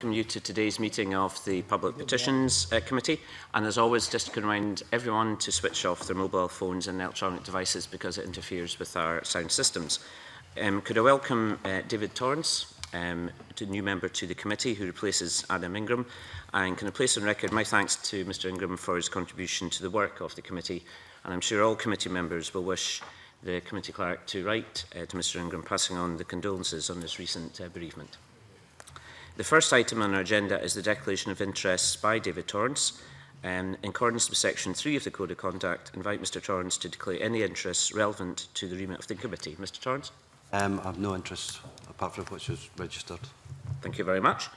welcome you to today's meeting of the Public Petitions Committee. And as always, just to remind everyone to switch off their mobile phones and electronic devices because it interferes with our sound systems. Could I welcome David Torrance, new member to the committee who replaces Adam Ingram, and can I place on record my thanks to Mr Ingram for his contribution to the work of the committee, and I'm sure all committee members will wish the committee clerk to write to Mr Ingram passing on the condolences on this recent bereavement. The first item on our agenda is the declaration of interests by David Torrance. In accordance with Section 3 of the Code of Conduct, I invite Mr Torrance to declare any interests relevant to the remit of the committee. Mr Torrance? I have no interest apart from which is registered. Thank you very much.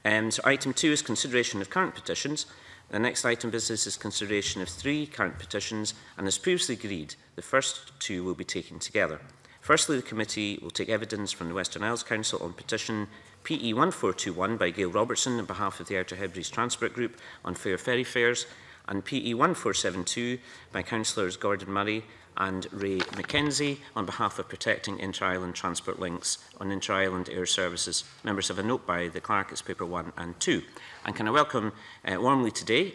So item 2 is consideration of current petitions. The next item of business is consideration of 3 current petitions, and as previously agreed, the first 2 will be taken together. Firstly, the committee will take evidence from the Western Isles Council on petition PE 1421 by Gail Robertson on behalf of the Outer Hebrides Transport Group on fair ferry fares, and PE 1472 by Councillors Gordon Murray and Ray Mackenzie on behalf of protecting inter-island transport links on inter-island air services. Members have a note by the clerk, it's paper 1 and 2. And can I welcome warmly today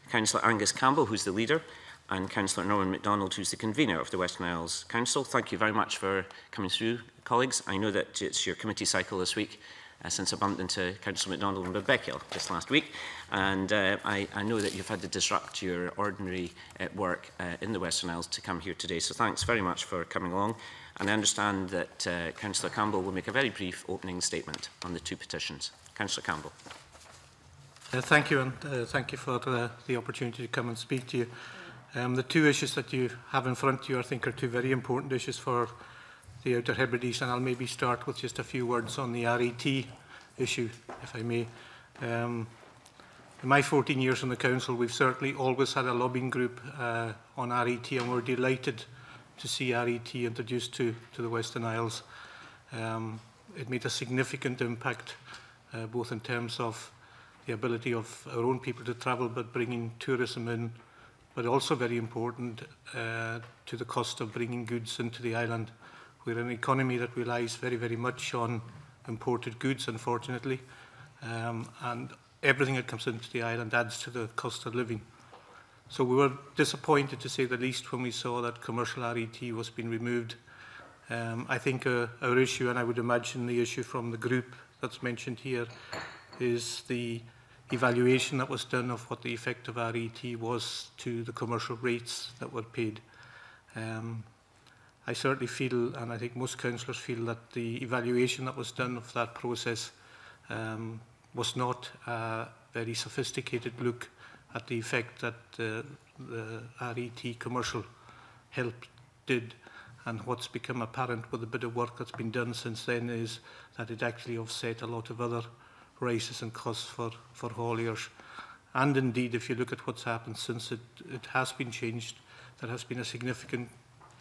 Councillor Angus Campbell, who's the leader, and Councillor Macdonald, who's the convener of the Western Isles Council. Thank you very much for coming through, colleagues. I know that it's your committee cycle this week, since I bumped into Councillor Macdonald and Rebecca this last week, and I know that you've had to disrupt your ordinary work in the Western Isles to come here today, so thanks very much for coming along. And I understand that Councillor Campbell will make a very brief opening statement on the 2 petitions. Councillor Campbell. Thank you, and thank you for the opportunity to come and speak to you. The 2 issues that you have in front of you, I think, are 2 very important issues for the Outer Hebrides, and I'll maybe start with just a few words on the RET issue, if I may. In my 14 years on the Council, we've certainly always had a lobbying group on RET, and we're delighted to see RET introduced to the Western Isles. It made a significant impact, both in terms of the ability of our own people to travel, but bringing tourism in, but also very important to the cost of bringing goods into the island. We're an economy that relies very, very much on imported goods, unfortunately, and everything that comes into the island adds to the cost of living. So we were disappointed, to say the least, when we saw that commercial RET was being removed. I think our issue, and I would imagine the issue from the group that's mentioned here, is the evaluation that was done of what the effect of RET was to the commercial rates that were paid. I certainly feel, and I think most councillors feel, that the evaluation that was done of that process was not a very sophisticated look at the effect that the RET commercial help did. And what's become apparent with a bit of work that's been done since then is that it actually offset a lot of other rises and costs for hauliers. And indeed, if you look at what's happened since it has been changed, there has been a significant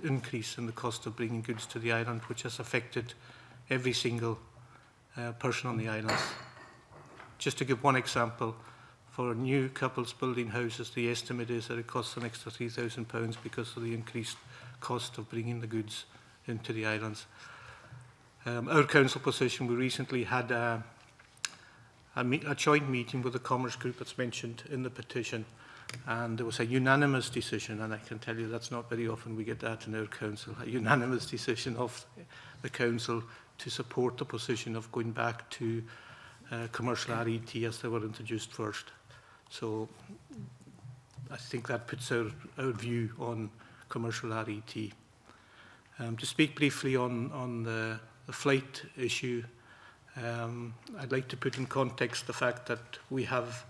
increase in the cost of bringing goods to the island, which has affected every single person on the islands. Just to give one example, for new couples building houses, the estimate is that it costs an extra £3,000 because of the increased cost of bringing the goods into the islands. Our council position, we recently had a joint meeting with the Commerce Group that's mentioned in the petition, and there was a unanimous decision, and I can tell you that's not very often we get that in our council, a unanimous decision of the council to support the position of going back to commercial RET as they were introduced first. So I think that puts our view on commercial RET. To speak briefly on the flight issue, I'd like to put in context the fact that we have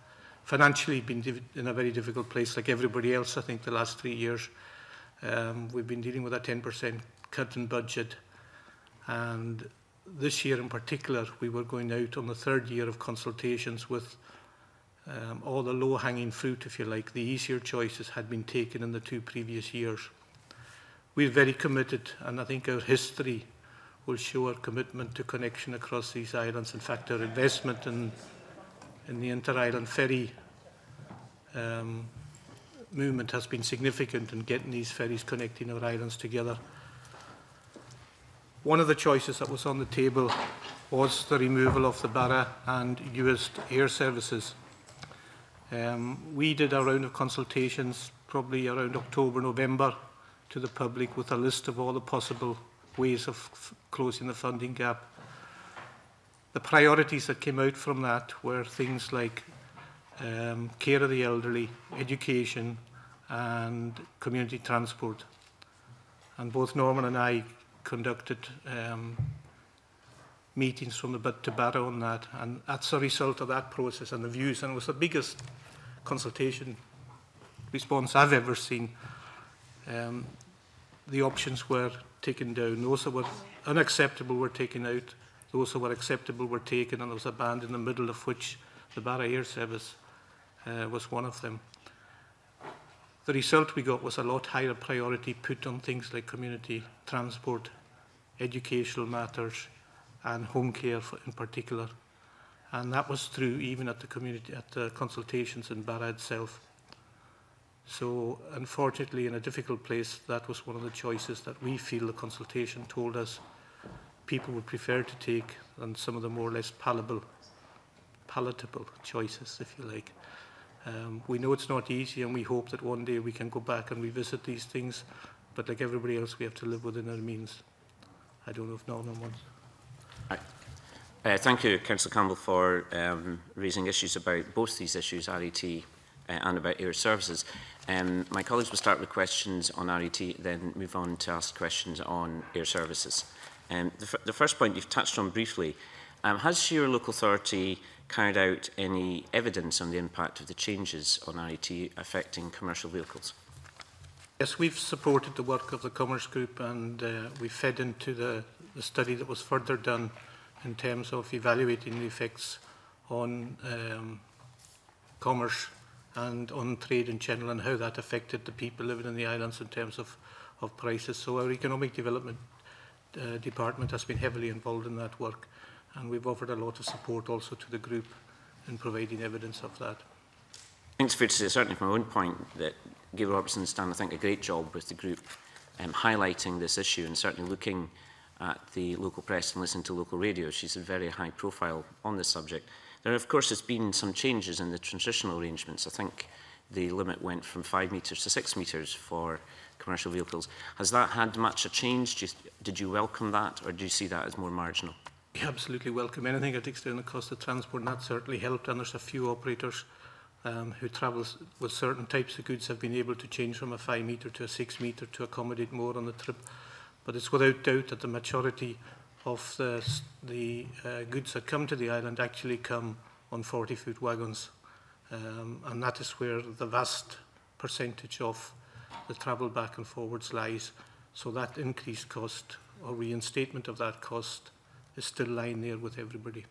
financially been in a very difficult place, like everybody else, I think, the last 3 years. We've been dealing with a 10% cut in budget, and this year in particular, we were going out on the 3rd year of consultations with all the low-hanging fruit, if you like. The easier choices had been taken in the 2 previous years. We're very committed, and I think our history will show our commitment to connection across these islands. In fact, our investment in the inter-island ferry movement has been significant in getting these ferries connecting our islands together. One of the choices that was on the table was the removal of the Barra and Uist air services. We did a round of consultations probably around October, November to the public with a list of all the possible ways of closing the funding gap. The priorities that came out from that were things like care of the elderly, education and community transport. And both Norman and I conducted meetings from the bud to Barra on that, and as a result of that process and the views, and it was the biggest consultation response I've ever seen, the options were taken down. Those that were unacceptable were taken out, those that were acceptable were taken, and there was a band in the middle of which the Barra Air Service was one of them. The result we got was a lot higher priority put on things like community transport, educational matters, and home care in particular. And that was true even at the consultations in Barra itself. So unfortunately, in a difficult place, that was one of the choices that we feel the consultation told us people would prefer to take than some of the more or less palatable choices, if you like. We know it's not easy, and we hope that one day we can go back and revisit these things, but like everybody else, we have to live within our means. I don't know if Norman wants. Thank you, Councillor Campbell, for raising issues about both these issues, RET and about air services. My colleagues will start with questions on RET, then move on to ask questions on air services. The first point you've touched on briefly, has your local authority carried out any evidence on the impact of the changes on RET affecting commercial vehicles? Yes, we've supported the work of the Commerce Group, and we fed into the study that was further done in terms of evaluating the effects on commerce and on trade in general, and how that affected the people living in the islands in terms of prices. So our Economic Development Department has been heavily involved in that work, and we've offered a lot of support also to the group in providing evidence of that. I think it's fair to say, certainly from my own point, that Gail Robertson has done, I think, a great job with the group highlighting this issue and certainly looking at the local press and listening to local radio. She's a very high profile on this subject. There, of course, has been some changes in the transitional arrangements. I think the limit went from 5 metres to 6 metres for commercial vehicles. Has that had much a change? Did you welcome that, or do you see that as more marginal? We absolutely welcome anything that takes down the cost of transport, and that certainly helped. And there's a few operators who travel with certain types of goods have been able to change from a 5 metre to a 6 metre to accommodate more on the trip. But it's without doubt that the majority of the goods that come to the island actually come on 40-foot wagons. And that is where the vast percentage of the travel back and forwards lies. So that increased cost or reinstatement of that cost is still lying there with everybody.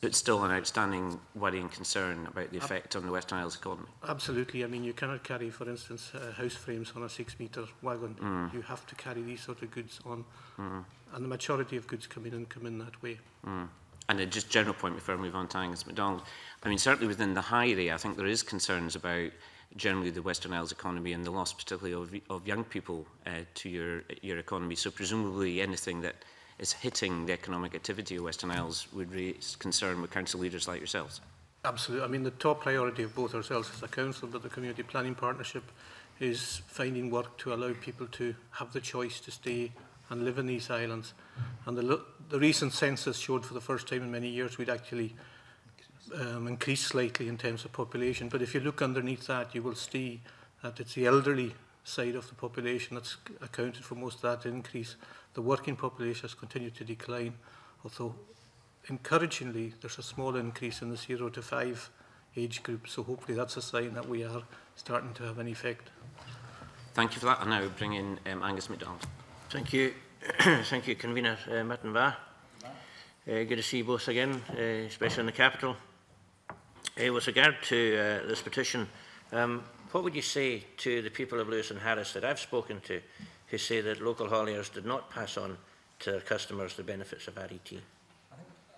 It's still an outstanding worry and concern about the effect on the Western Isles economy. Absolutely. I mean, you cannot carry, for instance, house frames on a 6 metre wagon. You have to carry these sort of goods on. And the majority of goods come in that way. And a just general point before I move on to Angus Macdonald. I mean, certainly within the high area, I think there is concerns about generally the Western Isles economy and the loss particularly of young people to your economy. So presumably anything that is hitting the economic activity of Western Isles would raise concern with council leaders like yourselves. Absolutely. I mean, the top priority of both ourselves as a council, but the Community Planning Partnership, is finding work to allow people to have the choice to stay and live in these islands. And the recent census showed for the first time in many years we'd actually increased slightly in terms of population. But if you look underneath that, you will see that it's the elderly side of the population that's accounted for most of that increase. The working population has continued to decline, although encouragingly there's a small increase in the 0 to 5 age group, so hopefully that's a sign that we are starting to have an effect. Thank you for that. And now we bring in Angus Macdonald. Thank you. Thank you, Convener Martin Va. Good to see you both again, especially in the capital. With regard to this petition, what would you say to the people of Lewis and Harris that I've spoken to who say that local hauliers did not pass on to their customers the benefits of RET?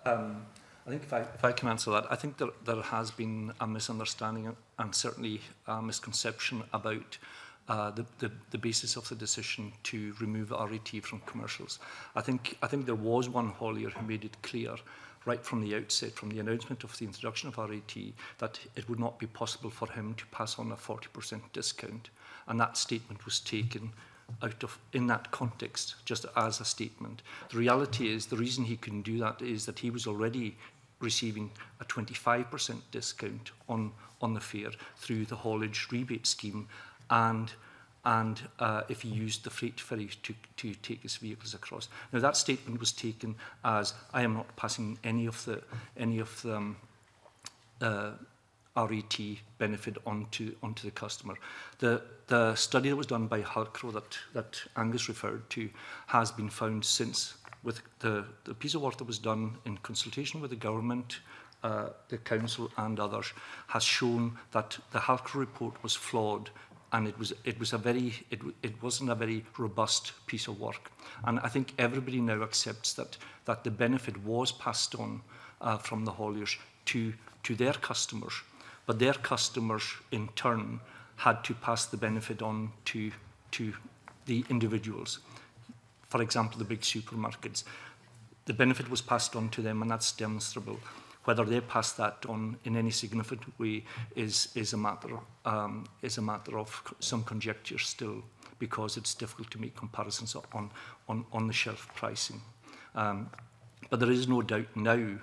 I think if I can answer that, I think there has been a misunderstanding and certainly a misconception about the basis of the decision to remove RET from commercials. I think there was one haulier who made it clear right from the outset, from the announcement of the introduction of RET, that it would not be possible for him to pass on a 40% discount. And that statement was taken out of, in that context, just as a statement. The reality is, the reason he couldn't do that is that he was already receiving a 25% discount on the fare through the haulage rebate scheme, and if he used the freight ferry to take his vehicles across. Now that statement was taken as, I am not passing any of the RET benefit onto the customer. The study that was done by Halcro that Angus referred to has been found since, with the piece of work that was done in consultation with the government, the council and others, has shown that the Halcro report was flawed, and it wasn't a very robust piece of work. And I think everybody now accepts that the benefit was passed on from the hauliers to their customers, but their customers in turn had to pass the benefit on to the individuals. For example, the big supermarkets. The benefit was passed on to them, and that's demonstrable. Whether they pass that on in any significant way is a matter of some conjecture still, because it's difficult to make comparisons on the shelf pricing. But there is no doubt now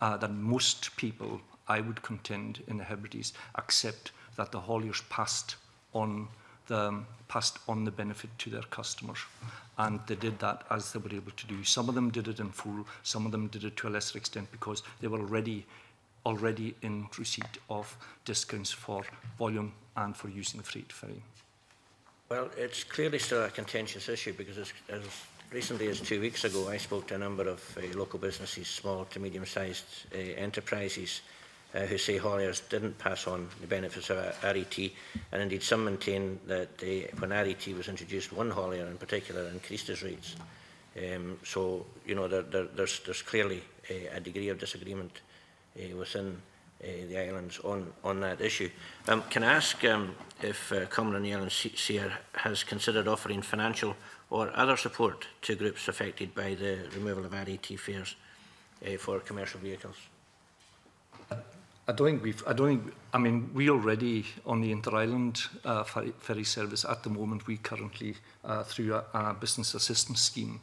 that most people, I would contend, in the Hebrides accept that the hauliers passed on the benefit to their customers, and they did that as they were able to do. Some of them did it in full, some of them did it to a lesser extent because they were already in receipt of discounts for volume and for using the freight ferry. Well, it's clearly still a contentious issue, because as recently as 2 weeks ago, I spoke to a number of local businesses, small to medium-sized enterprises, who say hauliers didn't pass on the benefits of RET, and indeed some maintain that when RET was introduced, one haulier in particular increased his rates. So, you know, there's clearly a degree of disagreement within the islands on that issue. Can I ask if Comhairle and Siar has considered offering financial or other support to groups affected by the removal of RET fares for commercial vehicles? I mean, we already, on the inter-island ferry service at the moment, we currently, through a business assistance scheme,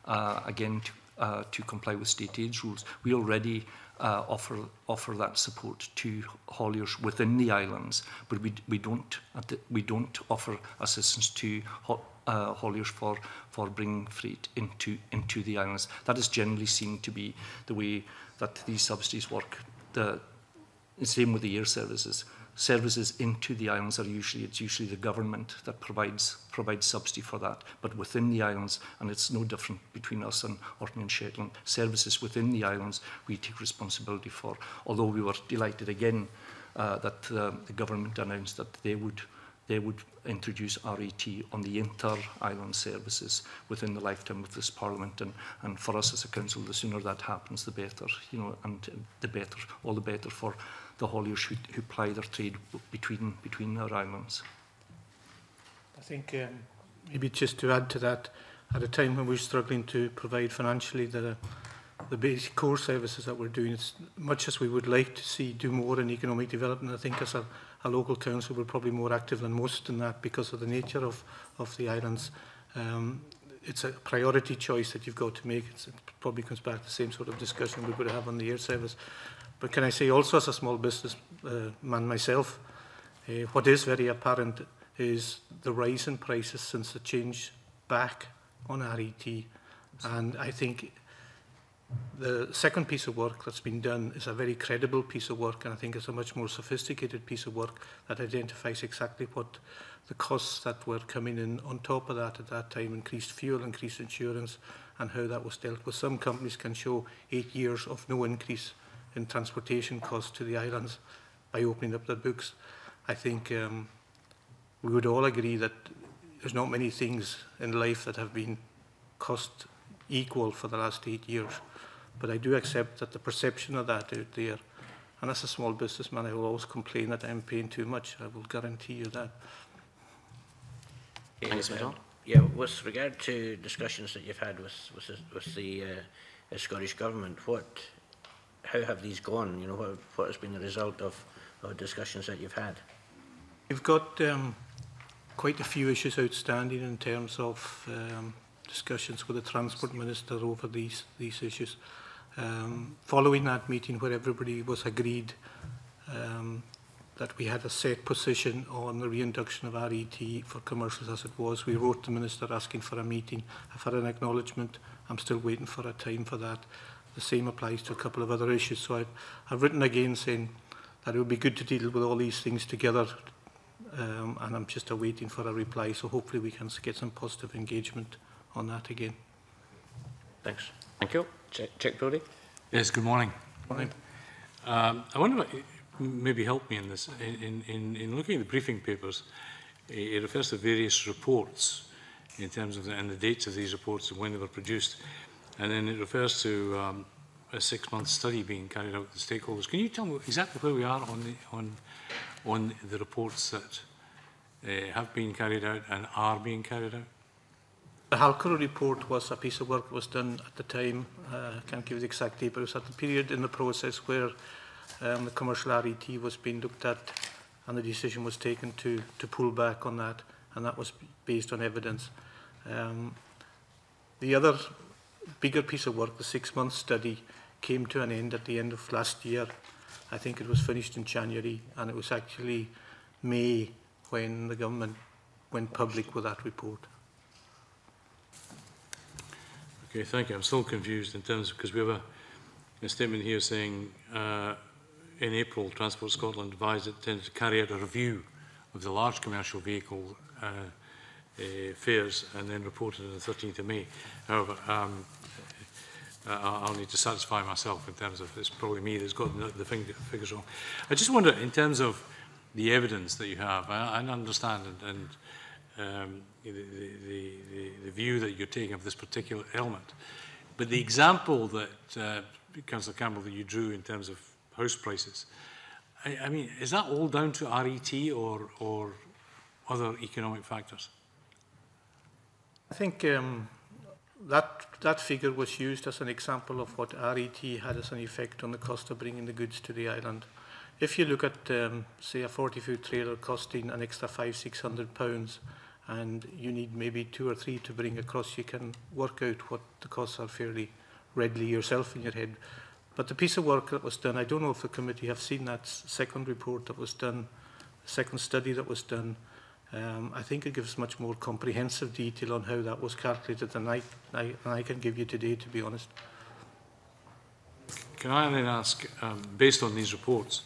again, to comply with state aid rules, we already offer that support to hauliers within the islands, but we don't offer assistance to hauliers for bringing freight into the islands. That is generally seen to be the way that these subsidies work. The same with the air services. Services into the islands it's usually the government that provides subsidy for that. But within the islands, and it's no different between us and Orkney and Shetland, services within the islands we take responsibility for. Although we were delighted again that the government announced that they would introduce RET on the inter-island services within the lifetime of this Parliament, and for us as a council, the sooner that happens, the better, you know, and all the better for the hauliers who ply their trade between our islands. I think maybe just to add to that, at a time when we're struggling to provide financially the basic core services that we're doing, as much as we would like to see do more in economic development, I think as a local council we're probably more active than most in that because of the nature of the islands. It's a priority choice that you've got to make. It probably comes back to the same sort of discussion we would have on the air service. But can I say also, as a small business man myself, what is very apparent is the rise in prices since the change back on RET. And I think the second piece of work that's been done is a very credible piece of work, and I think it's a much more sophisticated piece of work that identifies exactly what the costs that were coming in on top of that at that time, increased fuel, increased insurance, and how that was dealt with. Some companies can show 8 years of no increase in transportation costs to the islands by opening up their books. I think we would all agree that there's not many things in life that have been cost equal for the last 8 years. But I do accept that the perception of that out there, and as a small businessman, I will always complain that I'm paying too much. I will guarantee you that. Angus Macdonald. Yeah, with regard to discussions that you've had with the Scottish Government, how have these gone? You know, what has been the result of discussions that you've had? We've got quite a few issues outstanding in terms of discussions with the Transport Minister over these issues. Following that meeting where everybody was agreed that we had a set position on the reintroduction of RET for commercials as it was, we wrote the Minister asking for a meeting. I've had an acknowledgement. I'm still waiting for a time for that. The same applies to a couple of other issues. So I've written again saying that it would be good to deal with all these things together, and I'm just awaiting for a reply. So hopefully we can get some positive engagement on that again. Thanks. Thank you. Check Brody. Yes, good morning. Morning. I wonder if you maybe help me in this. In looking at the briefing papers, it refers to various reports in terms of the dates of these reports and when they were produced. And then it refers to a 6-month study being carried out with the stakeholders. Can you tell me exactly where we are on the reports that have been carried out and are being carried out? The Halcro report was a piece of work that was done at the time. I can't give the exact date, but it was at the period in the process where the commercial RET was being looked at, and the decision was taken to pull back on that, and that was based on evidence. The other bigger piece of work, the 6-month study, came to an end at the end of last year. I think it was finished in January, and it was actually May when the government went public with that report. Okay, thank you. I'm still confused in terms of, because we have a statement here saying in April, Transport Scotland advised it intended to carry out a review of the large commercial vehicle fares and then reported on the 13th of May. However, I'll need to satisfy myself in terms of, it's probably me that's got the figures wrong. I just wonder, in terms of the evidence that you have, I understand and the view that you're taking of this particular element, but the example that Councillor Campbell that you drew in terms of house prices, I mean, is that all down to RET or other economic factors? I think that figure was used as an example of what RET had as an effect on the cost of bringing the goods to the island. If you look at, say, a 40-foot trailer costing an extra £500–600, and you need maybe 2 or 3 to bring across, you can work out what the costs are fairly readily yourself in your head. But the piece of work that was done, I don't know if the committee have seen that second report that was done, the second study that was done. I think it gives much more comprehensive detail on how that was calculated than I can give you today, to be honest. Can I then ask, based on these reports,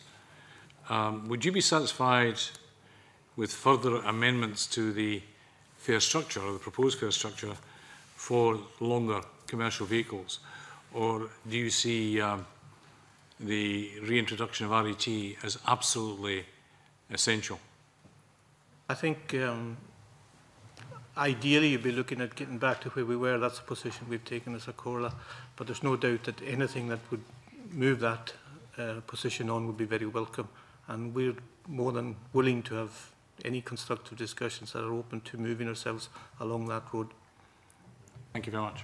would you be satisfied with further amendments to the fare structure or the proposed fare structure for longer commercial vehicles? Or do you see the reintroduction of RET as absolutely essential? I think ideally you'd be looking at getting back to where we were. That's the position we've taken as a Comhairle, but there's no doubt that anything that would move that position on would be very welcome, and we're more than willing to have any constructive discussions that are open to moving ourselves along that road. Thank you very much.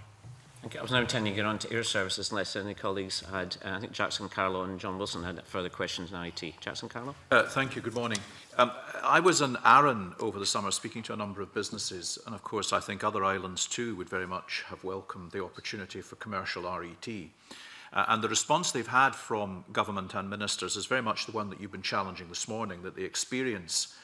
Okay, I was now intending to get on to air services unless any colleagues had, I think Jackson Carlow and John Wilson had further questions on IT. Jackson Carlow? Thank you. Good morning. I was in Arran over the summer speaking to a number of businesses, and of course I think other islands too would very much have welcomed the opportunity for commercial RET. And the response they've had from government and ministers is very much the one that you've been challenging this morning, that the experience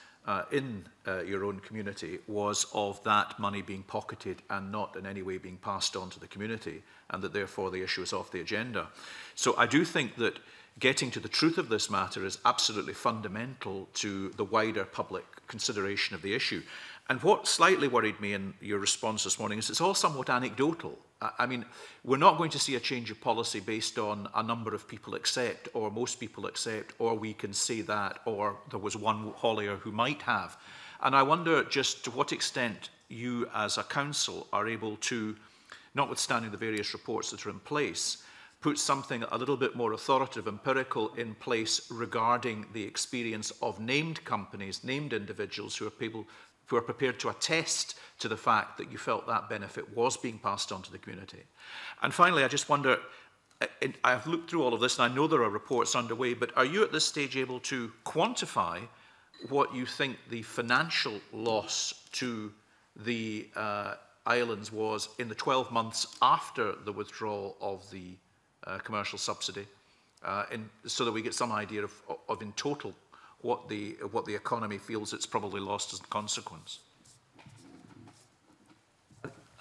in your own community was of that money being pocketed and not in any way being passed on to the community, and that therefore the issue is off the agenda. So I do think that getting to the truth of this matter is absolutely fundamental to the wider public consideration of the issue. And what slightly worried me in your response this morning is it's all somewhat anecdotal. I mean, we're not going to see a change of policy based on a number of people accept, or most people accept, or we can say that, or there was one haulier who might have. And I wonder just to what extent you as a council are able to, notwithstanding the various reports that are in place, put something a little bit more authoritative, empirical in place regarding the experience of named companies, named individuals who are who are prepared to attest to the fact that you felt that benefit was being passed on to the community. And finally, I just wonder, I've looked through all of this and I know there are reports underway, but are you at this stage able to quantify what you think the financial loss to the islands was in the 12 months after the withdrawal of the commercial subsidy, so that we get some idea of in total what the economy feels it's probably lost as a consequence?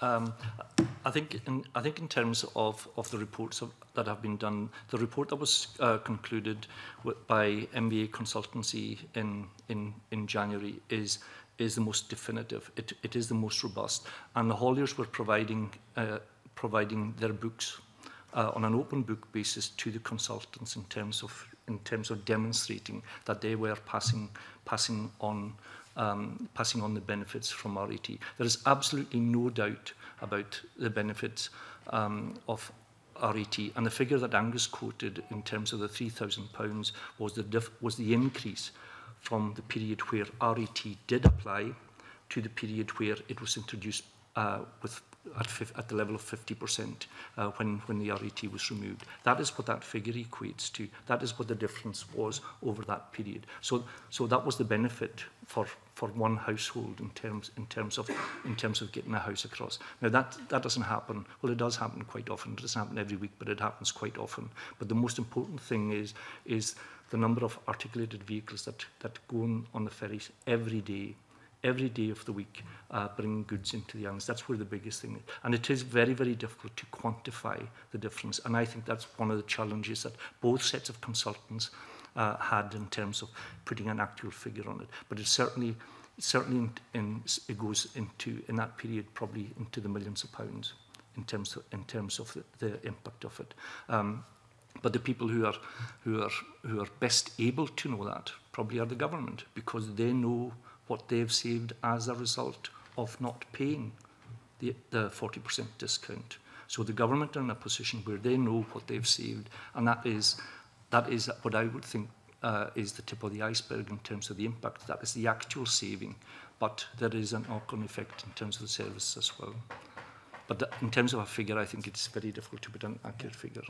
I think in terms of the reports that have been done, the report that was concluded by MBA Consultancy in January is the most definitive. It is the most robust, and the hauliers were providing their books on an open book basis to the consultants in terms of demonstrating that they were passing on the benefits from RET. There is absolutely no doubt about the benefits of RET, and the figure that Angus quoted in terms of the £3,000 was the increase from the period where RET did apply to the period where it was introduced at the level of 50% when the RET was removed. That is what that figure equates to. That is what the difference was over that period. So that was the benefit for one household in terms of getting a house across. Now that doesn't happen. Well, it does happen quite often. It doesn't happen every week, but it happens quite often. But the most important thing is the number of articulated vehicles that go on the ferries every day of the week, bringing goods into the islands. That's where the biggest thing is. And it is very, very difficult to quantify the difference. And I think that's one of the challenges that both sets of consultants had in terms of putting an actual figure on it. But it certainly it goes in that period probably into the millions of pounds in terms of the impact of it. But the people who are best able to know that probably are the government, because they know what they've saved as a result of not paying the 40% discount. So the government are in a position where they know what they've saved, and that is what I would think is the tip of the iceberg in terms of the impact. That is the actual saving, but there is an knock-on effect in terms of the service as well. But in terms of a figure, I think it's very difficult to put an accurate figure.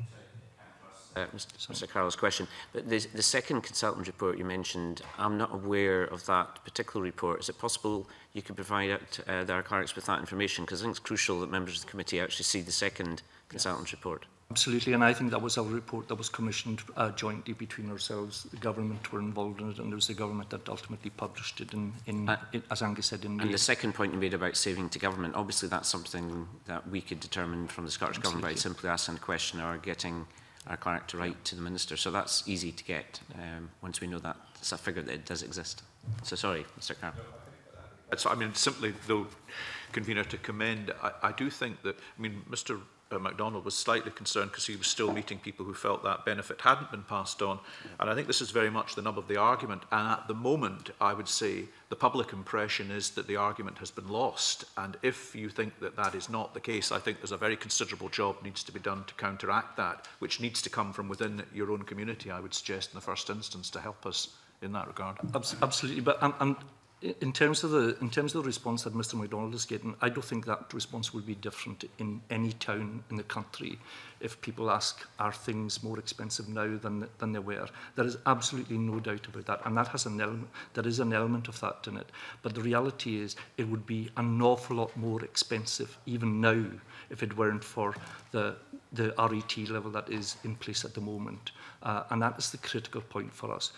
Mr. Carroll's question, but the second consultant report you mentioned, I'm not aware of that particular report. Is it possible you could provide our clerks with that information? Because I think it's crucial that members of the committee actually see the second consultant report. Absolutely, and I think that was a report that was commissioned jointly between ourselves. The government were involved in it, and it was the government that ultimately published it as Angus said, in May. And the second point you made about saving to government, obviously that's something that we could determine from the Scottish Government by simply asking a question or getting our clerk to write to the Minister. So that's easy to get once we know that it's a figure that it does exist. So sorry, Mr. Carr. I mean, simply, though, Convener, to commend, I do think that, I mean, Mr. Macdonald was slightly concerned because he was still meeting people who felt that benefit hadn't been passed on. And I think this is very much the nub of the argument. And at the moment, I would say the public impression is that the argument has been lost. And if you think that that is not the case, I think there's a very considerable job needs to be done to counteract that, which needs to come from within your own community, I would suggest, in the first instance, to help us in that regard. Absolutely. But in terms of the response that Mr. Macdonald is getting, I don't think that response would be different in any town in the country if people ask, are things more expensive now than they were? There is absolutely no doubt about that, and that has an element. There is an element of that in it. But the reality is, it would be an awful lot more expensive even now if it weren't for the RET level that is in place at the moment, and that is the critical point for us.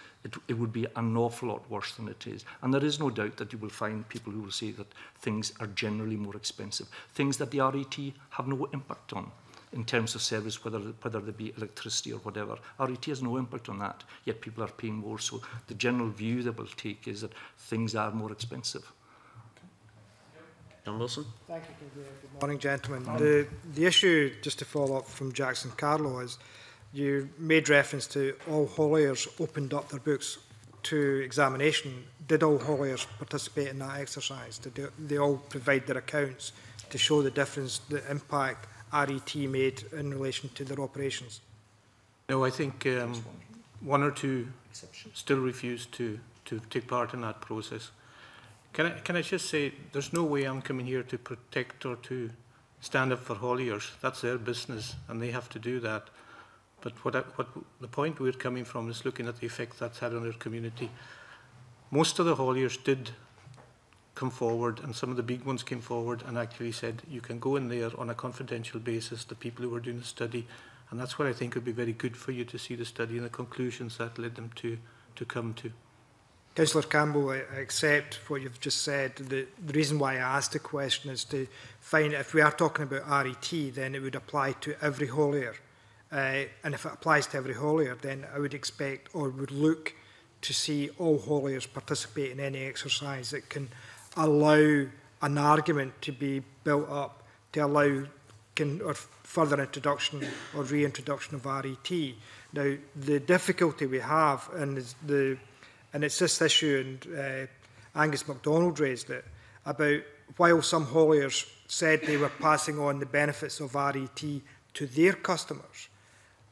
It would be an awful lot worse than it is. And there is no doubt that you will find people who will say that things are generally more expensive, things that the RET have no impact on in terms of service, whether they be electricity or whatever. RET has no impact on that, yet people are paying more. So the general view that we'll take is that things are more expensive. John Wilson. Thank you. Good morning, gentlemen. The issue, just to follow up from Jackson Carlo, is you made reference to all hauliers opened up their books to examination. Did all hauliers participate in that exercise? Did they all provide their accounts to show the difference, the impact RET made in relation to their operations? No, I think one or two still refused to take part in that process. Can I just say, there's no way I'm coming here to protect or to stand up for hauliers. That's their business, and they have to do that. But what the point we're coming from is looking at the effect that's had on our community. Most of the hauliers did come forward, and some of the big ones came forward and actually said, you can go in there on a confidential basis, the people who were doing the study, and that's what I think would be very good for you to see the study and the conclusions that led them to come to. Councillor Campbell, I accept what you've just said. The reason why I asked the question is to find, if we are talking about RET, then it would apply to every haulier. And if it applies to every haulier, then I would expect or would look to see all hauliers participate in any exercise that can allow an argument to be built up to allow or further introduction or reintroduction of RET. Now, the difficulty we have, and it's this issue, and Angus Macdonald raised it, about while some hauliers said they were passing on the benefits of RET to their customers,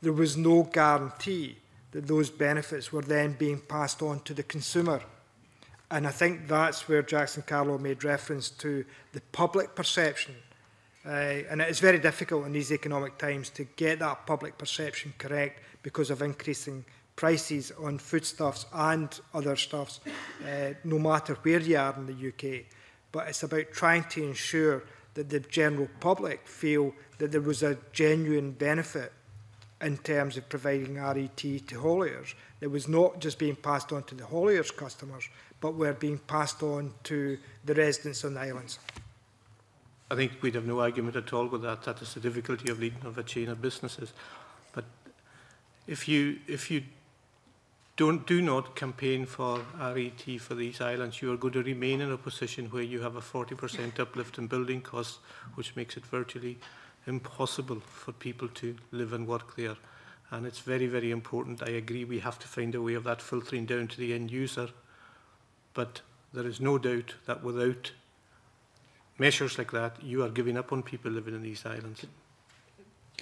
there was no guarantee that those benefits were then being passed on to the consumer. And I think that's where Jackson Carlow made reference to the public perception. And it is very difficult in these economic times to get that public perception correct because of increasing prices on foodstuffs and other stuffs, no matter where you are in the UK. But it's about trying to ensure that the general public feel that there was a genuine benefit in terms of providing RET to hauliers. It was not just being passed on to the hauliers' customers, but were being passed on to the residents on the islands. I think we'd have no argument at all with that. That is the difficulty of leading of a chain of businesses. But if you do not campaign for RET for these islands, you are going to remain in a position where you have a 40% uplift in building costs, which makes it virtually impossible for people to live and work there. And it's very, very important. I agree we have to find a way of that filtering down to the end user. But there is no doubt that without measures like that, you are giving up on people living in these islands.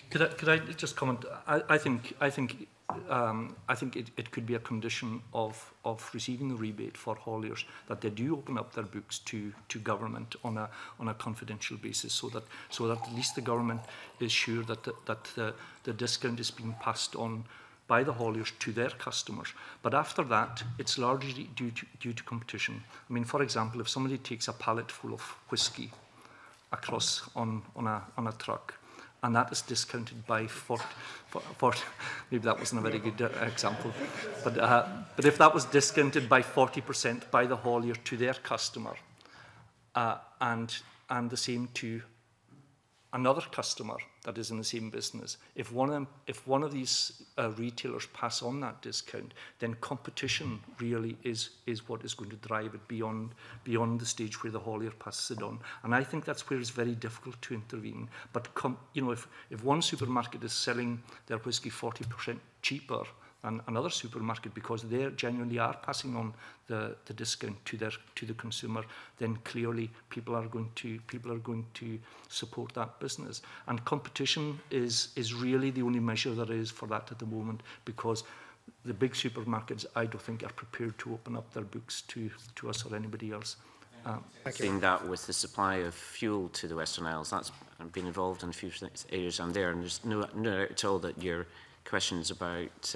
Could I just comment? I think it could be a condition of receiving the rebate for hauliers that they do open up their books to government on a confidential basis, so that at least the government is sure that the discount is being passed on by the hauliers to their customers. But after that, it's largely due to competition. I mean, for example, if somebody takes a pallet full of whiskey across on a truck, and that is discounted by 40, maybe that wasn't a very good example, but if that was discounted by 40% by the haulier to their customer, and the same to another customer that is in the same business, if one of these retailers pass on that discount, then competition really is what is going to drive it beyond the stage where the haulier passes it on. And I think that's where it's very difficult to intervene. But if one supermarket is selling their whiskey 40% cheaper than another supermarket because they genuinely are passing on the discount to the consumer, then clearly people are going to support that business. And competition is really the only measure there is for that at the moment, because the big supermarkets, I don't think, are prepared to open up their books to us or anybody else. Seeing that with the supply of fuel to the Western Isles, that's been involved in a few areas on there, and there's no doubt at all that your questions about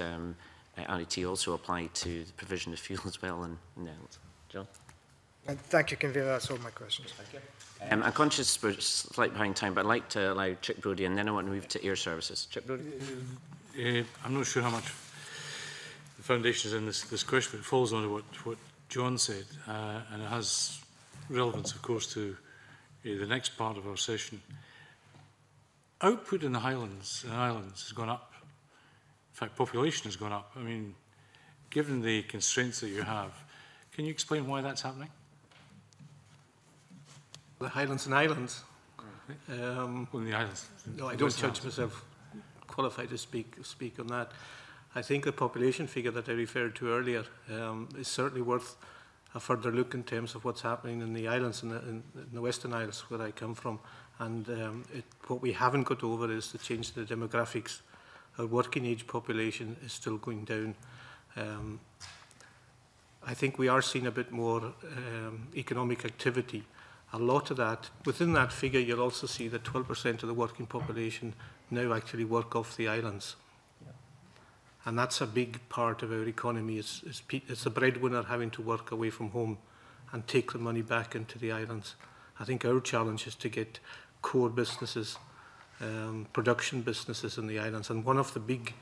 RET also apply to the provision of fuel as well in the islands. John? Thank you, Convener. That's all my questions. Thank you. I'm conscious we're slightly behind time, but I'd like to allow Chick Brodie, and then I want to move to air services. Chick Brodie? I'm not sure how much the foundation is in this question, but it falls on what John said, and it has relevance, of course, to the next part of our session. Output in the Highlands and Islands has gone up. In fact, population has gone up. I mean, given the constraints that you have, can you explain why that's happening? The Highlands and Islands. Well, in the islands. No, I don't judge myself qualified to speak on that. I think the population figure that I referred to earlier is certainly worth a further look in terms of what's happening in the islands, in the Western Isles, where I come from. And what we haven't got over is the change in the demographics. Our working age population is still going down. I think we are seeing a bit more economic activity. A lot of that, within that figure, you'll also see that 12% of the working population now actually work off the islands. Yeah. And that's a big part of our economy. It's the breadwinner having to work away from home and take the money back into the islands. I think our challenge is to get core businesses, production businesses in the islands. And one of the big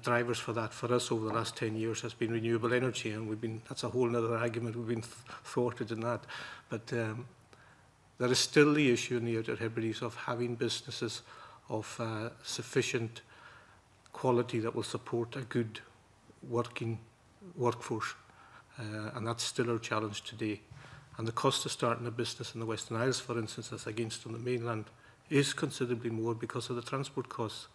drivers for that for us over the last 10 years has been renewable energy, and that's a whole other argument. We've been thwarted in that. But there is still the issue in the Outer Hebrides of having businesses of sufficient quality that will support a good working workforce. And that's still our challenge today. And the cost of starting a business in the Western Isles, for instance, as against on the mainland, is considerably more because of the transport costs.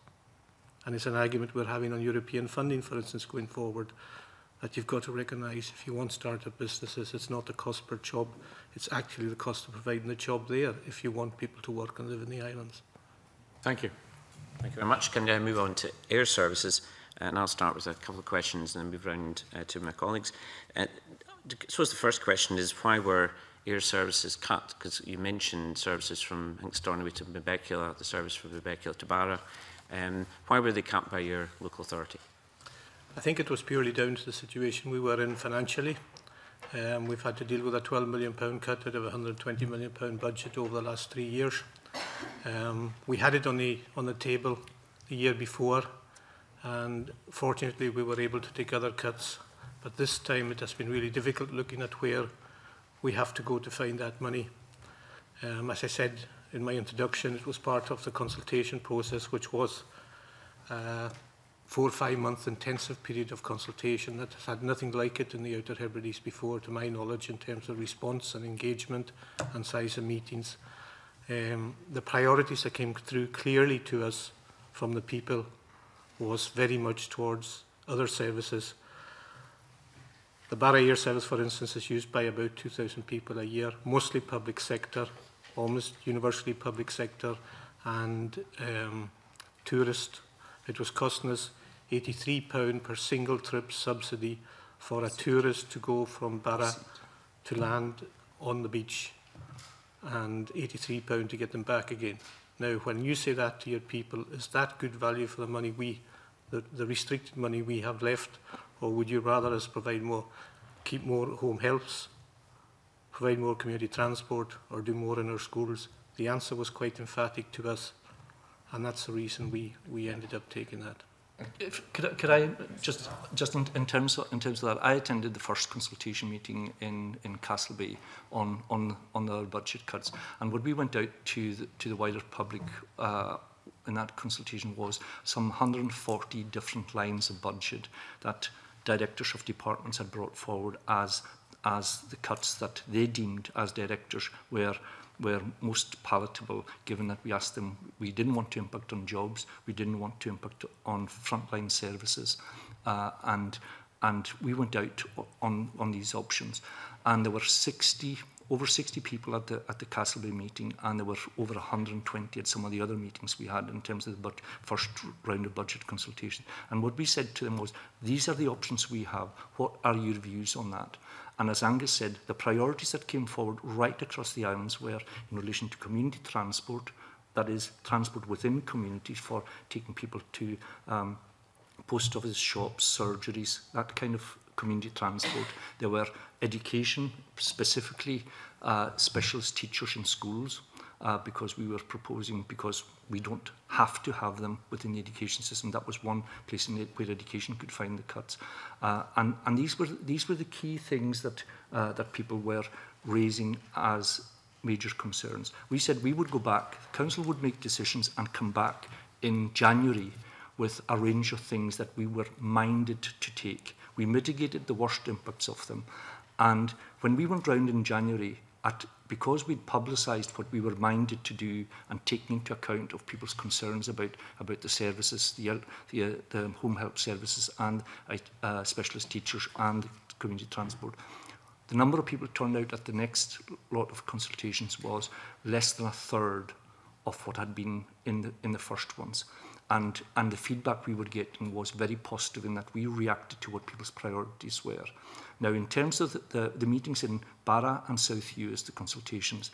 And it's an argument we're having on European funding, for instance, going forward, that you've got to recognise if you want start-up businesses, it's not the cost per job, it's actually the cost of providing the job there if you want people to work and live in the islands. Thank you. Thank you very much. Can I move on to air services? And I'll start with a couple of questions and then move round to my colleagues. I suppose the first question is, why were air services cut? Because you mentioned services from Stornoway to Mbekula, the service from Mbekula to Barra. Why were they cut by your local authority? I think it was purely down to the situation we were in financially. We've had to deal with a £12 million cut out of a £120 million budget over the last 3 years. We had it on the table the year before, and fortunately we were able to take other cuts. But this time it has been really difficult looking at where we have to go to find that money. As I said in my introduction, it was part of the consultation process, which was 4 or 5 month intensive period of consultation that has had nothing like it in the Outer Hebrides before, to my knowledge, in terms of response and engagement and size of meetings. The priorities that came through clearly to us from the people was very much towards other services. The Barra Air Service, for instance, is used by about 2,000 people a year, mostly public sector, almost universally public sector, and tourist. It was costing us £83 per single trip subsidy for a tourist to go from Barra to land on the beach, and £83 to get them back again. Now, when you say that to your people, is that good value for the money the restricted money we have left, or would you rather us provide more, keep more home helps, provide more community transport, or do more in our schools? The answer was quite emphatic to us, and that's the reason we ended up taking that. Could I just in terms of that, I attended the first consultation meeting in Castlebay on the budget cuts, and what we went out to the wider public in that consultation was some 140 different lines of budget that directors of departments had brought forward as the cuts that they deemed as directors were most palatable, given that we asked them, we didn't want to impact on jobs, we didn't want to impact on frontline services, and we went out on these options, and there were over 60 people at the Castlebay meeting, and there were over 120 at some of the other meetings we had in terms of the first round of budget consultation. And what we said to them was, these are the options we have, what are your views on that? And as Angus said, the priorities that came forward right across the islands were in relation to community transport, that is, transport within communities for taking people to post office shops, surgeries, that kind of community transport. There were education, specifically specialist teachers in schools, because we were proposing, because we don't have to have them within the education system. That was one place where education could find the cuts. And these were the key things that people were raising as major concerns. We said we would go back, the council would make decisions and come back in January with a range of things that we were minded to take. We mitigated the worst impacts of them. And when we went round in January, because we'd publicised what we were minded to do and taking into account of people's concerns about the services, the home help services and specialist teachers and community transport, the number of people turned out at the next lot of consultations was less than a third of what had been in the first ones. and the feedback we were getting was very positive in that we reacted to what people's priorities were. Now, in terms of the meetings in Barra and South Uist, the consultations,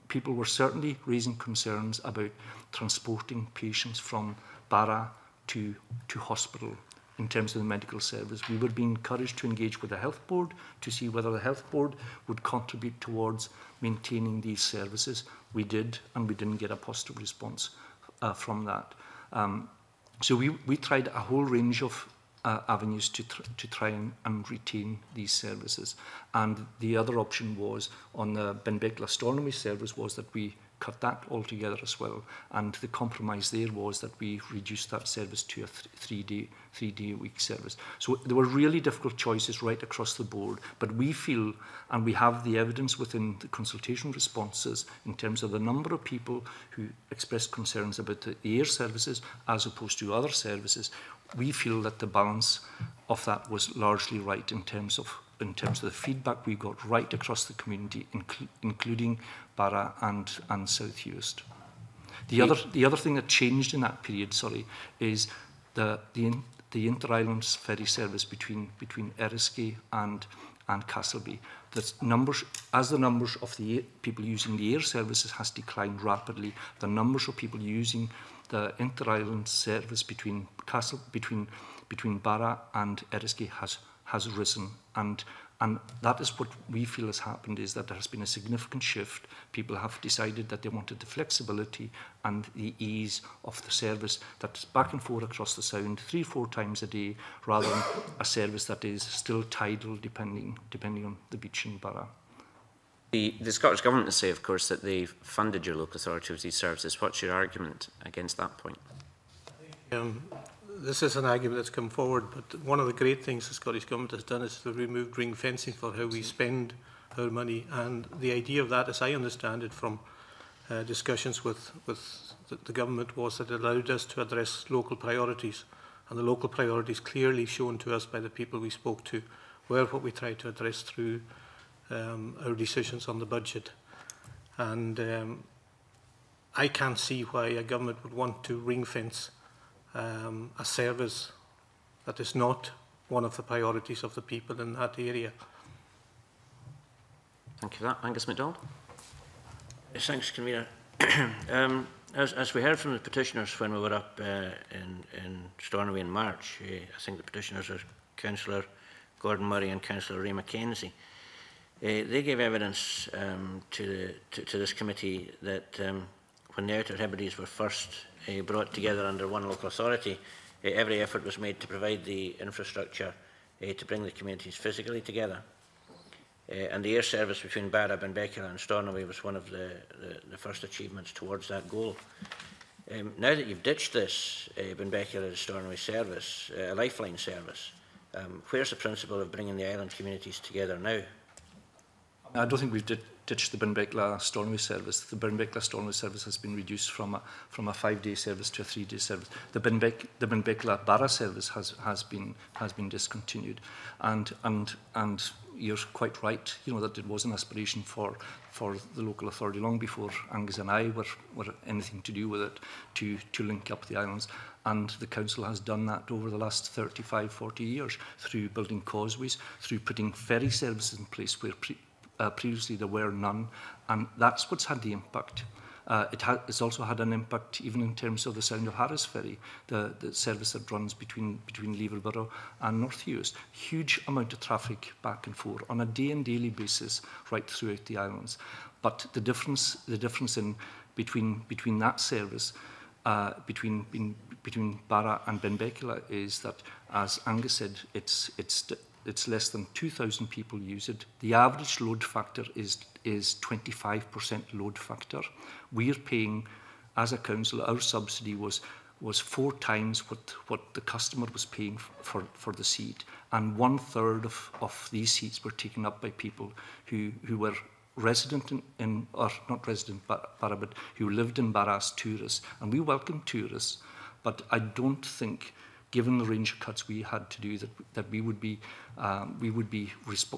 people were certainly raising concerns about transporting patients from Barra to hospital in terms of the medical service. We were being encouraged to engage with the health board to see whether the health board would contribute towards maintaining these services. We did, and we didn't get a positive response from that. So we tried a whole range of avenues to try and retain these services. And the other option was on the Benbecula-Stornoway service was that we cut that altogether as well. And the compromise there was that we reduced that service to a three-day-a-week service. So there were really difficult choices right across the board. But we feel, and we have the evidence within the consultation responses in terms of the number of people who expressed concerns about the air services as opposed to other services, we feel that the balance of that was largely right in terms of the feedback we got right across the community, including Barra and South Uist. The other thing that changed in that period, is the inter-island ferry service between Eriskay and Castleby. As the numbers of the people using the air services has declined rapidly, the numbers of people using the inter-island service between Barra and Eriskay has risen, and that is what we feel has happened, is that there has been a significant shift. People have decided that they wanted the flexibility and the ease of the service that's back and forth across the Sound 3-4 times a day, rather than a service that is still tidal depending on the beach in Barra. The Scottish Government will say, of course, that they funded your local authority with these services. What's your argument against that point? This is an argument that's come forward, but one of the great things the Scottish Government has done is to remove ring fencing for how we spend our money. And the idea of that, as I understand it from discussions with the Government, was that it allowed us to address local priorities. And the local priorities clearly shown to us by the people we spoke to were what we tried to address through our decisions on the budget. And I can't see why a government would want to ring fence a service that is not one of the priorities of the people in that area. Thank you for that. Angus MacDonald. Yes, thanks, Convener. As we heard from the petitioners when we were up in Stornoway in March, I think the petitioners are Councillor Gordon Murray and Councillor Ray Mackenzie. They gave evidence to this committee that when the Outer Hebrides were first brought together under one local authority, every effort was made to provide the infrastructure to bring the communities physically together. And the air service between Barra, Benbecula and Stornoway was one of the first achievements towards that goal. Now that you've ditched this Benbecula to Stornoway service, a lifeline service, where's the principle of bringing the island communities together now? I don't think we've ditched the Benbecula-Stornoway service. The Benbecula-Stornoway service has been reduced from a 5-day service to a 3-day service. The Benbecula-Barra service has been discontinued, and you're quite right. You know that it was an aspiration for the local authority long before Angus and I were anything to do with it to link up the islands. And the council has done that over the last 35-40 years through building causeways, through putting ferry services in place where previously there were none, and that's what's had the impact. It's also had an impact even in terms of the Sound of Harris ferry, the service that runs between Leverborough and North Uist. Huge amount of traffic back and forth on a day and daily basis right throughout the islands. But the difference in between that service between Barra and Benbecula is that, as Angus said, it's less than 2,000 people use it. The average load factor is 25% load factor. We're paying, as a council, our subsidy was 4 times what the customer was paying for the seat, and 1/3 of these seats were taken up by people who were resident or not resident Barra, but who lived in Barra as tourists, and we welcome tourists. But I don't think, given the range of cuts we had to do, that we would be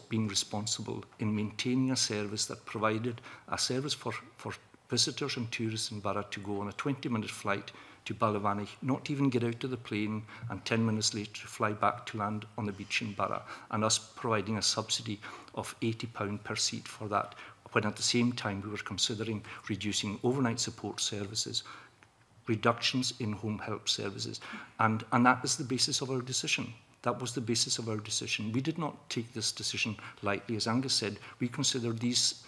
being responsible in maintaining a service that provided a service for visitors and tourists in Barra to go on a 20-minute flight to Ballyvanny, not even get out of the plane, and 10 minutes later to fly back to land on the beach in Barra, and us providing a subsidy of £80 per seat for that, when at the same time we were considering reducing overnight support services, reductions in home help services, and that is the basis of our decision. That was the basis of our decision. We did not take this decision lightly. As Angus said, we considered these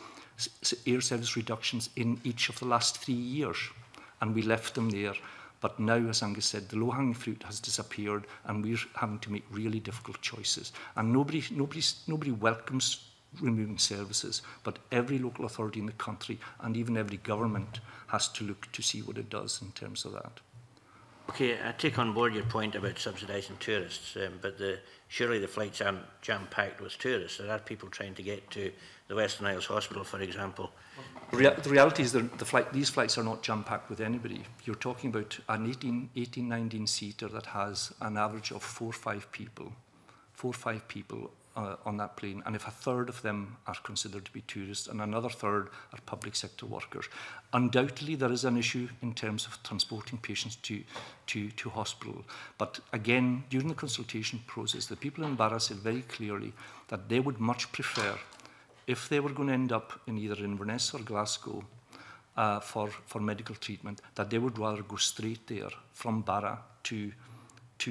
air service reductions in each of the last 3 years, and we left them there. But now, as Angus said, the low-hanging fruit has disappeared, and we're having to make really difficult choices. And nobody welcomes removing services, but every local authority in the country, and even every government, has to look to see what it does in terms of that. Okay, I take on board your point about subsidising tourists, but surely the flights aren't jam-packed with tourists. There are people trying to get to the Western Isles Hospital, for example. The reality is that these flights are not jam-packed with anybody. You're talking about an 19-seater that has an average of 4 or 5 people on that plane, and if a third of them are considered to be tourists and another third are public sector workers, undoubtedly there is an issue in terms of transporting patients to hospital. But again, during the consultation process, the people in Barra said very clearly that they would much prefer, if they were going to end up in either Inverness or Glasgow for medical treatment, that they would rather go straight there from Barra to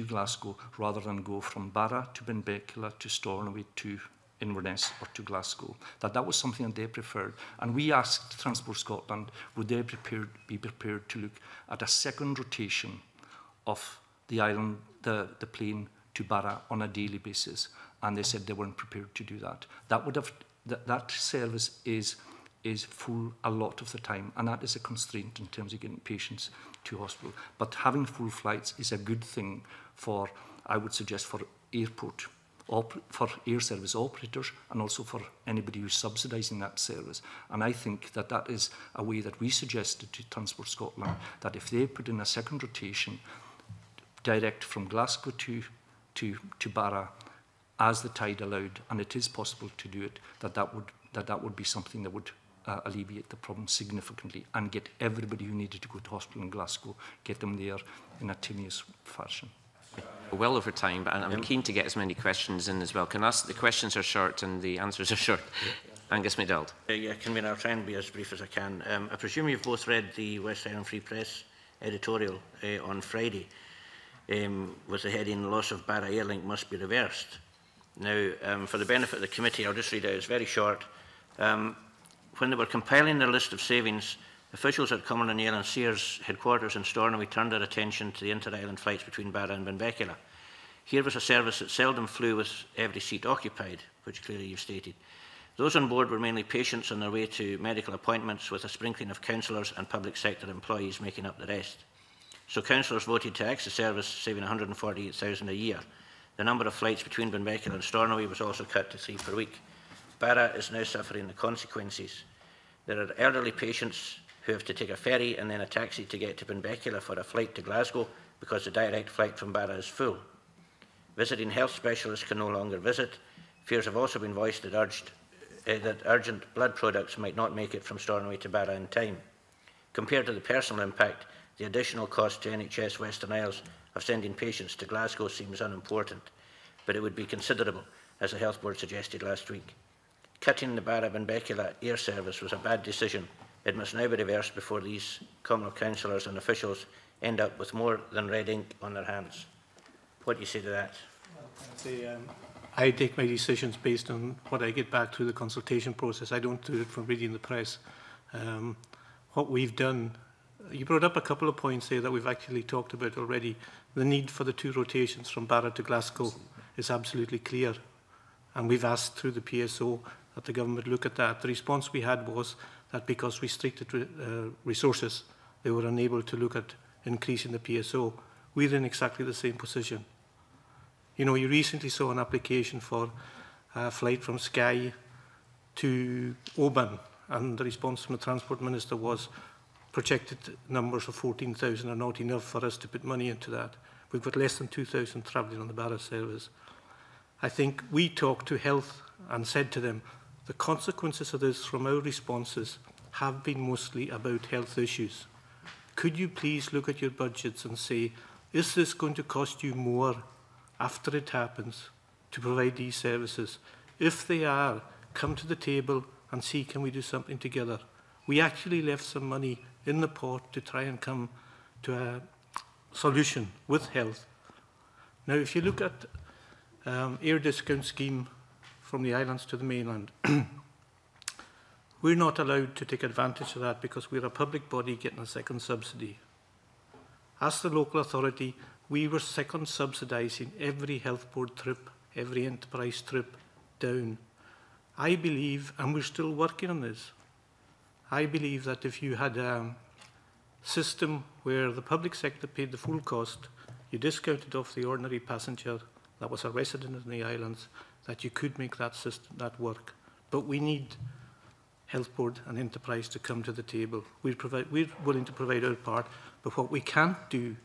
Glasgow, rather than go from Barra to Benbecula to Stornoway to Inverness or to Glasgow. That was something that they preferred. And we asked Transport Scotland, would they be prepared to look at a second rotation of the island, the plane to Barra on a daily basis. And they said they weren't prepared to do that. That service is full a lot of the time, and that is a constraint in terms of getting patients to hospital. But having full flights is a good thing for, I would suggest, for for air service operators, and also for anybody who's subsidising that service. And I think that is a way that we suggested to Transport Scotland, that if they put in a second rotation direct from Glasgow to Barra, as the tide allowed, and it is possible to do it, that would be something that would alleviate the problem significantly and get everybody who needed to go to hospital in Glasgow, get them there in a timely fashion. Well over time, but I'm keen to get as many questions in as well. Can I ask, the questions are short and the answers are short. Angus MacDonald. Yeah, Convener, I'll try and be as brief as I can. I presume you've both read the West Island Free Press editorial on Friday with the heading, "Loss of Barra Airlink must be reversed." Now, for the benefit of the committee, I'll just read it out. It's very short. When they were compiling their list of savings, officials at Comhairle and Siar's headquarters in Stornoway turned their attention to the inter-island flights between Barra and Benbecula. Here was a service that seldom flew with every seat occupied, which clearly you've stated. Those on board were mainly patients on their way to medical appointments, with a sprinkling of councillors and public sector employees making up the rest. So councillors voted to axe the service, saving $148,000 a year. The number of flights between Benbecula and Stornoway was also cut to 3 per week. Barra is now suffering the consequences. There are elderly patients who have to take a ferry and then a taxi to get to Benbecula for a flight to Glasgow because the direct flight from Barra is full. Visiting health specialists can no longer visit. Fears have also been voiced that urgent blood products might not make it from Stornoway to Barra in time. Compared to the personal impact, the additional cost to NHS Western Isles of sending patients to Glasgow seems unimportant, but it would be considerable, as the Health Board suggested last week. Cutting the Barra-Benbecula air service was a bad decision. It must now be reversed before these Comhairle councillors and officials end up with more than red ink on their hands. What do you say to that? I take my decisions based on what I get back through the consultation process. I don't do it from reading the press. What we've done, you brought up a couple of points there that we've actually talked about already. The need for the 2 rotations from Barra to Glasgow is absolutely clear. And we've asked through the PSO that the government look at that. The response we had was that because restricted resources, they were unable to look at increasing the PSO. We're in exactly the same position. You know, you recently saw an application for a flight from Skye to Oban, and the response from the Transport Minister was projected numbers of 14,000 are not enough for us to put money into that. We've got less than 2,000 travelling on the Barra service. I think we talked to Health and said to them, the consequences of this from our responses have been mostly about health issues. could you please look at your budgets and say, is this going to cost you more after it happens to provide these services? If they are, come to the table and see, can we do something together? We actually left some money in the pot to try and come to a solution with health. Now, if you look at air discount scheme from the islands to the mainland, we're not allowed to take advantage of that because we're a public body getting a second subsidy. As the local authority, we were second subsidising every health board trip, every enterprise trip down. I believe, and we're still working on this, I believe that if you had a system where the public sector paid the full cost, you discounted off the ordinary passenger that was a resident in the islands, that you could make that system, that work. But we need health board and enterprise to come to the table. We're willing to provide our part, but what we can't do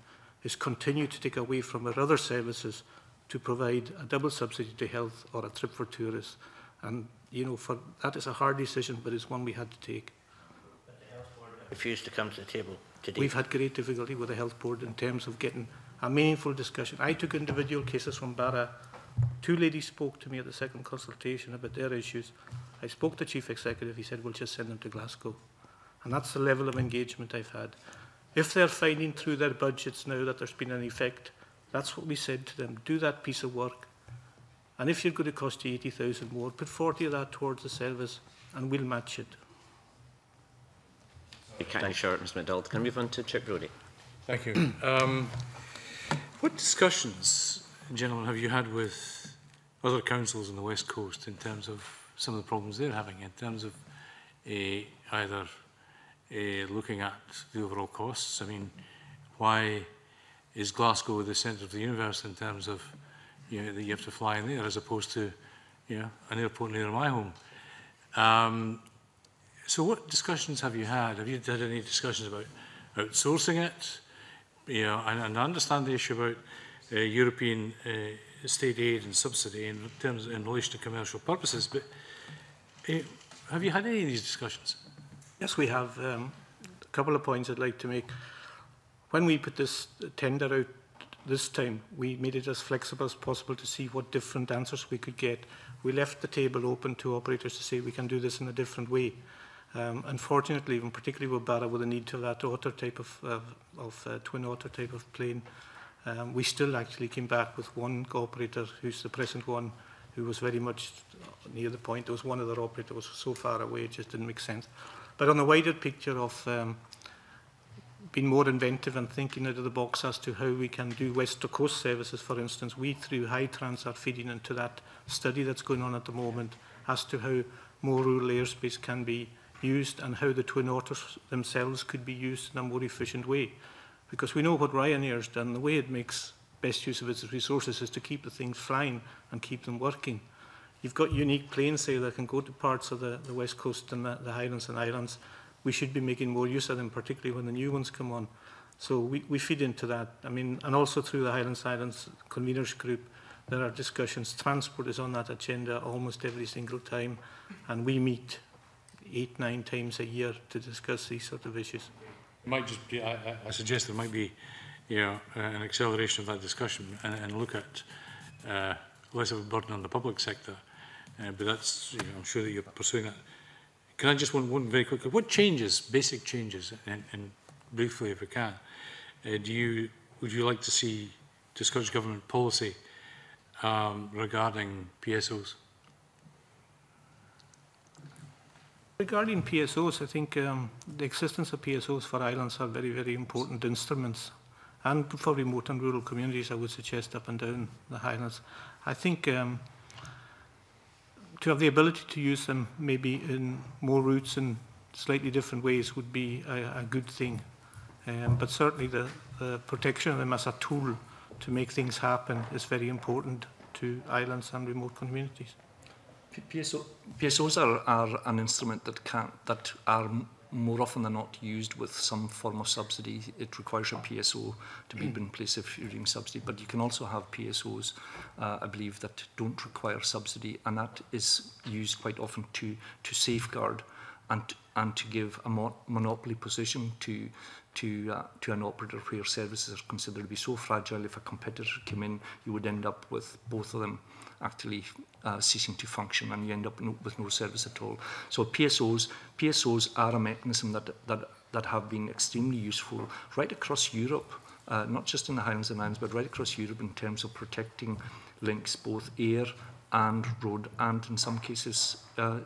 is continue to take away from our other services to provide a double subsidy to health or a trip for tourists. And, you know, that is a hard decision, but it's one we had to take. But the health board refused to come to the table today. We've had great difficulty with the health board in terms of getting a meaningful discussion. I took individual cases from Barra. 2 ladies spoke to me at the second consultation about their issues. I spoke to the Chief Executive. He said, we'll just send them to Glasgow. And that's the level of engagement I've had. If they're finding through their budgets now that there's been an effect, that's what we said to them. Do that piece of work. And if you're going to cost you 80,000 more, put 40 of that towards the service and we'll match it. You're cutting short, Mr MacDonald. Can we move on to Chip Brodie? Thank you. What discussions, gentlemen, have you had with other councils on the West Coast in terms of some of the problems they're having, in terms of either looking at the overall costs? I mean, why is Glasgow the centre of the universe in terms of, you know, that you have to fly in there as opposed to, you know, an airport near my home? So what discussions have you had? Have you had any discussions about outsourcing it? You know, and I understand the issue about European state aid and subsidy in terms in relation to commercial purposes, but have you had any of these discussions? Yes, we have. A couple of points I'd like to make. When we put this tender out this time, we made it as flexible as possible to see what different answers we could get. We left the table open to operators to say we can do this in a different way. Unfortunately, and particularly with Barra, with the need to that otter type of twin otter type of plane, we still actually came back with one operator, who's the present one, who was very much near the point. There was one other operator was so far away, it just didn't make sense. But on the wider picture of being more inventive and thinking out of the box as to how we can do west to coast services, for instance, we through Hightrans are feeding into that study that's going on at the moment as to how more rural airspace can be used and how the twin otters themselves could be used in a more efficient way. Because we know what Ryanair's done, the way it makes best use of its resources is to keep the things flying and keep them working. You've got unique planes there that can go to parts of the West Coast and the Highlands and Islands. We should be making more use of them, particularly when the new ones come on. So we feed into that. I mean, and also through the Highlands Islands Conveners Group, there are discussions. Transport is on that agenda almost every single time, and we meet 8-9 times a year to discuss these sort of issues. It might just be, I suggest there might be, you know, an acceleration of that discussion and look at less of a burden on the public sector. But that's, you know, I'm sure that you're pursuing that. Can I just one very quickly? What changes, basic changes, and briefly if we can, would you like to see to Scottish Government policy regarding PSOs? Regarding PSOs, I think the existence of PSOs for islands are very, very important instruments, and for remote and rural communities, I would suggest up and down the Highlands. I think to have the ability to use them maybe in more routes in slightly different ways would be a good thing. But certainly the protection of them as a tool to make things happen is very important to islands and remote communities. PSOs are an instrument that are more often than not used with some form of subsidy. It requires a PSO to be in place if you're using subsidy, but you can also have PSOs, I believe, that don't require subsidy, and that is used quite often to safeguard and to give a monopoly position to an operator where services are considered to be so fragile. If a competitor came in, you would end up with both of them actually ceasing to function, and you end up with no service at all. So PSOs are a mechanism that have been extremely useful right across Europe, not just in the Highlands and Islands, but right across Europe in terms of protecting links, both air and road, and in some cases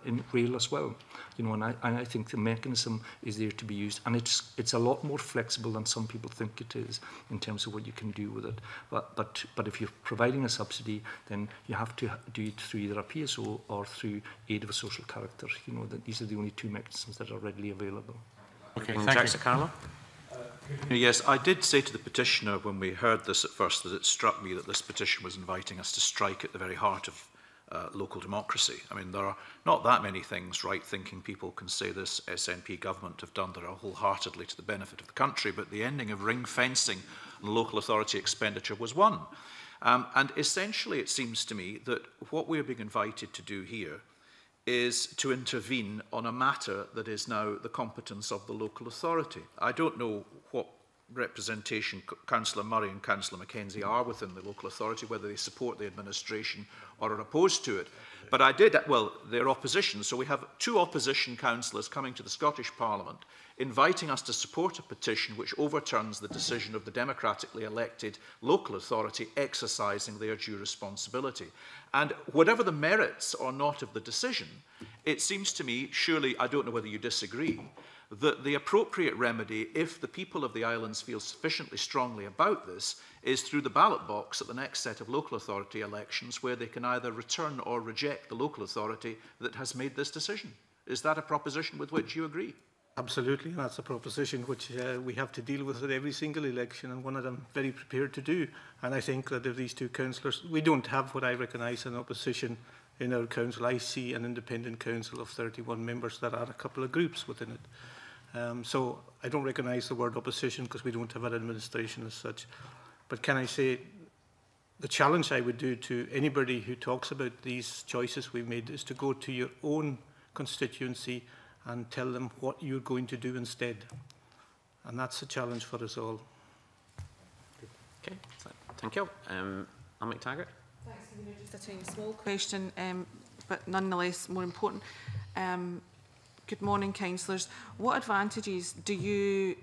in rail as well. You know, and I think the mechanism is there to be used, and it's a lot more flexible than some people think it is in terms of what you can do with it. But if you're providing a subsidy, then you have to do it through either a PSO or through aid of a social character. You know, that these are the only two mechanisms that are readily available. Okay, And thank Jackson you. Carlo? Yes, I did say to the petitioner when we heard this at first that it struck me that this petition was inviting us to strike at the very heart of local democracy. I mean, there are not that many things right-thinking people can say this SNP government have done that are wholeheartedly to the benefit of the country, but the ending of ring-fencing and local authority expenditure was one. And essentially, it seems to me that what we're being invited to do here is to intervene on a matter that is now the competence of the local authority. I don't know what representation Councillor Murray and Councillor Mackenzie are within the local authority, whether they support the administration or are opposed to it. But I did, well, they're opposition, so we have two opposition councillors coming to the Scottish Parliament inviting us to support a petition which overturns the decision of the democratically elected local authority exercising their due responsibility. And whatever the merits or not of the decision, it seems to me, surely, I don't know whether you disagree, that the appropriate remedy, if the people of the islands feel sufficiently strongly about this, is through the ballot box at the next set of local authority elections, where they can either return or reject the local authority that has made this decision. Is that a proposition with which you agree? Absolutely, and that's a proposition which we have to deal with at every single election, and one that I'm very prepared to do. And I think that if these two councillors, we don't have what I recognise an opposition in our council. I see an independent council of 31 members that are a couple of groups within it. So I don't recognise the word opposition because we don't have an administration as such. But can I say, the challenge I would do to anybody who talks about these choices we've made is to go to your own constituency and tell them what you're going to do instead. And that's a challenge for us all. Okay, thank you. I'll make Taggart. Thanks, Convener. Just a tiny small question, but nonetheless more important. Good morning, councillors. What advantages do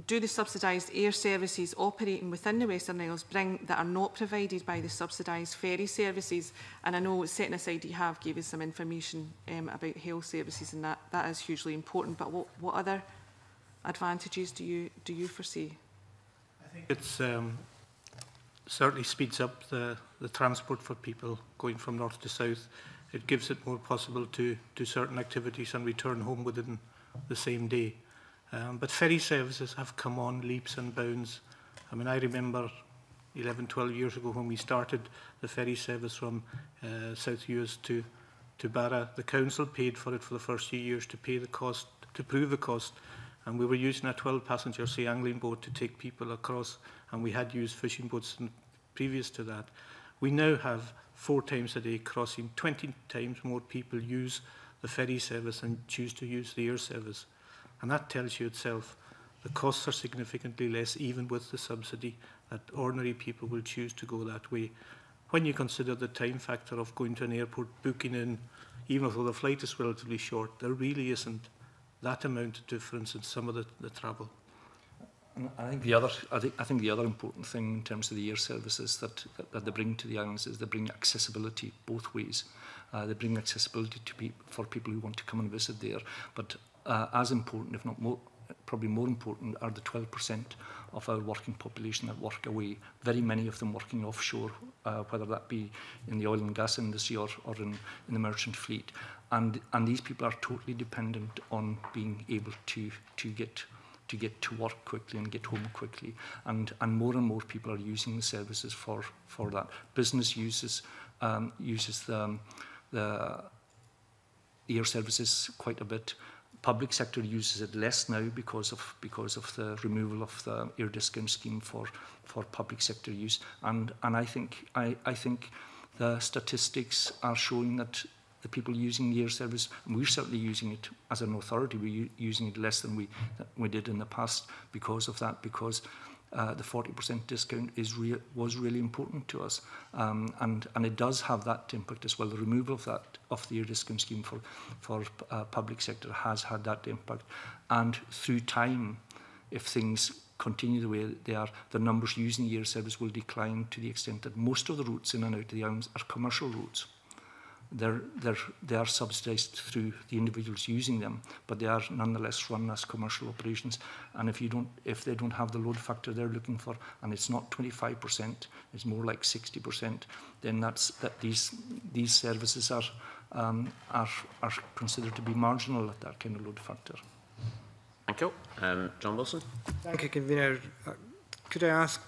the subsidised air services operating within the Western Isles bring that are not provided by the subsidised ferry services? And I know, setting aside you have gave us some information about health services, and that is hugely important, but what other advantages do you foresee? I think it's certainly speeds up the transport for people going from north to south. It gives it more possible to do certain activities and return home within the same day. But ferry services have come on leaps and bounds. I mean, I remember 11, 12 years ago when we started the ferry service from South Uist to Barra. The council paid for it for the first few years to pay the cost, to prove the cost. And we were using a 12-passenger sea angling boat to take people across, and we had used fishing boats previous to that. We now have 4 times a day crossing. 20 times more people use the ferry service and choose to use the air service. And that tells you itself the costs are significantly less, even with the subsidy, that ordinary people will choose to go that way. When you consider the time factor of going to an airport, booking in, even though the flight is relatively short, there really isn't that amount of difference in some of the travel. And I think the other important thing in terms of the air services that they bring to the islands is they bring accessibility both ways. They bring accessibility to for people who want to come and visit there, but as important, if not more, probably more important, are the 12% of our working population that work away. Very many of them working offshore, whether that be in the oil and gas industry or in the merchant fleet. And these people are totally dependent on being able to get to work quickly and get home quickly. And more people are using the services for that. Business uses the air services quite a bit. Public sector uses it less now because of the removal of the air discount scheme for public sector use. And I think the statistics are showing that the people using the air service, and we're certainly using it as an authority. We're using it less than we did in the past because of that, because the 40% discount was really important to us, and it does have that impact as well. The removal of the air discount scheme for public sector has had that impact, and through time, if things continue the way they are, the numbers using the air service will decline to the extent that most of the routes in and out of the islands are commercial routes. They are subsidised through the individuals using them, but they are nonetheless run as commercial operations. And if they don't have the load factor they're looking for, and it's not 25%, it's more like 60%, then these services are considered to be marginal at that kind of load factor. Thank you. John Wilson. Thank you, Convener. Could I ask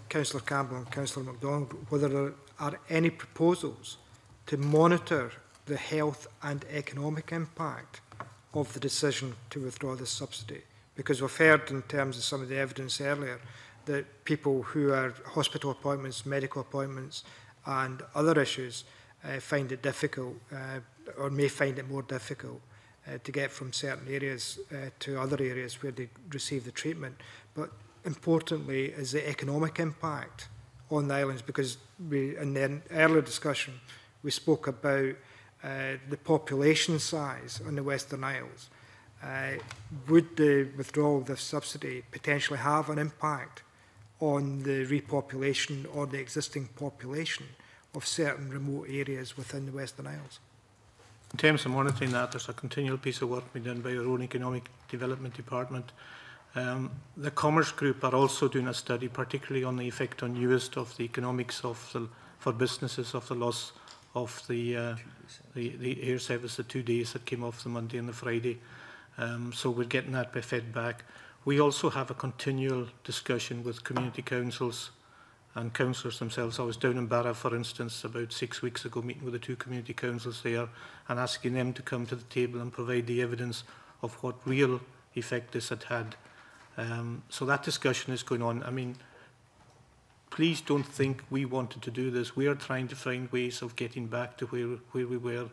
Councillor Campbell and Councillor Macdonald whether there are any proposals to monitor the health and economic impact of the decision to withdraw this subsidy? Because we've heard in terms of some of the evidence earlier that people who are hospital appointments, medical appointments and other issues find it difficult or may find it more difficult to get from certain areas to other areas where they receive the treatment. But importantly is the economic impact on the islands, because in the earlier discussion we spoke about the population size on the Western Isles. Would the withdrawal of this subsidy potentially have an impact on the repopulation or the existing population of certain remote areas within the Western Isles? In terms of monitoring that, there's a continual piece of work being done by our own Economic Development Department. The Commerce Group are also doing a study, particularly on the effect on newest of the economics for businesses of the loss of the air service, the 2 days that came off the Monday and the Friday. So we're getting that fed back. We also have a continual discussion with community councils and councillors themselves. I was down in Barra, for instance, about 6 weeks ago, meeting with the 2 community councils there and asking them to come to the table and provide the evidence of what real effect this had had. So that discussion is going on. I mean, please don't think we wanted to do this. We are trying to find ways of getting back to where we were,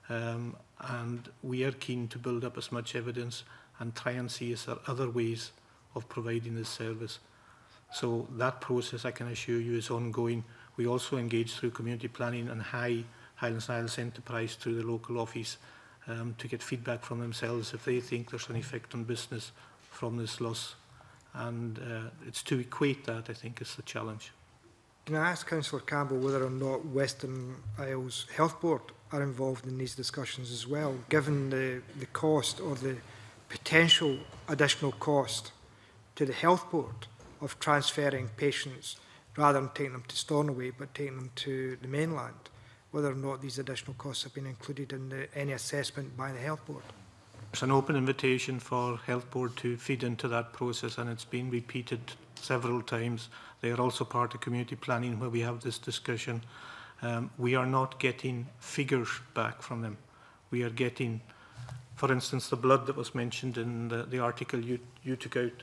and we are keen to build up as much evidence and try and see if there are other ways of providing this service. So that process, I can assure you, is ongoing. We also engage through community planning and Highlands and Isles Enterprise through the local office to get feedback from themselves if they think there's an effect on business from this loss. And it's to equate that, I think, is the challenge. Can I ask Councillor Campbell whether or not Western Isles Health Board are involved in these discussions as well, given the cost or the potential additional cost to the Health Board of transferring patients rather than taking them to Stornoway but taking them to the mainland, whether or not these additional costs have been included in any assessment by the Health Board? There's an open invitation for Health Board to feed into that process, and it's been repeated several times. They are also part of community planning where we have this discussion. We are not getting figures back from them. We are getting, for instance, the blood that was mentioned in the article you took out.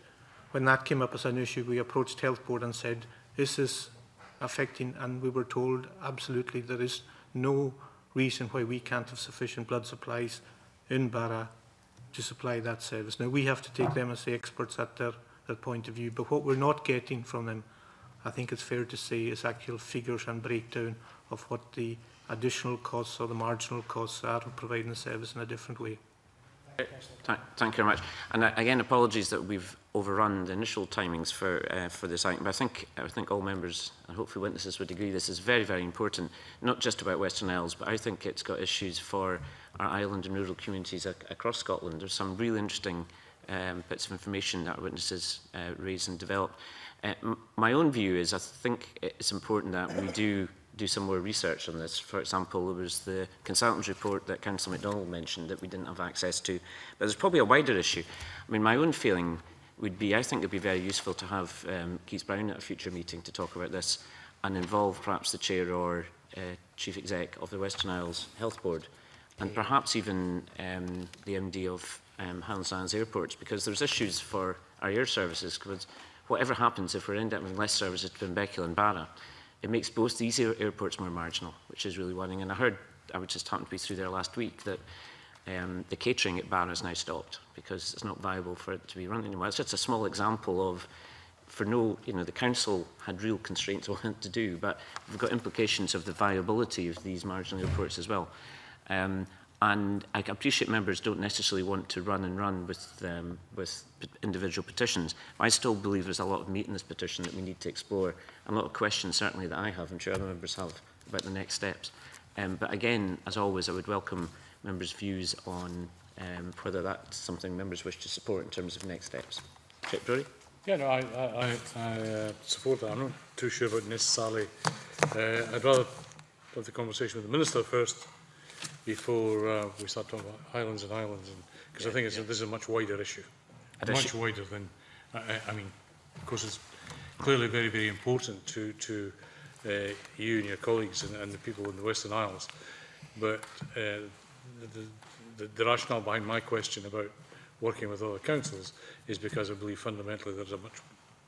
When that came up as an issue, we approached Health Board and said, is this affecting? And we were told, absolutely, there is no reason why we can't have sufficient blood supplies in Barra to supply that service. Now, we have to take them as the experts at their point of view, but what we're not getting from them, I think it's fair to say, is actual figures and breakdown of what the additional costs or the marginal costs are of providing the service in a different way. Thank you very much. And again, apologies that we've overrun the initial timings for this item. But I think all members and hopefully witnesses would agree this is very, very important, not just about Western Isles, but I think it's got issues for our island and rural communities across Scotland. There's some really interesting bits of information that our witnesses raise and develop. My own view is I think it's important that we do some more research on this. For example, there was the consultant's report that Councillor Macdonald mentioned that we didn't have access to. But there's probably a wider issue. I mean, my own feeling would be, I think it would be very useful to have Keith Brown at a future meeting to talk about this and involve perhaps the chair or chief exec of the Western Isles Health Board and perhaps even the MD of Highlands and Isles Airports, because there's issues for our air services. Because whatever happens, if we're ending up with less services to Benbecula and Barra, it makes both these airports more marginal, which is really worrying. And I heard I just happened to be through there last week, that the catering at Barra is now stopped because it's not viable for it to be run anymore. It's just a small example of, for no, the council had real constraints on what to do, but we've got implications of the viability of these marginal airports as well. And I appreciate members don't necessarily want to run with individual petitions. I still believe there's a lot of meat in this petition that we need to explore, and a lot of questions certainly that I have, I'm sure other members have, about the next steps. But again, as always, I would welcome members' views on whether that's something members wish to support in terms of next steps. Chip Drury? Yeah, no, I support that. I'm not too sure about necessarily. I'd rather have the conversation with the Minister first before we start talking about islands, because I think this is a much wider issue. Much wider than, I mean, of course, it's clearly very, very important to you and your colleagues and the people in the Western Isles. But the rationale behind my question about working with other councils is because I believe fundamentally there's a much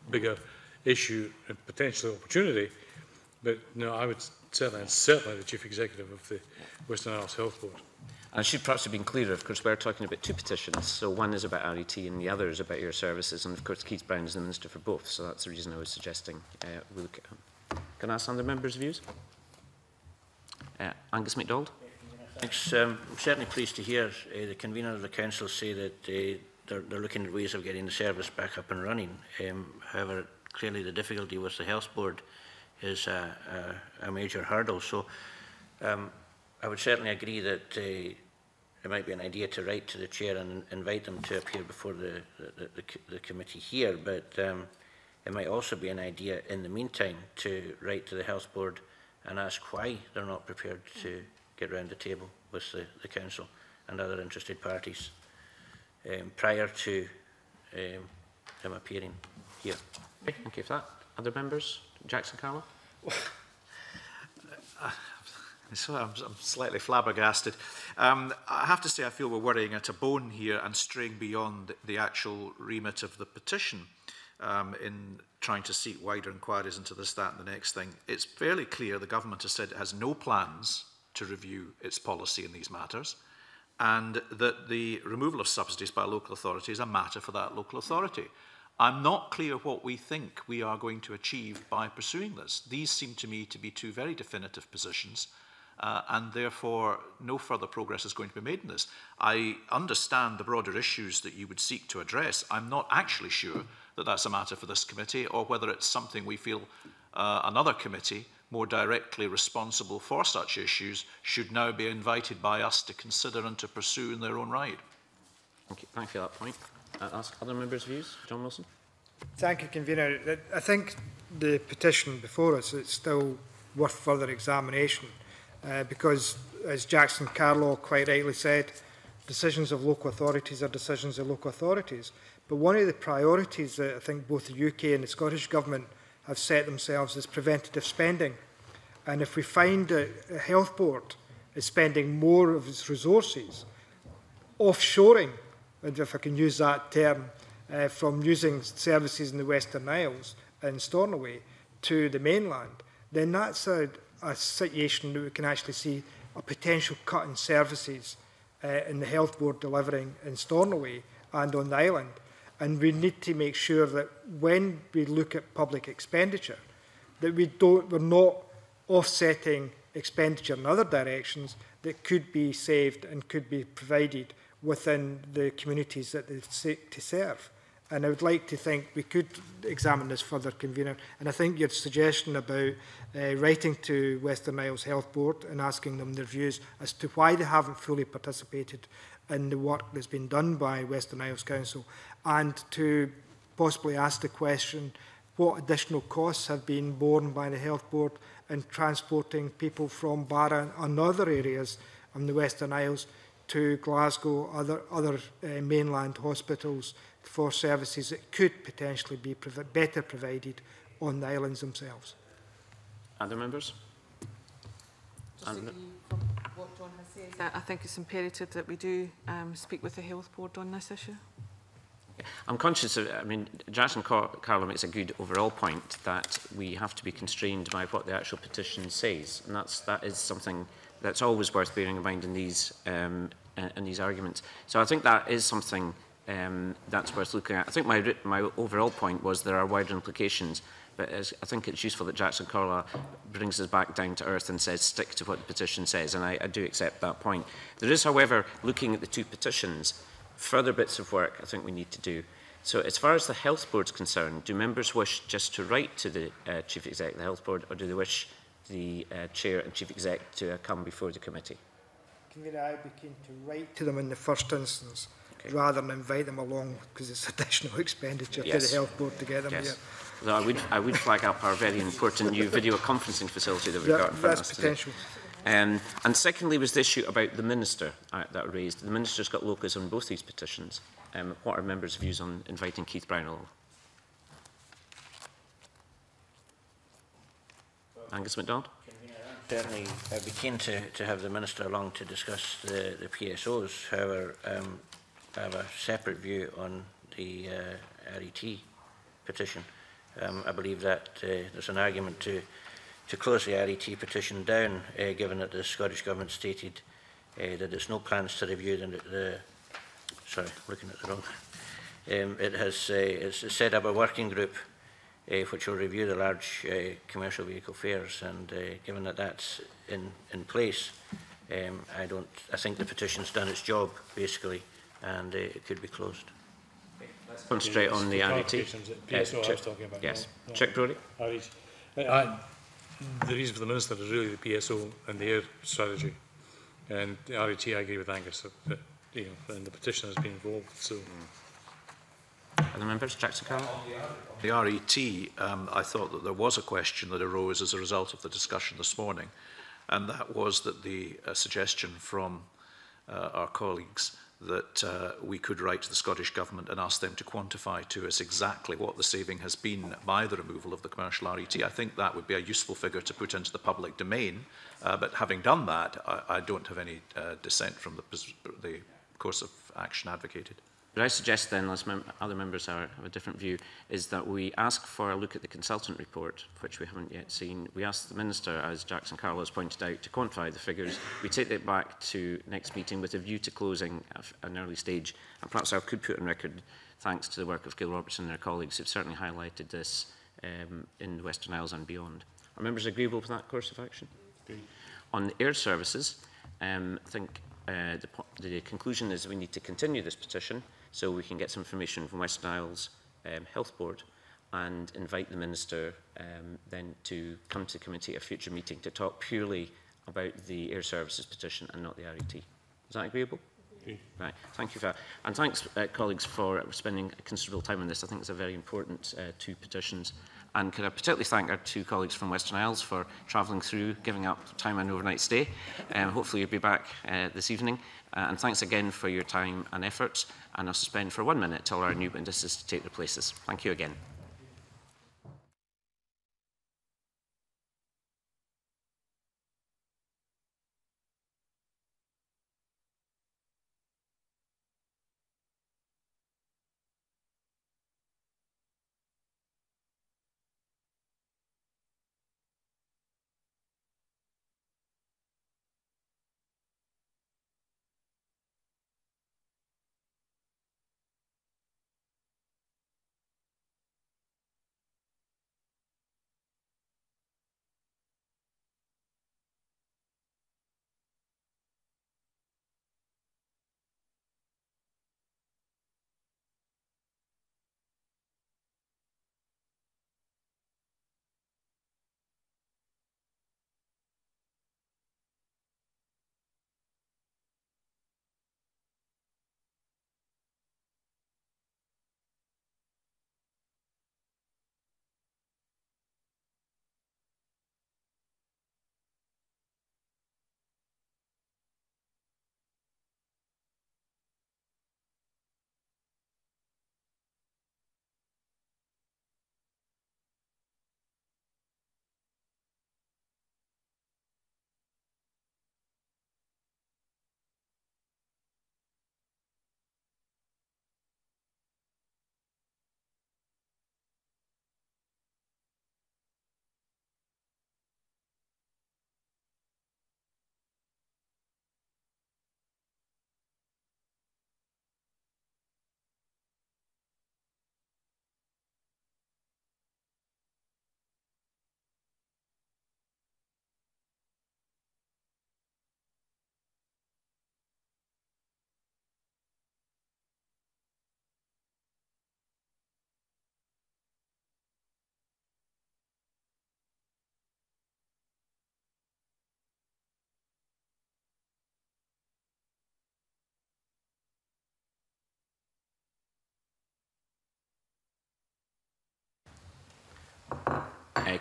bigger issue and potentially opportunity. But no, I would certainly the Chief Executive of the Western Isles Health Board. I should perhaps have been clearer. Of course, we're talking about two petitions. So one is about RET and the other is about your services. And of course, Keith Brown is the Minister for both. So that's the reason I was suggesting we look at him. Can I ask other members' views? Angus MacDonald? Thanks. I'm certainly pleased to hear the convener of the council say that they're looking at ways of getting the service back up and running. However, clearly the difficulty with the health board is a major hurdle. So I would certainly agree that it might be an idea to write to the chair and invite them to appear before the committee here, but it might also be an idea in the meantime to write to the health board and ask why they're not prepared to get round the table with the council and other interested parties prior to them appearing here. Okay, thank you for that. Other members? Jackson Carlo? So I'm slightly flabbergasted. I have to say I feel we're worrying at a bone here and straying beyond the actual remit of the petition in trying to seek wider inquiries into this, that and the next thing. It's fairly clear the government has said it has no plans to review its policy in these matters, and that the removal of subsidies by a local authority is a matter for that local authority. I'm not clear what we think we are going to achieve by pursuing this. These seem to me to be two very definitive positions, and therefore no further progress is going to be made in this. I understand the broader issues that you would seek to address. I'm not actually sure that that's a matter for this committee, or whether it's something we feel another committee more directly responsible for such issues should now be invited by us to consider and to pursue in their own right. Okay, thank you for that point. Ask other members' views. John Wilson? Thank you, Convener. I think the petition before us is still worth further examination because, as Jackson Carlo quite rightly said, decisions of local authorities are decisions of local authorities. But one of the priorities that I think both the UK and the Scottish Government have set themselves is preventative spending. And if we find that a health board is spending more of its resources offshoring, and if I can use that term, from using services in the Western Isles and Stornoway to the mainland, then that's a situation that we can actually see a potential cut in services in the health board delivering in Stornoway and on the island. And we need to make sure that when we look at public expenditure, that we're not offsetting expenditure in other directions that could be saved and could be provided within the communities that they seek to serve. And I would like to think we could examine this further, Convener. And I think your suggestion about writing to Western Isles Health Board and asking them their views as to why they haven't fully participated in the work that's been done by Western Isles Council, and to possibly ask the question what additional costs have been borne by the Health Board in transporting people from Barra and other areas on the Western Isles to Glasgow, other mainland hospitals for services that could potentially be better provided on the islands themselves. Other members? Just from what John has said, I think it's imperative that we do speak with the Health Board on this issue. I'm conscious of, I mean, Jackson Carlo makes a good overall point that we have to be constrained by what the actual petition says, and that is something that's always worth bearing in mind in these arguments. So I think that is something that's worth looking at. I think my overall point was there are wider implications, but I think it's useful that Jackson Carla brings us back down to earth and says stick to what the petition says, and I do accept that point. There is, however, looking at the two petitions, further bits of work I think we need to do. So as far as the Health Board is concerned, do members wish just to write to the Chief Exec of the Health Board, or do they wish the Chair and Chief Exec to come before the committee? Convener, I'd be keen to write to them in the first instance, rather than invite them along, because it's additional expenditure to the Health Board to get them here. Although I would flag up our very important new video conferencing facility that we've got in front of us potential. And secondly was the issue about the Minister that I raised. The Minister's got locus on both these petitions. What are members' views on inviting Keith Brown along? Angus MacDonald? Certainly, I'd be keen to have the Minister along to discuss the PSOs. However, I have a separate view on the RET petition. I believe that there's an argument to close the RET petition down, given that the Scottish Government stated that there's no plans to review sorry, looking at the wrong. It's set up a working group which will review the large commercial vehicle fares, and given that that's in place, I think the petition's done its job basically, and it could be closed. Concentrate on the RET. PSO I was talking about. Yes. No. Check Brody. The reason for the Minister is really the PSO and the air strategy. And the RET, I agree with Angus that and the petition has been involved. So. Other members, Jackson Carroll? The RET, I thought that there was a question that arose as a result of the discussion this morning, and that was that the suggestion from our colleagues that we could write to the Scottish Government and ask them to quantify to us exactly what the saving has been by the removal of the commercial RET. I think that would be a useful figure to put into the public domain, but having done that, I don't have any dissent from the course of action advocated. But I suggest then, unless other members have a different view, is that we ask for a look at the consultant report, which we haven't yet seen. We ask the Minister, as Jackson Carroll has pointed out, to quantify the figures. We take that back to next meeting with a view to closing at an early stage. And perhaps I could put on record, thanks to the work of Gail Robertson and their colleagues, who've certainly highlighted this in the Western Isles and beyond. Are members agreeable with that course of action? On the air services, I think the conclusion is we need to continue this petition so we can get some information from Western Isles Health Board and invite the Minister then to come to committee at a future meeting to talk purely about the air services petition and not the RET. Is that agreeable? Right, thank you for that. And thanks, colleagues, for spending considerable time on this. I think it's a very important two petitions. And could I particularly thank our two colleagues from Western Isles for travelling through, giving up time and overnight stay. Hopefully you'll be back this evening. And thanks again for your time and efforts. And I'll suspend for 1 minute till our new witnesses take their places. Thank you again.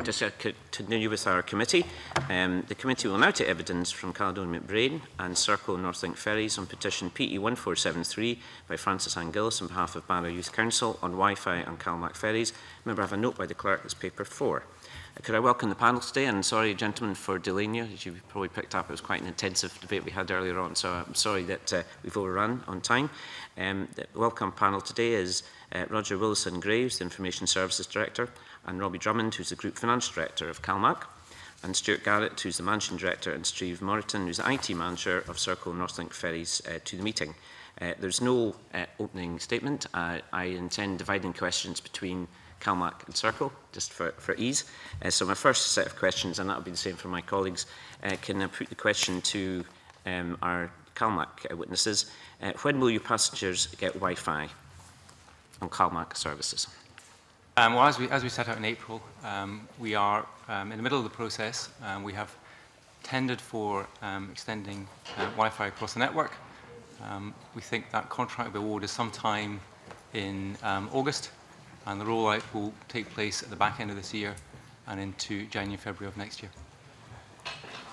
just to continue with our committee, the committee will now take evidence from Caledonian, MacBrayne and Serco NorthLink Ferries on petition PE 1473 by Francis Ann Gillies on behalf of Barra Youth Council on Wi-Fi and CalMac ferries. Remember, I have a note by the clerk, it's paper 4. Could I welcome the panel today? And sorry, gentlemen, for delaying you. As you've probably picked up, it was quite an intensive debate we had earlier on, so I'm sorry that we've overrun on time. The welcome panel today is Roger Willison-Gray, who's the Information Services Director, and Robbie Drummond, who's the Group Finance Director of CalMac, and Stuart Garrett, who's the Managing Director, and Steve Moreton, who's the IT Manager of Serco NorthLink Ferries, to the meeting. There's no opening statement. I intend dividing questions between CalMac and Serco, just for ease. So my first set of questions, and that will be the same for my colleagues, can I put the question to our CalMac witnesses. When will your passengers get Wi-Fi on CalMac services? Well, as we set out in April, we are in the middle of the process. We have tendered for extending Wi-Fi across the network. We think that contract will be awarded sometime in August, and the rollout will take place at the back end of this year and into January, February of next year.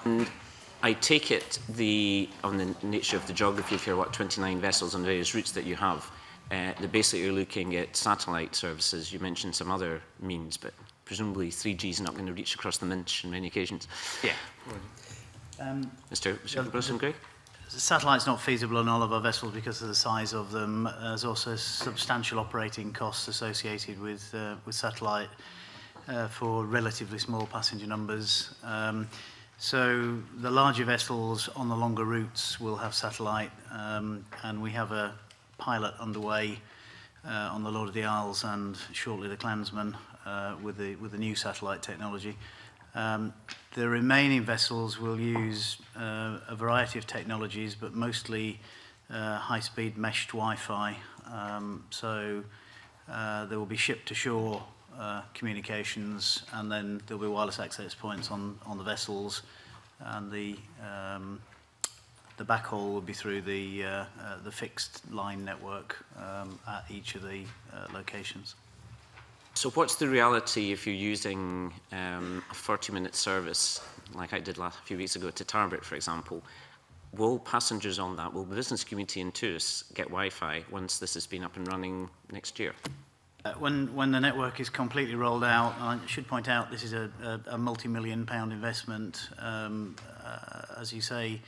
And I take it on the nature of the geography of your 29 vessels on various routes that you have, that basically you're looking at satellite services. You mentioned some other means, but presumably 3G is not going to reach across the Minch on many occasions. Yeah. Mr. Willison-Gray? Satellite's not feasible on all of our vessels because of the size of them. There's also substantial operating costs associated with satellite for relatively small passenger numbers. So the larger vessels on the longer routes will have satellite, and we have a pilot underway on the Lord of the Isles and shortly the Clansman with the new satellite technology. The remaining vessels will use a variety of technologies, but mostly high-speed meshed Wi-Fi. So there will be ship-to-shore communications, and then there will be wireless access points on the vessels, and the backhaul will be through the fixed line network at each of the locations. So what's the reality if you're using a 40-minute service, like I did a few weeks ago to Tarbert, for example? Will passengers on that, will the business community and tourists get Wi-Fi once this has been up and running next year? When the network is completely rolled out, I should point out this is a multi-million pound investment. As you say,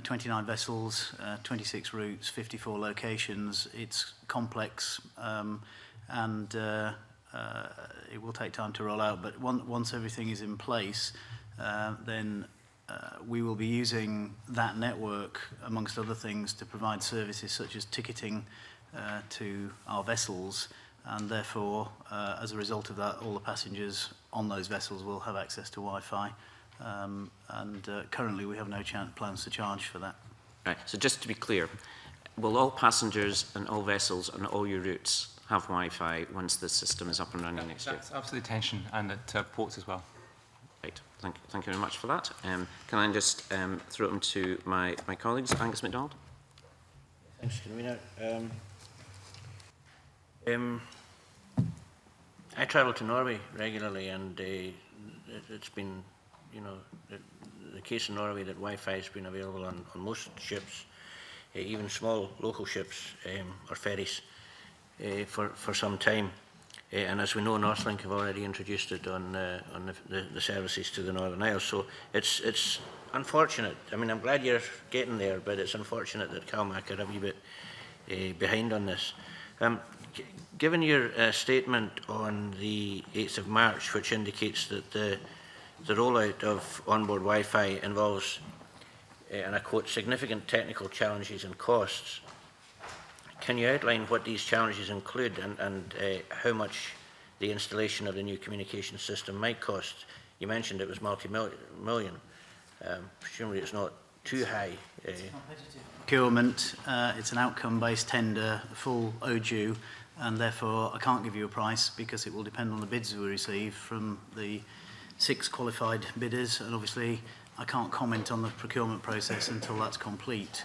29 vessels, 26 routes, 54 locations. It's complex, and it will take time to roll out, but once everything is in place, then we will be using that network, amongst other things, to provide services such as ticketing to our vessels, and therefore, as a result of that, all the passengers on those vessels will have access to Wi-Fi, and currently we have no plans to charge for that. Right, so just to be clear, will all passengers and all vessels on all your routes have Wi-Fi once the system is up and running next year? That's absolutely the intention, and at ports as well. Right, thank you very much for that. Can I just throw them to my colleagues, Angus Macdonald? Thanks, Convener. I travel to Norway regularly, and it's been, the case in Norway that Wi-Fi has been available on most ships, even small local ships or ferries, for some time. And as we know, NorthLink have already introduced it on the services to the Northern Isles. So it's unfortunate. I mean, I'm glad you're getting there, but it's unfortunate that CalMac are a wee bit behind on this. Given your statement on the 8th of March, which indicates that the rollout of onboard Wi-Fi involves, and I quote, significant technical challenges and costs, can you outline what these challenges include and how much the installation of the new communication system might cost? You mentioned it was multi-million. Presumably it's not too high. Procurement, it's an outcome-based tender, full ODU, and therefore I can't give you a price because it will depend on the bids we receive from the 6 qualified bidders, and obviously I can't comment on the procurement process until that's complete.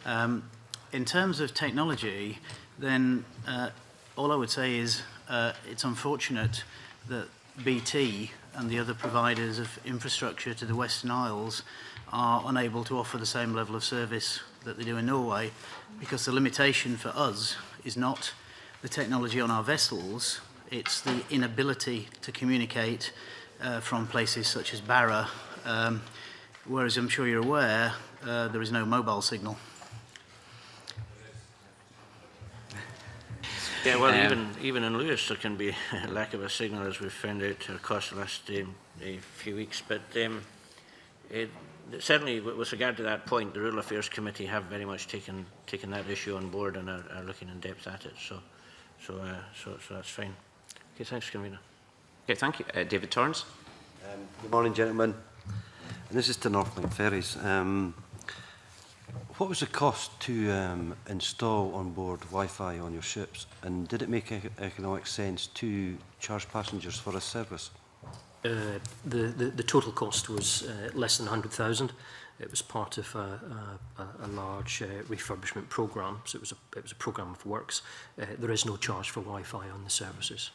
In terms of technology, then all I would say is it's unfortunate that BT and the other providers of infrastructure to the Western Isles are unable to offer the same level of service that they do in Norway, because the limitation for us is not the technology on our vessels, it's the inability to communicate from places such as Barra, whereas I'm sure you're aware, there is no mobile signal. Yeah, well, even in Lewis there can be a lack of a signal, as we've found out across the last few weeks. But certainly, with regard to that point, the Rural Affairs Committee have very much taken that issue on board and are looking in depth at it. So that's fine. Okay, thanks, Convener. Okay, thank you, David Torrance. Good morning, gentlemen. And this is to NorthLink Ferries. What was the cost to install on board Wi-Fi on your ships, and did it make economic sense to charge passengers for a service? The total cost was less than 100,000. It was part of a large refurbishment programme, so it was a programme of works. There is no charge for Wi-Fi on the services.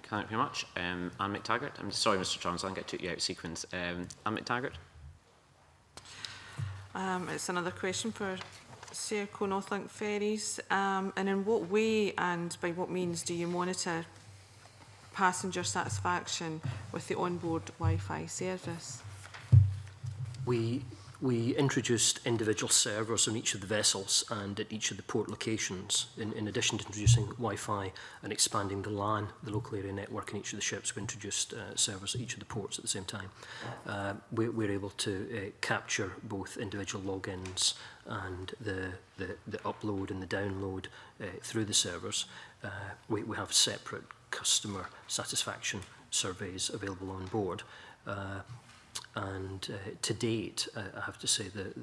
Thank you very much. Anne McTaggart. I'm sorry, Mr. Torrance, I think I took you out of sequence. Anne McTaggart. It's another question for Serco NorthLink Ferries. And in what way and by what means do you monitor passenger satisfaction with the onboard Wi-Fi service? We introduced individual servers on each of the vessels and at each of the port locations. In addition to introducing Wi-Fi and expanding the LAN, the local area network in each of the ships, we introduced servers at each of the ports at the same time. We're able to capture both individual logins and the upload and the download through the servers. We have separate customer satisfaction surveys available on board. And to date, I have to say that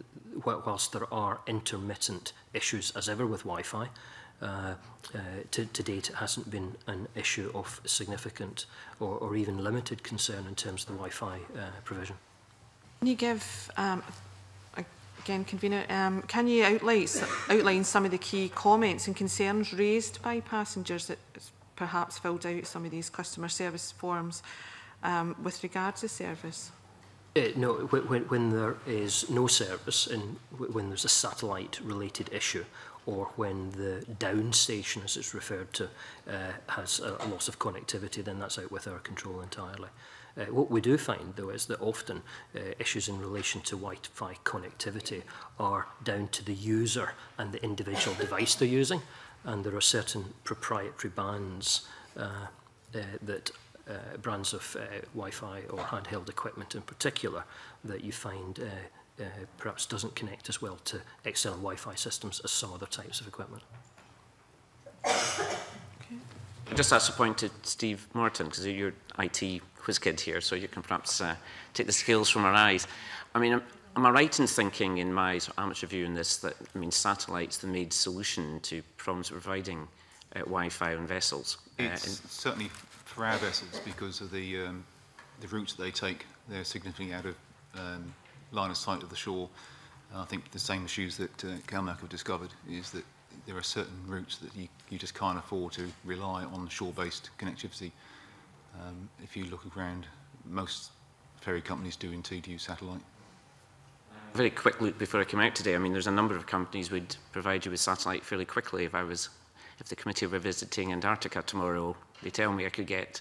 whilst there are intermittent issues, as ever with Wi-Fi, to date it hasn't been an issue of significant or even limited concern in terms of the Wi-Fi provision. Can you give, again, Convener, can you outline some of the key comments and concerns raised by passengers that perhaps filled out some of these customer service forms with regards to service? No, when there is no service and when there's a satellite-related issue, or when the down station, as it's referred to, has a loss of connectivity, then that's out with our control entirely. What we do find, though, is that often issues in relation to Wi-Fi connectivity are down to the user and the individual device they're using, and there are certain proprietary bands that brands of Wi-Fi or handheld equipment in particular that you find perhaps doesn't connect as well to external Wi-Fi systems as some other types of equipment. Okay. Just ask a point to Steve Moreton, because you're IT whiz kid here, so you can perhaps take the skills from our eyes. I mean, am I right in thinking, in my sort of amateur view in this, that satellite's the made solution to problems of providing Wi-Fi on vessels? It's certainly for our vessels, because of the routes that they take. They're significantly out of line of sight of the shore. I think the same issues that CalMac have discovered is that there are certain routes that you just can't afford to rely on shore-based connectivity. If you look around, most ferry companies do indeed use satellite. Very quick look before I came out today. I mean, there's a number of companies would provide you with satellite fairly quickly. If the committee were visiting Antarctica tomorrow, they tell me I could get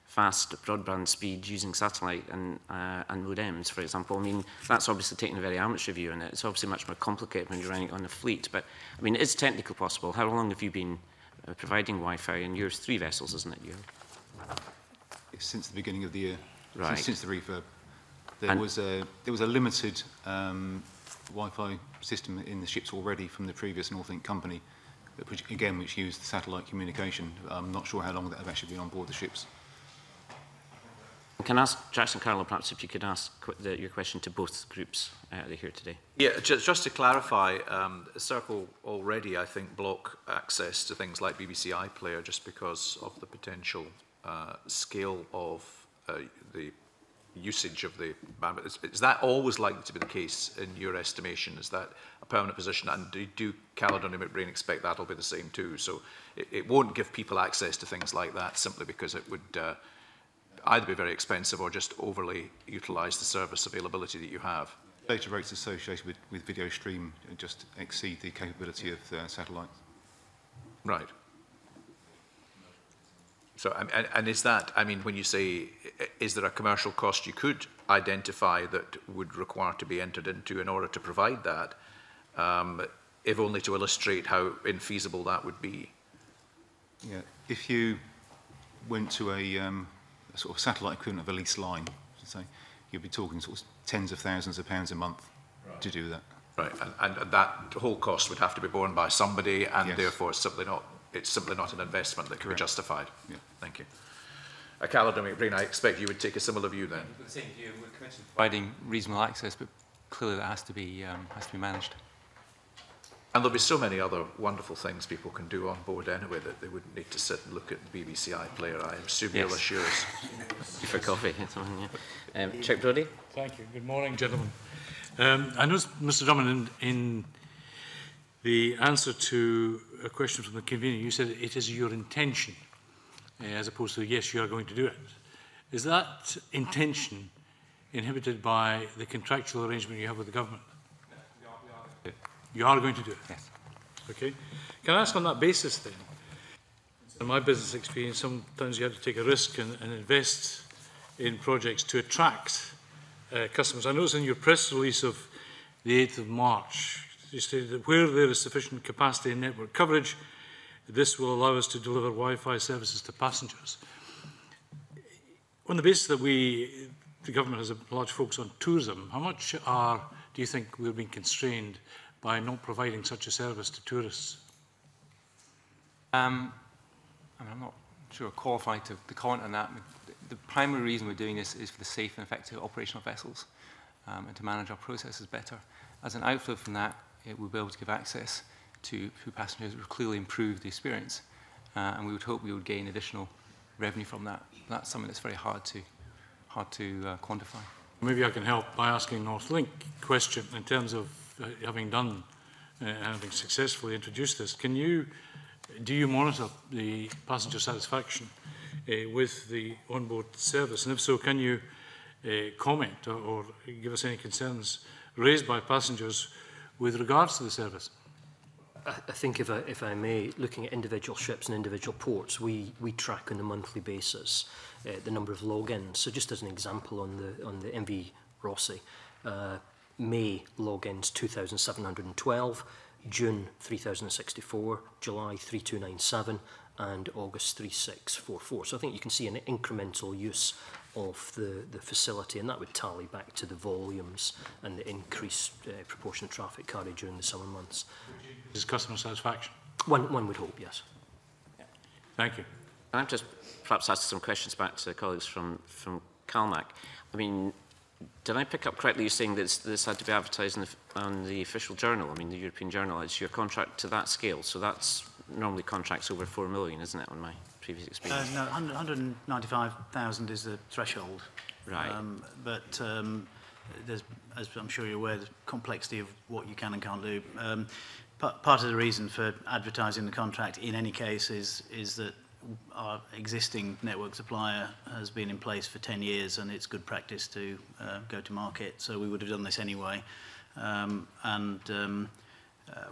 fast broadband speed using satellite and modems, for example. I mean, that's obviously taking a very amateur view on it. It's obviously much more complicated when you're running it on a fleet. But, I mean, it is technically possible. How long have you been providing Wi-Fi? And yours 3 vessels, isn't it? Since the beginning of the year, right. Since the refurb. There was a limited Wi-Fi system in the ships already from the previous NorthLink company, which used satellite communication. I'm not sure how long that have actually been on board the ships. Can I ask Jackson Carlo, perhaps, if you could ask your question to both groups that are here today? Yeah, just to clarify, Serco already, I think, block access to things like BBC iPlayer just because of the potential scale of the usage of the bandwidth. Is that always likely to be the case in your estimation? Is that a permanent position? And do Caledonian and MacBrayne expect that'll be the same too? So it won't give people access to things like that simply because it would either be very expensive or just overly utilise the service availability that you have. Data rates associated with video stream just exceed the capability of satellite. Right. So, and is that, I mean, when you say, is there a commercial cost you could identify that would require to be entered into in order to provide that, if only to illustrate how infeasible that would be? Yeah, if you went to a sort of satellite equivalent of a lease line, say, you'd be talking sort of tens of thousands of pounds a month to do that. Right, and that whole cost would have to be borne by somebody, and therefore it's simply not an investment that can be justified. Yeah. Thank you. Caledonian MacBrayne, I expect you would take a similar view then. The same view. We're committed to providing reasonable access, but clearly that has to be managed. And there'll be so many other wonderful things people can do on board anyway that they wouldn't need to sit and look at the BBC iPlayer. I assume you'll assure us. For coffee. Chuck Brodie. Thank you. Good morning, gentlemen. I noticed, Mr. Drummond, in the answer to a question from the convener, you said it is your intention, as opposed to yes, you are going to do it. Is that intention inhibited by the contractual arrangement you have with the government? You are going to do it? Yes. Okay. Can I ask on that basis then? In my business experience, sometimes you have to take a risk and invest in projects to attract customers. I noticed in your press release of the 8th of March, you stated that where there is sufficient capacity and network coverage, this will allow us to deliver Wi-Fi services to passengers. On the basis that the government has a large focus on tourism, how much do you think we're being constrained by not providing such a service to tourists? I'm not sure qualified to comment on that. The primary reason we're doing this is for the safe and effective operation of vessels and to manage our processes better. As an outflow from that, we'll be able to give access to passengers, which will clearly improve the experience, and we would hope we would gain additional revenue from that. That's something that's very hard to quantify. Maybe I can help by asking NorthLink question in terms of having successfully introduced this. Do you monitor the passenger satisfaction with the onboard service? And if so, can you comment or give us any concerns raised by passengers with regards to the service? I think if I may, looking at individual ships and individual ports, we track on a monthly basis the number of logins. So just as an example, on the MV Rossi, May logins 2,712, June 3,064, July 3,297, and August 3,644. So I think you can see an incremental use of the facility, and that would tally back to the volumes and the increased proportion of traffic carried during the summer months. Is customer satisfaction? One would hope, yes. Thank you. Can I just perhaps ask some questions back to the colleagues from CalMac? I mean, did I pick up correctly you saying that this had to be advertised on the official journal? I mean, the European journal. Is your contract to that scale? So that's normally contracts over 4 million, isn't it, on my previous experience? No, 195,000 is the threshold. Right. But there's, as I'm sure you're aware, the complexity of what you can and can't do. Part of the reason for advertising the contract in any case is that our existing network supplier has been in place for 10 years and it's good practice to go to market, so we would have done this anyway.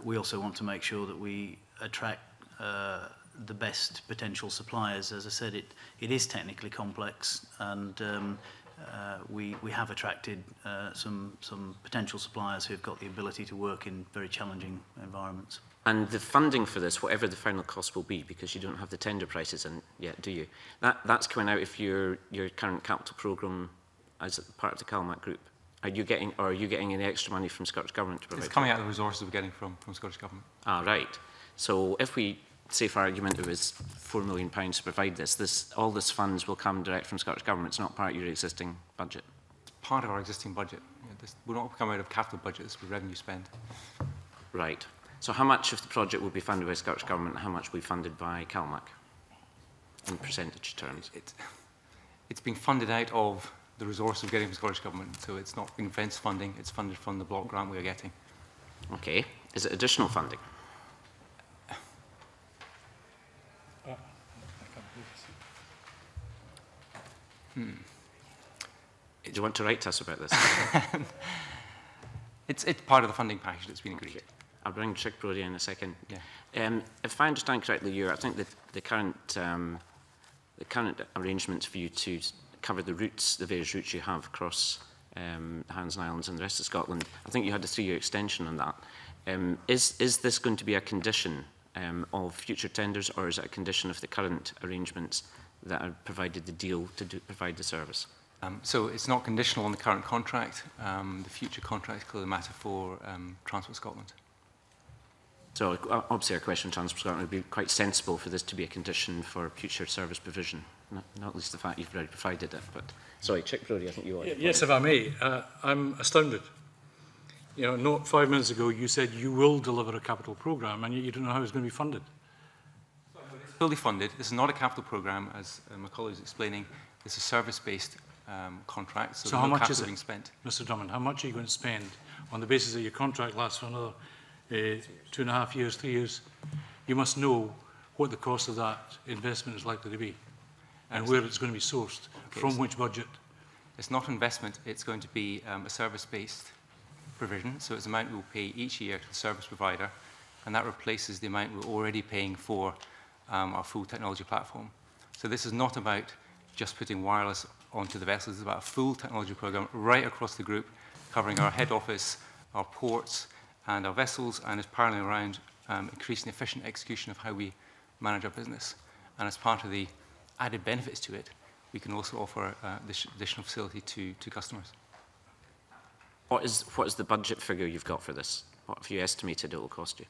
We also want to make sure that we attract the best potential suppliers. As I said, it is technically complex, and we have attracted some potential suppliers who've got the ability to work in very challenging environments. And the funding for this, whatever the final cost will be, because you don't have the tender prices in yet, do you? That's coming out of your current capital programme as part of the CalMac group. Are you getting any extra money from Scottish Government to provide? It's coming out of the resources we're getting from Scottish Government. Ah, right. So if we say, for argument, it was £4 million to provide this, all this funds will come direct from Scottish Government. It's not part of your existing budget. It's part of our existing budget. We're not coming out of capital budgets, we're revenue spend. Right. So how much of the project will be funded by Scottish Government and how much will be funded by CalMac in percentage terms? It's being funded out of the resource of getting from Scottish Government. So it's not ring fence funding, it's funded from the block grant we are getting. Okay. Is it additional funding? Do you want to write to us about this? It's part of the funding package that's been agreed. Okay. I'll bring Chick Brodie in a second. Yeah. If I understand correctly, I think that the current arrangements for you to cover the routes, the various routes you have across the Highlands and Islands and the rest of Scotland, I think you had a 3-year extension on that. Is this going to be a condition of future tenders, or is it a condition of the current arrangements that are provided the deal to provide the service? So it's not conditional on the current contract. The future contract is clearly a matter for Transport Scotland. So obviously our question on Transport Scotland would be quite sensible for this to be a condition for future service provision, not least the fact you've already provided it. But sorry, Chick Brodie, I think you want. Yes, if I may. I'm astounded. You know, 5 minutes ago you said you will deliver a capital programme, and yet you don't know how it's going to be funded. It's fully funded. This is not a capital programme, as my colleague was explaining. It's a service-based contract, so how no much capital is it, being spent. Mr. Drummond? How much are you going to spend on the basis that your contract lasts for another 2.5 years, 3 years? You must know what the cost of that investment is likely to be, and where it's going to be sourced, from which budget. It's not investment. It's going to be a service-based provision, so it's the amount we'll pay each year to the service provider, and that replaces the amount we're already paying for our full technology platform. So this is not about just putting wireless onto the vessels. It's about a full technology programme right across the group, covering our head office, our ports, and our vessels, and is paralleling around increasing the efficient execution of how we manage our business. And as part of the added benefits to it, we can also offer this additional facility to customers. What is the budget figure you've got for this? What have you estimated it will cost you?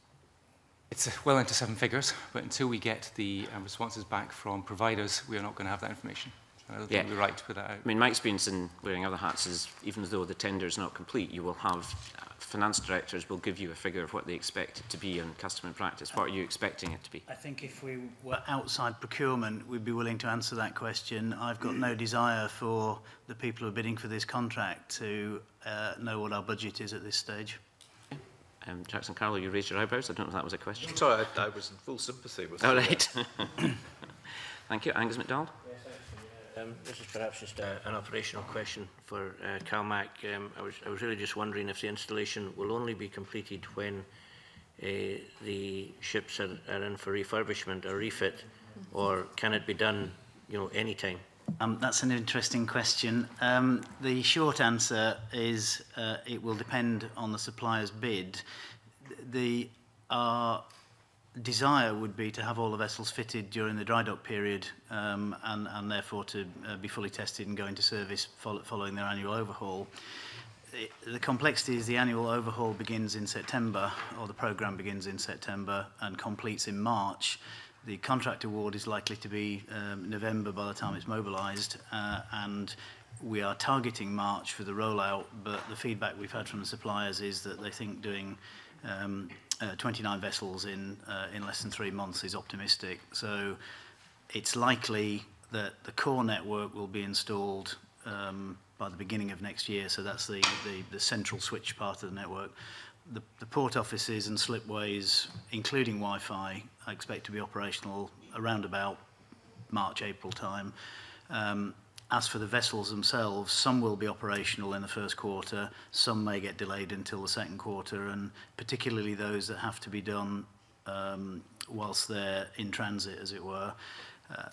It's well into 7 figures, but until we get the responses back from providers, we are not going to have that information. I don't think we're right to put that out. I mean, my experience in wearing other hats is, even though the tender is not complete, you will have finance directors will give you a figure of what they expect it to be in customer practice. What are you expecting it to be? I think if we were outside procurement, we'd be willing to answer that question. I've got no desire for the people who are bidding for this contract to know what our budget is at this stage. Jackson Carlo, you raised your eyebrows. I don't know if that was a question. Sorry, I was in full sympathy with All right. Thank you. Angus MacDonald. This is perhaps just an operational question for CalMac. I was really just wondering if the installation will only be completed when the ships are in for refurbishment or refit, or can it be done, any time? That's an interesting question. The short answer is it will depend on the supplier's bid. Our desire would be to have all the vessels fitted during the dry dock period and therefore to be fully tested and go into service following their annual overhaul. The complexity is the annual overhaul begins in September, or the programme begins in September and completes in March. The contract award is likely to be November by the time it's mobilised, and we are targeting March for the rollout, but the feedback we've had from the suppliers is that they think doing 29 vessels in less than 3 months is optimistic. So it's likely that the core network will be installed by the beginning of next year, so that's the central switch part of the network. The port offices and slipways, including Wi-Fi, I expect to be operational around about March, April time. As for the vessels themselves, some will be operational in the first quarter, some may get delayed until the second quarter, and particularly those that have to be done whilst they're in transit, as it were.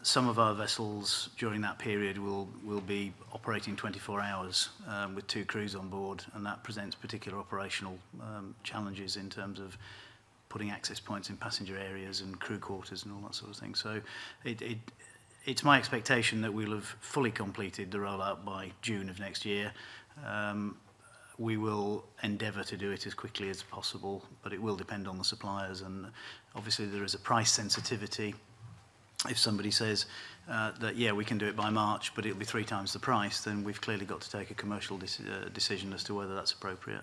Some of our vessels during that period will be operating 24 hours with 2 crews on board, and that presents particular operational challenges in terms of putting access points in passenger areas and crew quarters and all that sort of thing. So it's my expectation that we'll have fully completed the rollout by June of next year. We will endeavour to do it as quickly as possible, but it will depend on the suppliers, and obviously there is a price sensitivity. If somebody says that, yeah, we can do it by March, but it'll be 3 times the price, then we've clearly got to take a commercial decision as to whether that's appropriate.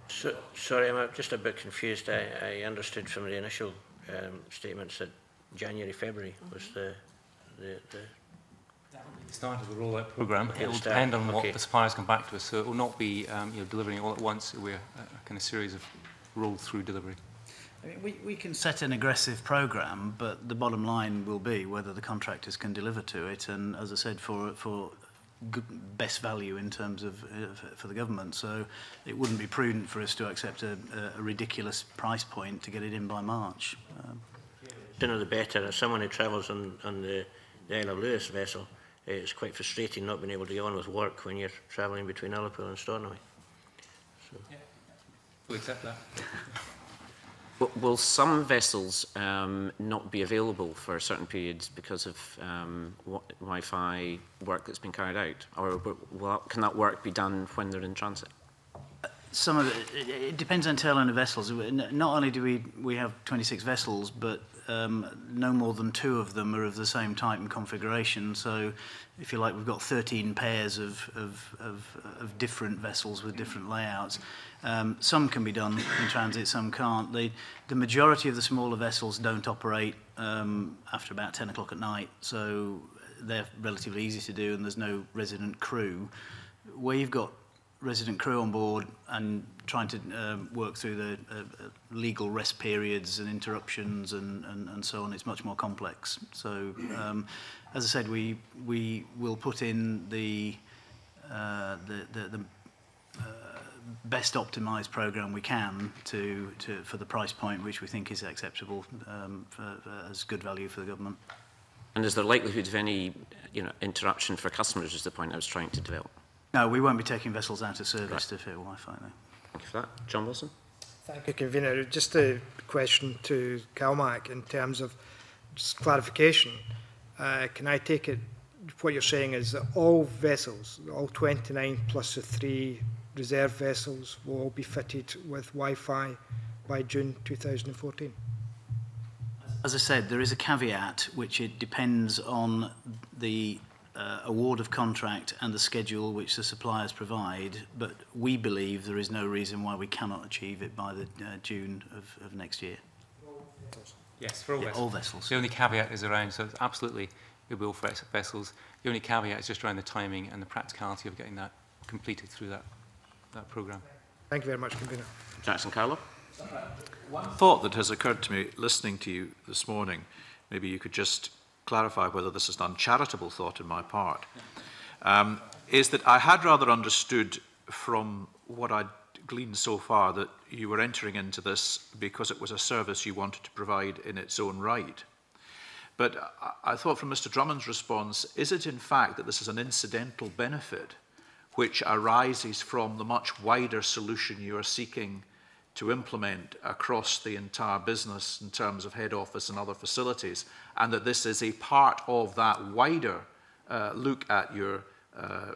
So, sorry, I'm just a bit confused. I understood from the initial statements that January, February was the The start of the rollout programme. Okay, It will start. depend on what Okay. the suppliers come back to us. So it will not be delivering it all at once. It will be a kind of series of roll-through delivery. I mean, we can set an aggressive programme, but the bottom line will be whether the contractors can deliver to it. And as I said, for good, best value in terms of for the government. So it wouldn't be prudent for us to accept a ridiculous price point to get it in by March. Sooner the better. As someone who travels on the Isle of Lewis vessel, it's quite frustrating not being able to get on with work when you're travelling between Liverpool and Stornoway. So. Yeah. We'll accept that. Will some vessels not be available for certain periods because of Wi-Fi work that's been carried out? Or can that work be done when they're in transit? Some of it depends entirely on the vessels. Not only do we have 26 vessels, but no more than 2 of them are of the same type and configuration. So, if you like, we've got 13 pairs of different vessels with different layouts. Some can be done in transit, some can't. The majority of the smaller vessels don't operate after about 10 o'clock at night, so they're relatively easy to do, and there's no resident crew. Where you've got resident crew on board and trying to work through the legal rest periods and interruptions and so on, it's much more complex. So, as I said, we will put in the best optimised programme we can for the price point which we think is acceptable as good value for the government. And is there likelihood of any interruption for customers, is the point I was trying to develop? No, we won't be taking vessels out of service to fit Wi-Fi, no. Thank you for that. John Wilson? Thank you, Convener. Just a question to CalMac in terms of just clarification. Can I take it, what you're saying is that all vessels, all 29 plus the 3 reserve vessels will all be fitted with Wi-Fi by June 2014? As I said, there is a caveat which it depends on the award of contract and the schedule which the suppliers provide, but we believe there is no reason why we cannot achieve it by the June of next year. Yes, for all vessels. All vessels. The only caveat is around, so it's absolutely it will for vessels. The only caveat is just around the timing and the practicality of getting that completed through that programme. Thank you very much, Convener. Jackson Carlo? One thought that has occurred to me listening to you this morning, maybe you could just clarify whether this is an uncharitable thought on my part, is that I had rather understood from what I'd gleaned so far that you were entering into this because it was a service you wanted to provide in its own right. But I thought from Mr. Drummond's response, is it in fact that this is an incidental benefit which arises from the much wider solution you are seeking to implement across the entire business in terms of head office and other facilities, and that this is a part of that wider look at your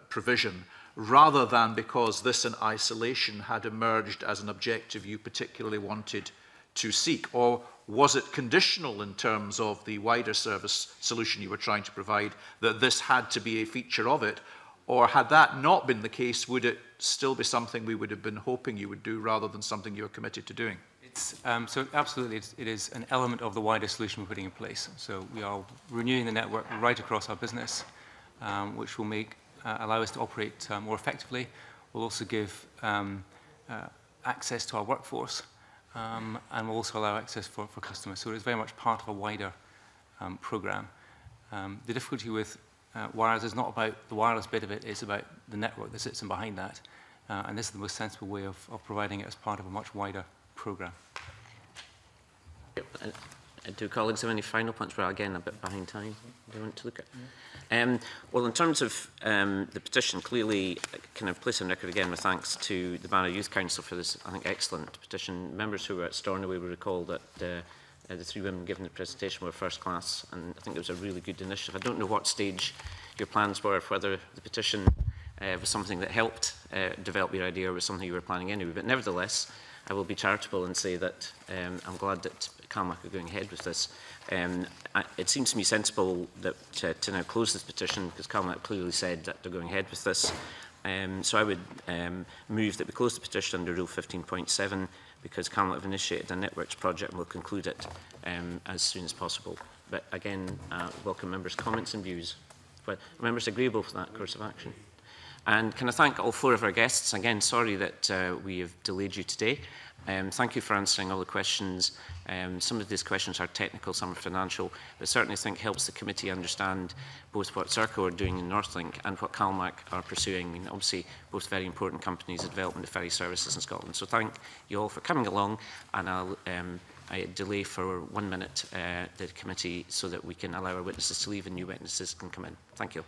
provision, rather than because this in isolation had emerged as an objective you particularly wanted to seek? Or was it conditional in terms of the wider service solution you were trying to provide that this had to be a feature of it? Or had that not been the case, would it still be something we would have been hoping you would do rather than something you're committed to doing? It's, so absolutely, it is an element of the wider solution we're putting in place. So we are renewing the network right across our business, which will allow us to operate more effectively. Will also give access to our workforce, and will also allow access for customers. So it is very much part of a wider programme. The difficulty with wireless is not about the wireless bit of it, it's about the network that sits in behind that. And this is the most sensible way of providing it as part of a much wider programme. Do colleagues have any final points? We're again a bit behind time. Do you want to look at? Well, in terms of the petition, clearly, kind of place on record again with thanks to the Barra Youth Council for this, I think, excellent petition. Members who were at Stornoway will recall that the 3 women given the presentation were first class, and I think it was a really good initiative. I don't know what stage your plans were, whether the petition was something that helped develop your idea or was something you were planning anyway, but nevertheless, I will be charitable and say that I'm glad that CalMac are going ahead with this. It seems to me sensible that to now close this petition, because CalMac clearly said that they're going ahead with this. So I would move that we close the petition under Rule 15.7, because CalMac have initiated a networks project and will conclude it as soon as possible. But again, welcome members' comments and views. But members agreeable with that course of action? And can I thank all 4 of our guests? Again, sorry that we have delayed you today. Thank you for answering all the questions. Some of these questions are technical, some are financial, but certainly I think helps the committee understand both what Serco are doing in NorthLink and what CalMac are pursuing. I mean, obviously, both very important companies in development of ferry services in Scotland. So thank you all for coming along, and I delay for 1 minute the committee so that we can allow our witnesses to leave and new witnesses can come in. Thank you.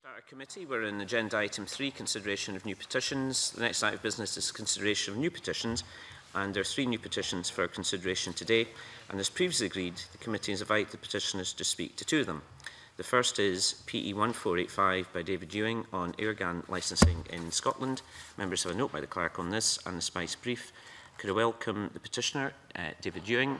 Our committee, we're in agenda item 3, consideration of new petitions. The next item of business is consideration of new petitions, and there are 3 new petitions for consideration today. And as previously agreed, the committee has invited the petitioners to speak to 2 of them. The first is PE 1485 by David Ewing on airgun licensing in Scotland. Members have a note by the clerk on this and the spice brief. Could I welcome the petitioner, David Ewing,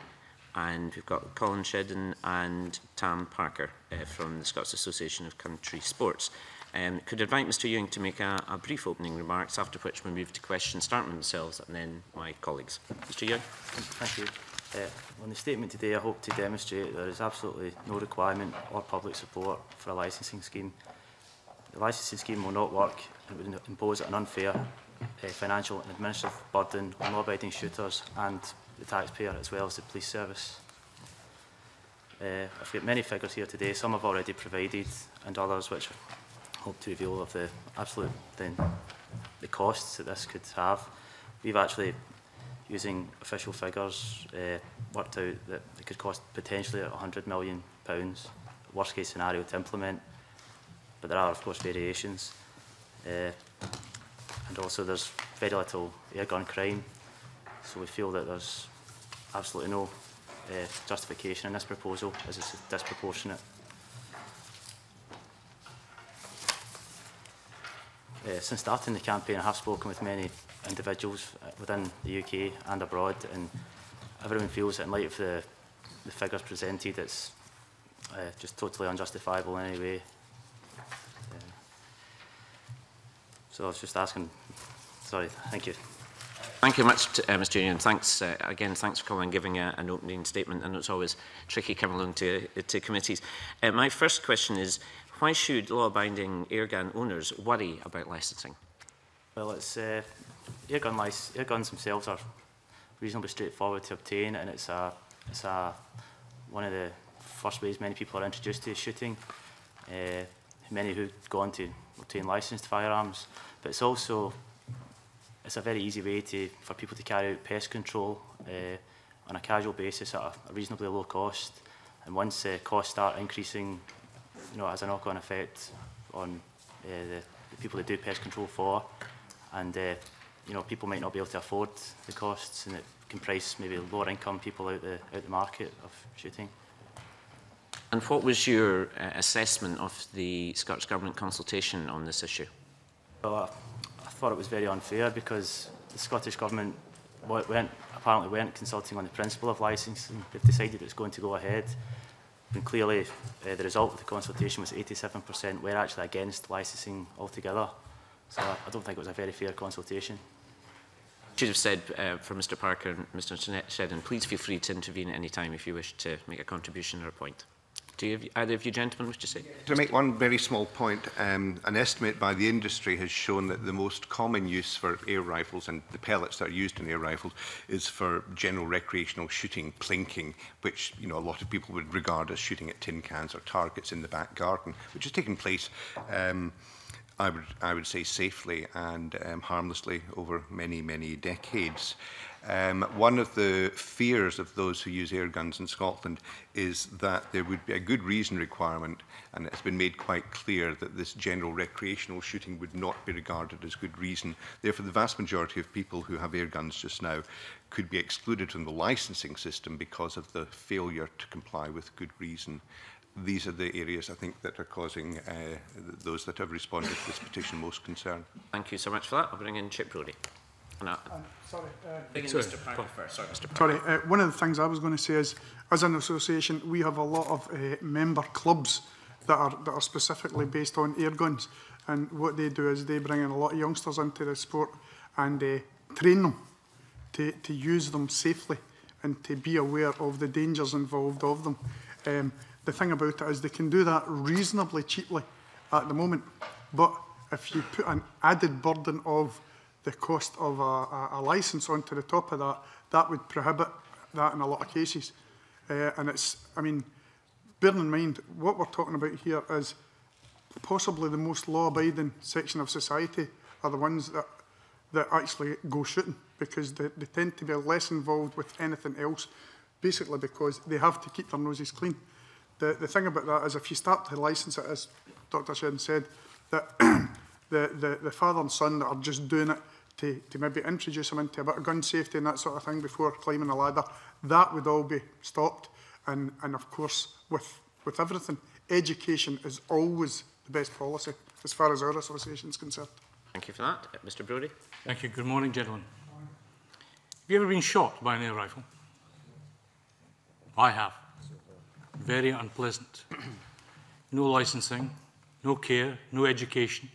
and we've got Colin Shedden and Tam Parker from the Scots Association of Country Sports. Could I invite Mr Ewing to make a brief opening remarks, after which we move to questions, starting with themselves and then my colleagues. Mr Ewing. Thank you. On the statement today, I hope to demonstrate there is absolutely no requirement or public support for a licensing scheme. The licensing scheme will not work and would impose an unfair financial and administrative burden on law-abiding shooters and the taxpayer as well as the police service. I've got many figures here today. Some I've already provided, and others which I hope to reveal of the absolute the costs that this could have. We've actually, using official figures, worked out that it could cost potentially £100 million, worst case scenario to implement, but there are of course variations. And also there's very little airgun crime, so we feel that there's absolutely no justification in this proposal as it's disproportionate. Since starting the campaign, I have spoken with many individuals within the UK and abroad, and everyone feels that in light of the figures presented, it's just totally unjustifiable in any way. So I was just asking, sorry, thank you. Thank you much, Mr Union. Thanks, again, thanks for coming and giving an opening statement. And it's always tricky coming along to committees. My first question is, why should law-abiding airgun owners worry about licensing? Well, it's airguns themselves are reasonably straightforward to obtain, and it's one of the first ways many people are introduced to shooting. Many who go on to obtain licensed firearms, but it's a very easy way for people to carry out pest control on a casual basis at a reasonably low cost. And once costs start increasing, you know, it has a knock-on effect on the people that do pest control for, and you know, people might not be able to afford the costs, and it can price maybe lower income people out the market of shooting. And what was your assessment of the Scottish Government consultation on this issue? Well, I thought it was very unfair because the Scottish Government apparently weren't consulting on the principle of licensing. They've decided it's going to go ahead. And clearly, the result of the consultation was 87% were actually against licensing altogether. So I don't think it was a very fair consultation. I should have said for Mr Parker and Mr Shedden, please feel free to intervene at any time if you wish to make a contribution or a point. Do either of you gentlemen wish to say? To make one very small point, an estimate by the industry has shown that the most common use for air rifles and the pellets that are used in air rifles is for general recreational shooting, plinking, which a lot of people would regard as shooting at tin cans or targets in the back garden, which has taken place, I would say, safely and harmlessly over many, many decades. One of the fears of those who use air guns in Scotland is that there would be a good reason requirement, and it's been made quite clear that this general recreational shooting would not be regarded as good reason. Therefore, the vast majority of people who have air guns just now could be excluded from the licensing system because of the failure to comply with good reason. These are the areas, I think, that are causing those that have responded to this petition most concern. Thank you so much for that. I'll bring in Chip Brodie. Sorry, Mr. Parker first. Sorry, Mr. Sorry, Parker. one of the things I was going to say is, as an association, we have a lot of member clubs that are specifically based on air guns, and what they do is they bring in a lot of youngsters into the sport and train them to use them safely and to be aware of the dangers involved of them. The thing about it is they can do that reasonably cheaply at the moment, but if you put an added burden of the cost of a licence onto the top of that, that would prohibit that in a lot of cases. And it's, I mean, bearing in mind, what we're talking about here is possibly the most law-abiding section of society are the ones that actually go shooting, because they tend to be less involved with anything else, basically because they have to keep their noses clean. The thing about that is if you start to licence it, as Dr. Shedden said, that the father and son that are just doing it to maybe introduce them into a bit of gun safety and that sort of thing before climbing a ladder, that would all be stopped. And of course, with everything, education is always the best policy as far as our association is concerned. Thank you for that. Mr. Brodie. Thank you. Good morning, gentlemen. Have you ever been shot by an air rifle? I have. Very unpleasant. No licensing, no care, no education.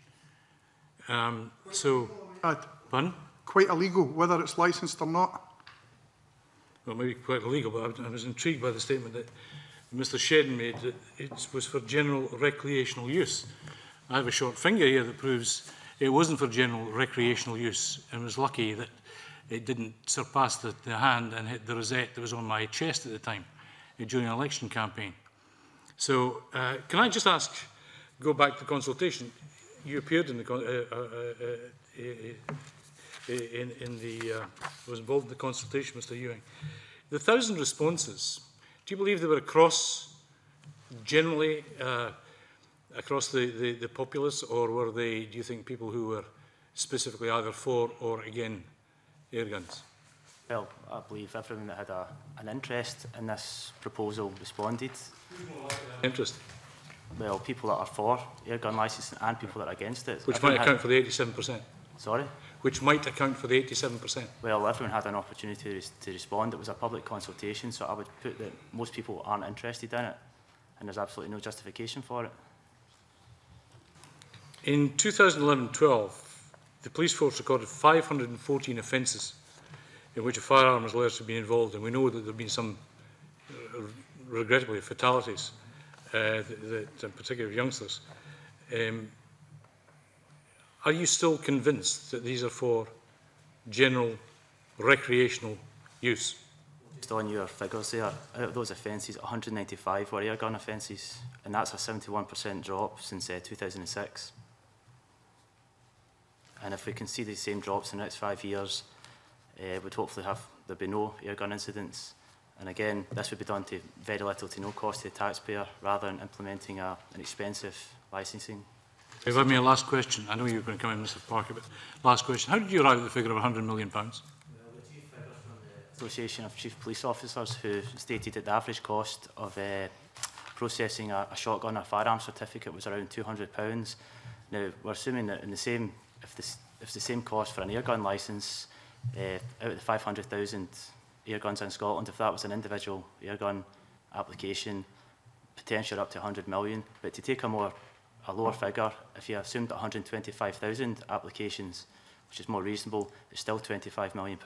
Pardon? Quite illegal, whether it's licensed or not. Well, maybe quite illegal, but I was intrigued by the statement that Mr. Shedden made, that it was for general recreational use. I have a short finger here that proves it wasn't for general recreational use, and was lucky that it didn't surpass the hand and hit the rosette that was on my chest at the time during an election campaign. So, can I just ask, go back to consultation. You appeared in was involved in the consultation, Mr. Ewing. The 1,000 responses, do you believe they were across, generally, across the populace, or were they, do you think, people who were specifically either for or against air guns? Well, I believe everyone that had an interest in this proposal responded. Interest? Well, people that are for air gun licensing and people that are against it. Which might account for the 87%. Sorry? Which might account for the 87%. Well, everyone had an opportunity to respond. It was a public consultation, so I would put that most people aren't interested in it, and there's absolutely no justification for it. In 2011-12, the police force recorded 514 offences in which a firearm was alleged to be involved, and we know that there have been some, regrettably, fatalities, in particular of youngsters. Are you still convinced that these are for general recreational use? Just on your figures there, out of those offences, 195 were air gun offences, and that's a 71% drop since 2006. And if we can see the same drops in the next 5 years, we'd hopefully there'd be no air gun incidents. And again, this would be done to very little to no cost to the taxpayer, rather than implementing an expensive licensing. If I may, a last question. I know you're going to come in, Mr. Parker, but last question. How did you arrive at the figure of £100 million? Well, the chief figure from the Association of Chief Police Officers, who stated that the average cost of processing a shotgun or firearm certificate was around £200. Now, we're assuming that in the same, if the same cost for an air gun licence, out of the 500,000 air guns in Scotland, if that was an individual air gun application, potentially up to 100 million. But to take a lower figure, if you assumed 125,000 applications, which is more reasonable, it's still £25 million.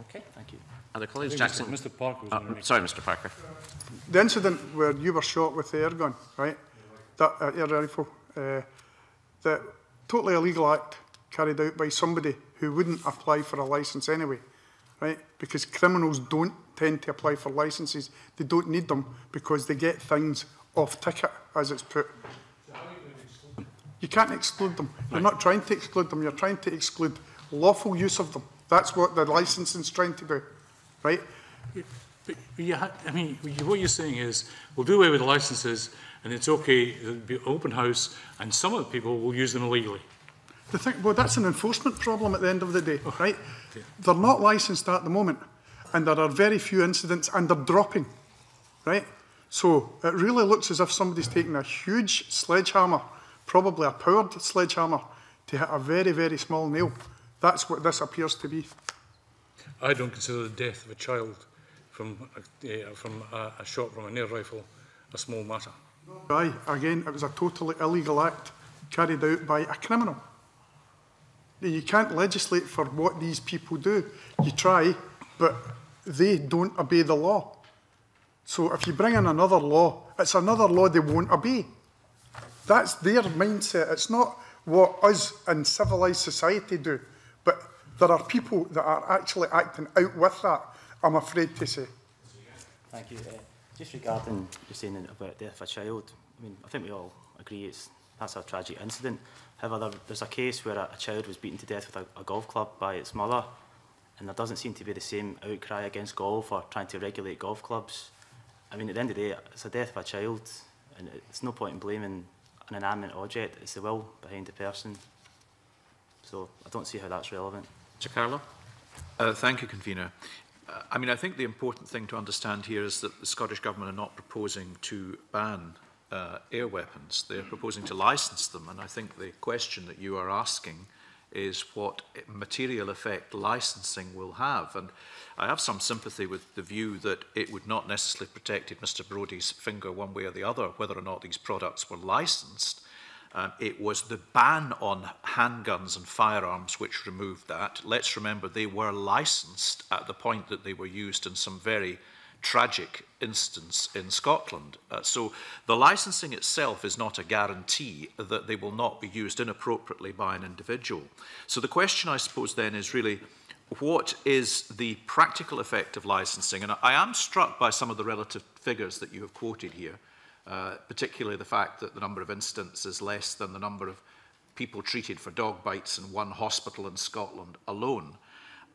Okay. Thank you. Other colleagues? Jackson? Mr. Parker was sorry, Mr. Parker. The incident where you were shot with the air gun, right? That air rifle, the totally illegal act carried out by somebody who wouldn't apply for a licence anyway, right? Because criminals don't tend to apply for licences. They don't need them because they get things off ticket, as it's put. You can't exclude them. You're not trying to exclude them. You're trying to exclude lawful use of them. That's what the licensing's trying to do, right? But I mean, what you're saying is, we'll do away with the licences, and it's okay, it'll be open house, and some of the people will use them illegally. Well, that's an enforcement problem at the end of the day, right? They're not licensed at the moment, and there are very few incidents, and they're dropping, right? So it really looks as if somebody's taking a huge sledgehammer, probably a powered sledgehammer, to hit a very, very small nail. That's what this appears to be. I don't consider the death of a child from a shot from an air rifle a small matter. Aye, again, it was a totally illegal act carried out by a criminal. You can't legislate for what these people do. You try, but they don't obey the law. So if you bring in another law, it's another law they won't obey. That's their mindset. It's not what us in civilised society do. But there are people that are actually acting out with that, I'm afraid to say. Thank you. Just regarding you saying about the death of a child, I mean, I think we all agree that's a tragic incident. However, there's a case where a child was beaten to death with a golf club by its mother, and there doesn't seem to be the same outcry against golf or trying to regulate golf clubs. I mean, at the end of the day, it's the death of a child, and it's no point in blaming an inanimate object. It's the will behind the person. So I don't see how that's relevant. Mr. Carlo? Thank you, Convener. I mean, I think the important thing to understand here is that the Scottish Government are not proposing to ban air weapons. They're proposing to licence them. And I think the question that you are asking is what material effect licensing will have. And I have some sympathy with the view that it would not necessarily protect Mr. Brodie's finger one way or the other, whether or not these products were licensed. It was the ban on handguns and firearms which removed that. Let's remember they were licensed at the point that they were used in some very tragic instance in Scotland. So the licensing itself is not a guarantee that they will not be used inappropriately by an individual. So the question, I suppose, then is really, what is the practical effect of licensing? And I am struck by some of the relative figures that you have quoted here. Particularly the fact that the number of incidents is less than the number of people treated for dog bites in one hospital in Scotland alone.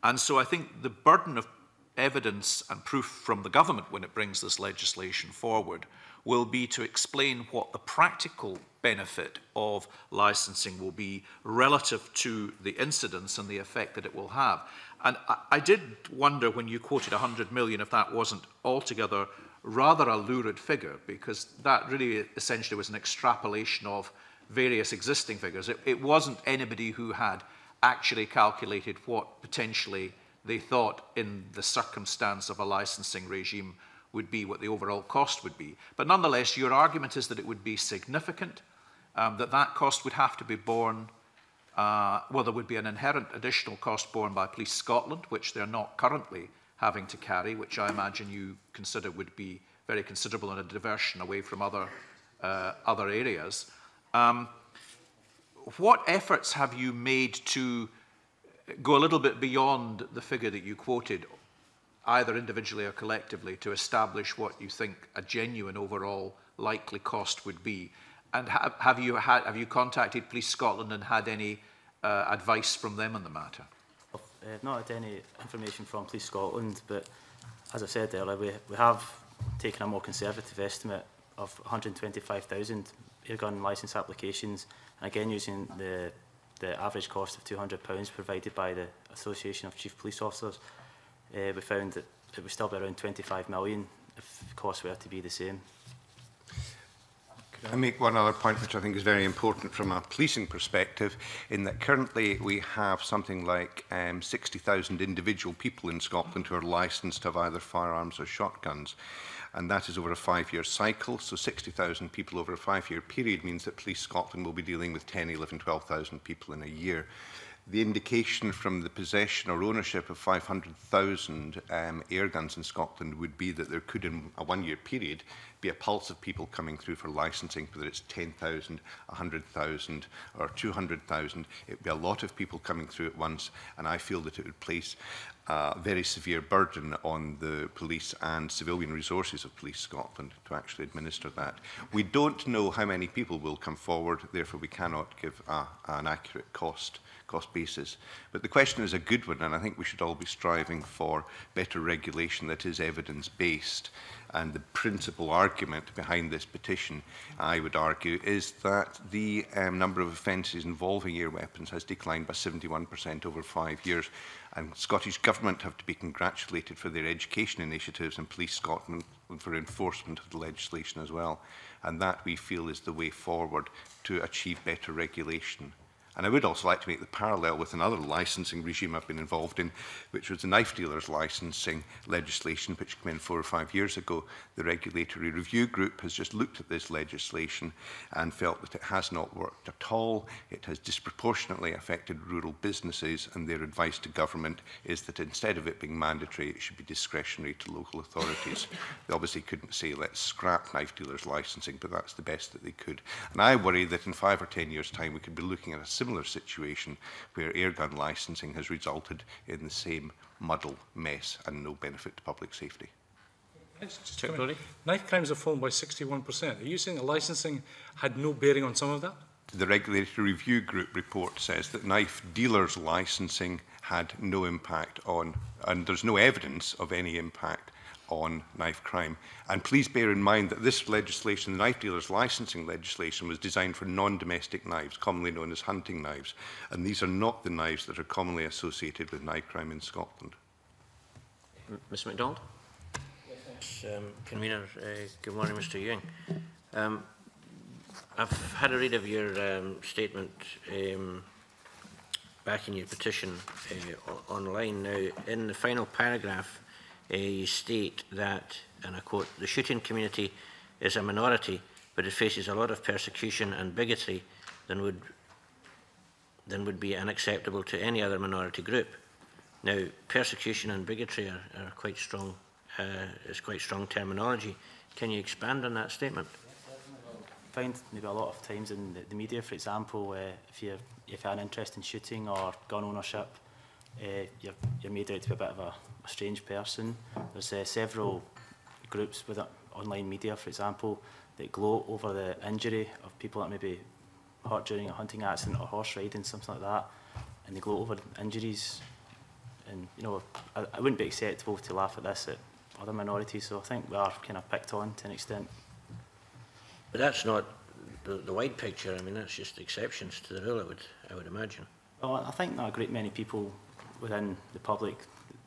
And so I think the burden of evidence and proof from the government when it brings this legislation forward will be to explain what the practical benefit of licensing will be relative to the incidents and the effect that it will have. And I did wonder when you quoted 100 million if that wasn't altogether rather a lurid figure, because that really essentially was an extrapolation of various existing figures. It wasn't anybody who had actually calculated what potentially they thought in the circumstance of a licensing regime would be what the overall cost would be. But nonetheless, your argument is that it would be significant, that cost would have to be borne, well, there would be an inherent additional cost borne by Police Scotland, which they're not currently having to carry, which I imagine you consider would be very considerable and a diversion away from other areas. What efforts have you made to go a little bit beyond the figure that you quoted, either individually or collectively, to establish what you think a genuine overall likely cost would be? And have you contacted Police Scotland and had any advice from them on the matter? I've not had any information from Police Scotland, but as I said earlier, we have taken a more conservative estimate of 125,000 airgun licence applications, and again using the average cost of £200 provided by the Association of Chief Police Officers. We found that it would still be around 25 million if costs were to be the same. I make one other point which I think is very important from a policing perspective, in that currently we have something like 60,000 individual people in Scotland who are licensed to have either firearms or shotguns, and that is over a 5-year cycle. So 60,000 people over a 5-year period means that Police Scotland will be dealing with 10, 11, 12,000 people in a year. The indication from the possession or ownership of 500,000 air guns in Scotland would be that there could, in a one-year period, be a pulse of people coming through for licensing, whether it's 10,000, 100,000 or 200,000. It would be a lot of people coming through at once, and I feel that it would place a very severe burden on the police and civilian resources of Police Scotland to actually administer that. We don't know how many people will come forward, therefore we cannot give an accurate cost basis. But the question is a good one, and I think we should all be striving for better regulation that is evidence-based. And the principal argument behind this petition, I would argue, is that the number of offences involving air weapons has declined by 71% over 5 years. And Scottish Government have to be congratulated for their education initiatives and Police Scotland for enforcement of the legislation as well. And that, we feel, is the way forward to achieve better regulation. And I would also like to make the parallel with another licensing regime I've been involved in, which was the knife dealers licensing legislation, which came in 4 or 5 years ago. The Regulatory Review Group has just looked at this legislation and felt that it has not worked at all. It has disproportionately affected rural businesses, and their advice to government is that instead of it being mandatory, it should be discretionary to local authorities. They obviously couldn't say, let's scrap knife dealers licensing, but that's the best that they could. And I worry that in 5 or 10 years' time, we could be looking at a similar situation where airgun licensing has resulted in the same muddle, mess and no benefit to public safety. Knife crimes have fallen by 61%. Are you saying that licensing had no bearing on some of that? The Regulatory Review Group report says that knife dealers licensing had no impact on, and there's no evidence of any impact on knife crime. And please bear in mind that this legislation, the knife dealers licensing legislation, was designed for non-domestic knives, commonly known as hunting knives. And these are not the knives that are commonly associated with knife crime in Scotland. Mr MacDonald? Convener, good morning, Mr Ewing. I've had a read of your statement back in your petition online. Now, in the final paragraph, you state that, and I quote, the shooting community is a minority, but it faces a lot of persecution and bigotry than would be unacceptable to any other minority group. Now, persecution and bigotry are quite strong, is quite strong terminology. Can you expand on that statement? I find maybe a lot of times in the media, for example, if you have an interest in shooting or gun ownership, you're made out to be a bit of a strange person. There's several groups with online media, for example, that gloat over the injury of people that may be hurt during a hunting accident or horse riding, something like that, and they gloat over injuries. And you know, it wouldn't be acceptable to laugh at this at other minorities. So I think we are kind of picked on to an extent. But that's not the wide picture. I mean, that's just exceptions to the rule, I would imagine. Well, I think that a great many people within the public,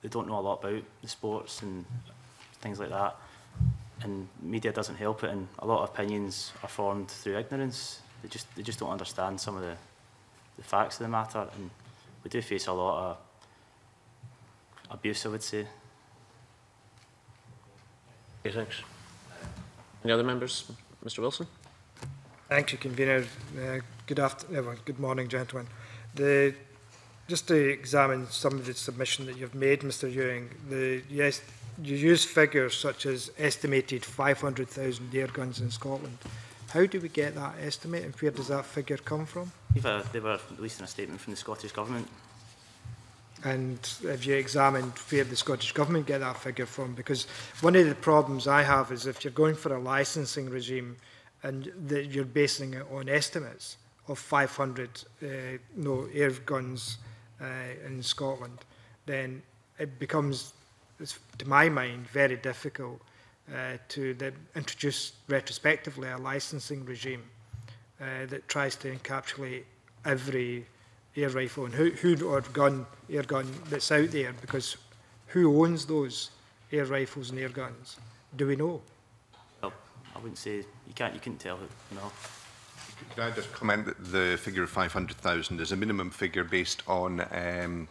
they don't know a lot about the sports and things like that, and media doesn't help it, and a lot of opinions are formed through ignorance. They just don't understand some of the facts of the matter, and we do face a lot of abuse, I would say. Okay, thanks. Any other members? Mr Wilson? Thank you, Convener. Good morning, gentlemen. Just to examine some of the submission that you've made, Mr Ewing, yes, you use figures such as estimated 500,000 air guns in Scotland. How do we get that estimate, and where does that figure come from? They were releasing a statement from the Scottish Government. And have you examined where the Scottish Government get that figure from? Because one of the problems I have is if you're going for a licensing regime and you're basing it on estimates of 500 air guns in Scotland, then it becomes, to my mind, very difficult to introduce retrospectively a licensing regime that tries to encapsulate every air rifle and air gun that's out there, because who owns those air rifles and air guns? Do we know? Well, I wouldn't say you couldn't tell who, no. Can I just comment that the figure of 500,000 is a minimum figure based on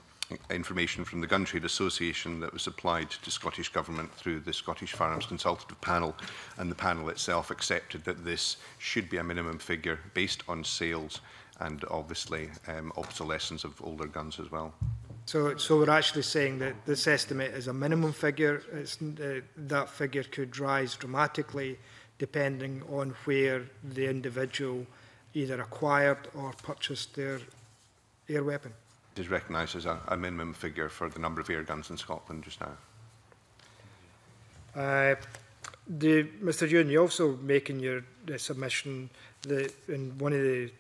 information from the Gun Trade Association that was supplied to Scottish Government through the Scottish Firearms Consultative Panel, and the panel itself accepted that this should be a minimum figure based on sales and obviously obsolescence of older guns as well. So we're actually saying that this estimate is a minimum figure. It's, that figure could rise dramatically depending on where the individual either acquired or purchased their air weapon. It is recognised as a minimum figure for the number of air guns in Scotland just now. Mr. Ewan, you also make in your submission that in one of the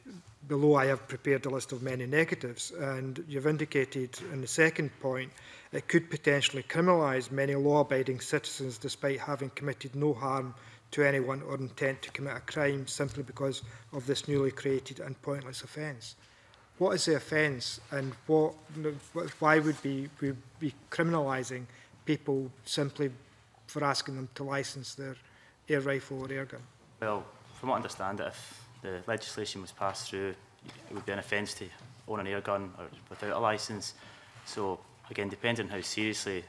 below I have prepared a list of many negatives, and you've indicated in the second point it could potentially criminalise many law-abiding citizens despite having committed no harm to anyone or intent to commit a crime simply because of this newly created and pointless offence. What is the offence, and why would we be criminalising people simply for asking them to licence their air rifle or air gun? Well, from what I understand, if the legislation was passed through, it would be an offence to own an air gun or without a licence. So, again, depending on how seriously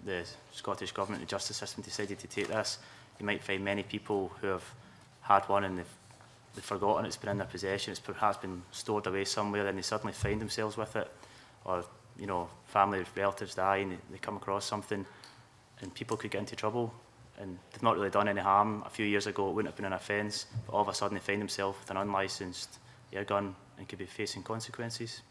the Scottish Government and the justice system decided to take this, you might find many people who have had one and they've forgotten it's been in their possession, it's perhaps been stored away somewhere, and they suddenly find themselves with it, or, you know, family relatives die and they come across something, and people could get into trouble, and they've not really done any harm. A few years ago it wouldn't have been an offence, but all of a sudden they find themselves with an unlicensed air gun and could be facing consequences.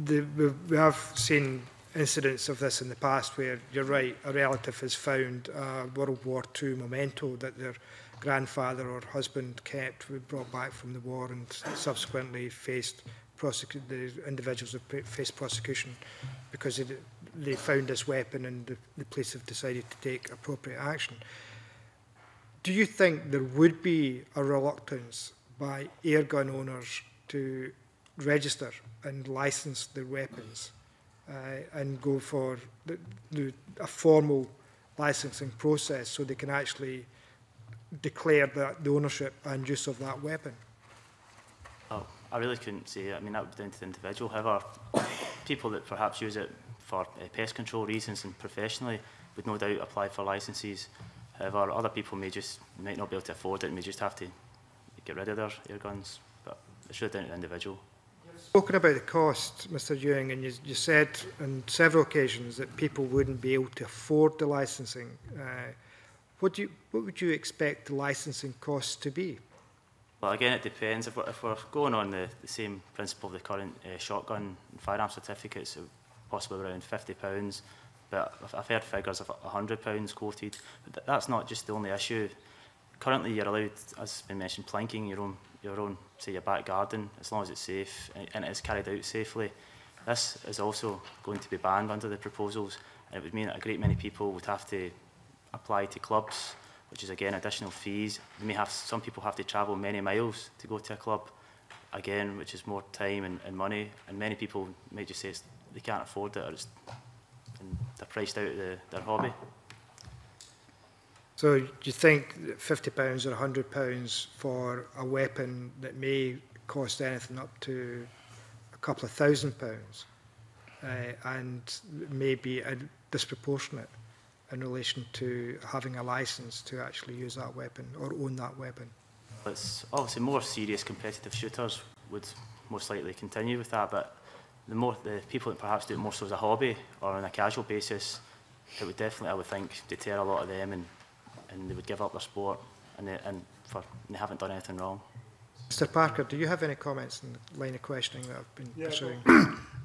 We have seen incidents of this in the past where, you're right, a relative has found a World War II memento that their grandfather or husband kept, brought back from the war, and subsequently faced the individuals have faced prosecution because they found this weapon and the police have decided to take appropriate action. Do you think there would be a reluctance by air gun owners to register and licence their weapons and go for a formal licensing process so they can actually declare the ownership and use of that weapon? Oh, I really couldn't say. I mean, that would be down to the individual. However, people that perhaps use it for pest control reasons and professionally would no doubt apply for licences. However, other people might not be able to afford it and may just have to get rid of their air guns. But it's really down to the individual. You've spoken about the cost, Mr. Ewing, and you said on several occasions that people wouldn't be able to afford the licensing. What would you expect the licensing costs to be? Well, again, it depends. If we're going on the same principle of the current shotgun and firearm certificates, it would possibly around £50. But I've heard figures of £100 quoted. But that's not just the only issue. Currently, you're allowed, as has been mentioned, planking your own, say, your back garden, as long as it's safe and it is carried out safely. This is also going to be banned under the proposals, and it would mean that a great many people would have to apply to clubs, which is again additional fees. Some people have to travel many miles to go to a club, again, which is more time and money. And many people may just say they can't afford it, or and they're priced out of their hobby. So do you think £50 or £100 for a weapon that may cost anything up to a couple of £1,000 and may be disproportionate in relation to having a licence to actually use that weapon or own that weapon? It's obviously more serious competitive shooters would most likely continue with that, but the people that perhaps do it more so as a hobby or on a casual basis, it would definitely, I would think, deter a lot of them, and they would give up their sport and they haven't done anything wrong. Mr. Parker, do you have any comments on the line of questioning that I've been pursuing?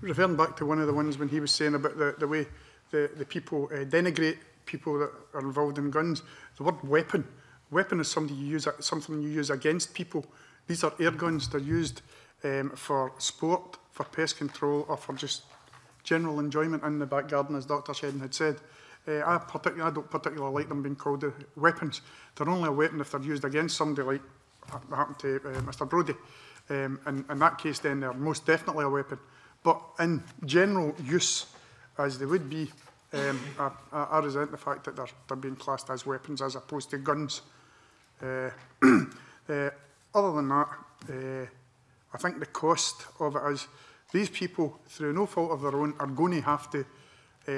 Referring back to one of the ones when he was saying about the way the people denigrate people that are involved in guns. The word weapon is something you use against people. These are air guns. They're used for sport, for pest control, or for just general enjoyment in the back garden, as Dr. Shedden had said. I don't particularly like them being called weapons. They're only a weapon if they're used against somebody, like happened to Mr. Brodie. In that case, then they're most definitely a weapon. But in general use, as they would be, I resent the fact that they're being classed as weapons as opposed to guns. Other than that, I think the cost of it is these people, through no fault of their own, are going to have to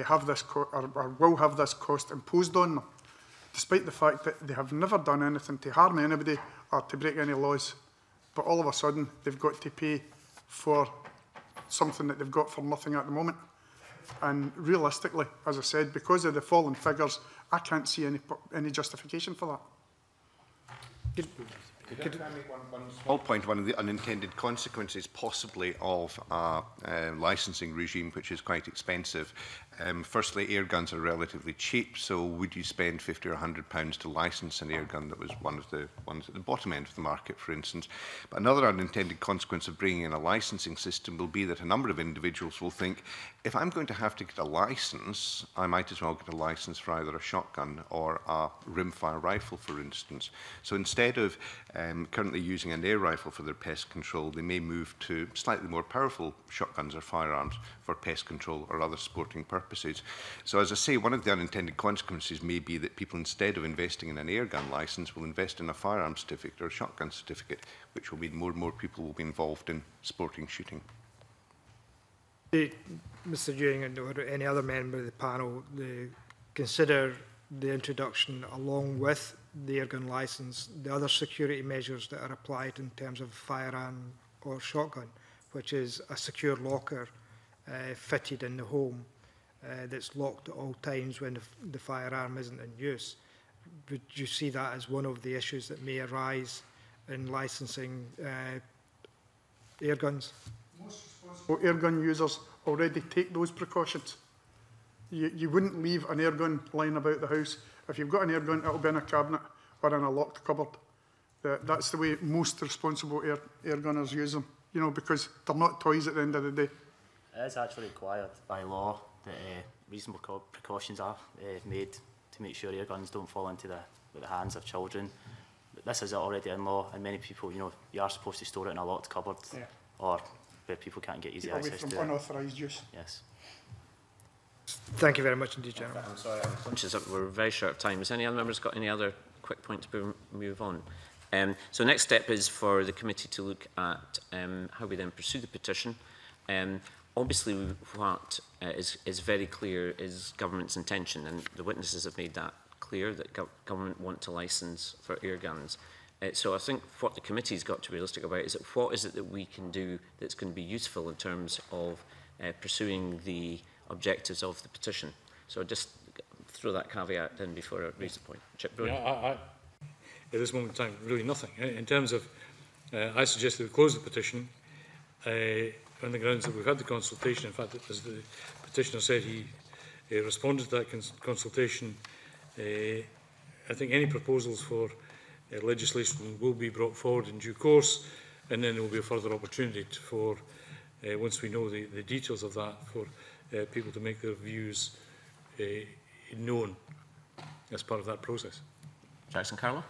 have this or will have this cost imposed on them, despite the fact that they have never done anything to harm anybody or to break any laws. but all of a sudden they've got to pay for something that they've got for nothing at the moment. And realistically, as I said, because of the falling figures, I can't see any justification for that. Could I make one small point? One of the unintended consequences possibly of a licensing regime which is quite expensive. Firstly, air guns are relatively cheap, so would you spend £50 or £100 to license an air gun that was one of the ones at the bottom end of the market, for instance? But another unintended consequence of bringing in a licensing system will be that a number of individuals will think, if I'm going to have to get a license, I might as well get a license for either a shotgun or a rimfire rifle, for instance. So instead of currently using an air rifle for their pest control, they may move to slightly more powerful shotguns or firearms for pest control or other sporting purposes. So as I say, one of the unintended consequences may be that people, instead of investing in an air gun licence, will invest in a firearm certificate or a shotgun certificate, which will mean more and more people will be involved in sporting shooting. Mr. Ewing or any other member of the panel, consider the introduction, along with the air gun licence, the other security measures that are applied in terms of firearm or shotgun, which is a secure locker fitted in the home that's locked at all times when the firearm isn't in use. Would you see that as one of the issues that may arise in licensing air guns? Most responsible air gun users already take those precautions. You wouldn't leave an air gun lying about the house. If you've got an air gun, it'll be in a cabinet or in a locked cupboard. That's the way most responsible air gunners use them, you know, because they're not toys at the end of the day. It is actually required by law that reasonable precautions are made to make sure air guns don't fall into the hands of children. This is already in law, and many people, you know, you are supposed to store it in a locked cupboard, or where people can't get easy access to it. Unauthorised use. Yes. Thank you very much indeed, gentlemen. I'm sorry, I'm conscious that we're very short of time. Has any other members got any other quick points to move on? So next step is for the committee to look at how we then pursue the petition. Obviously, what is very clear is government's intention, and the witnesses have made that clear, that government want to licence for air guns. So I think what the committee's got to be realistic about is that what is it that we can do that's going to be useful in terms of pursuing the objectives of the petition. So I'll just throw that caveat in before I raise the point. Chip Brody. Yeah, at this moment in time, really nothing. In terms of, I suggested we close the petition on the grounds that we've had the consultation. In fact, as the petitioner said, he responded to that consultation. I think any proposals for legislation will be brought forward in due course, and then there will be a further opportunity for, once we know the details of that, for people to make their views known as part of that process. Jackson Carlo?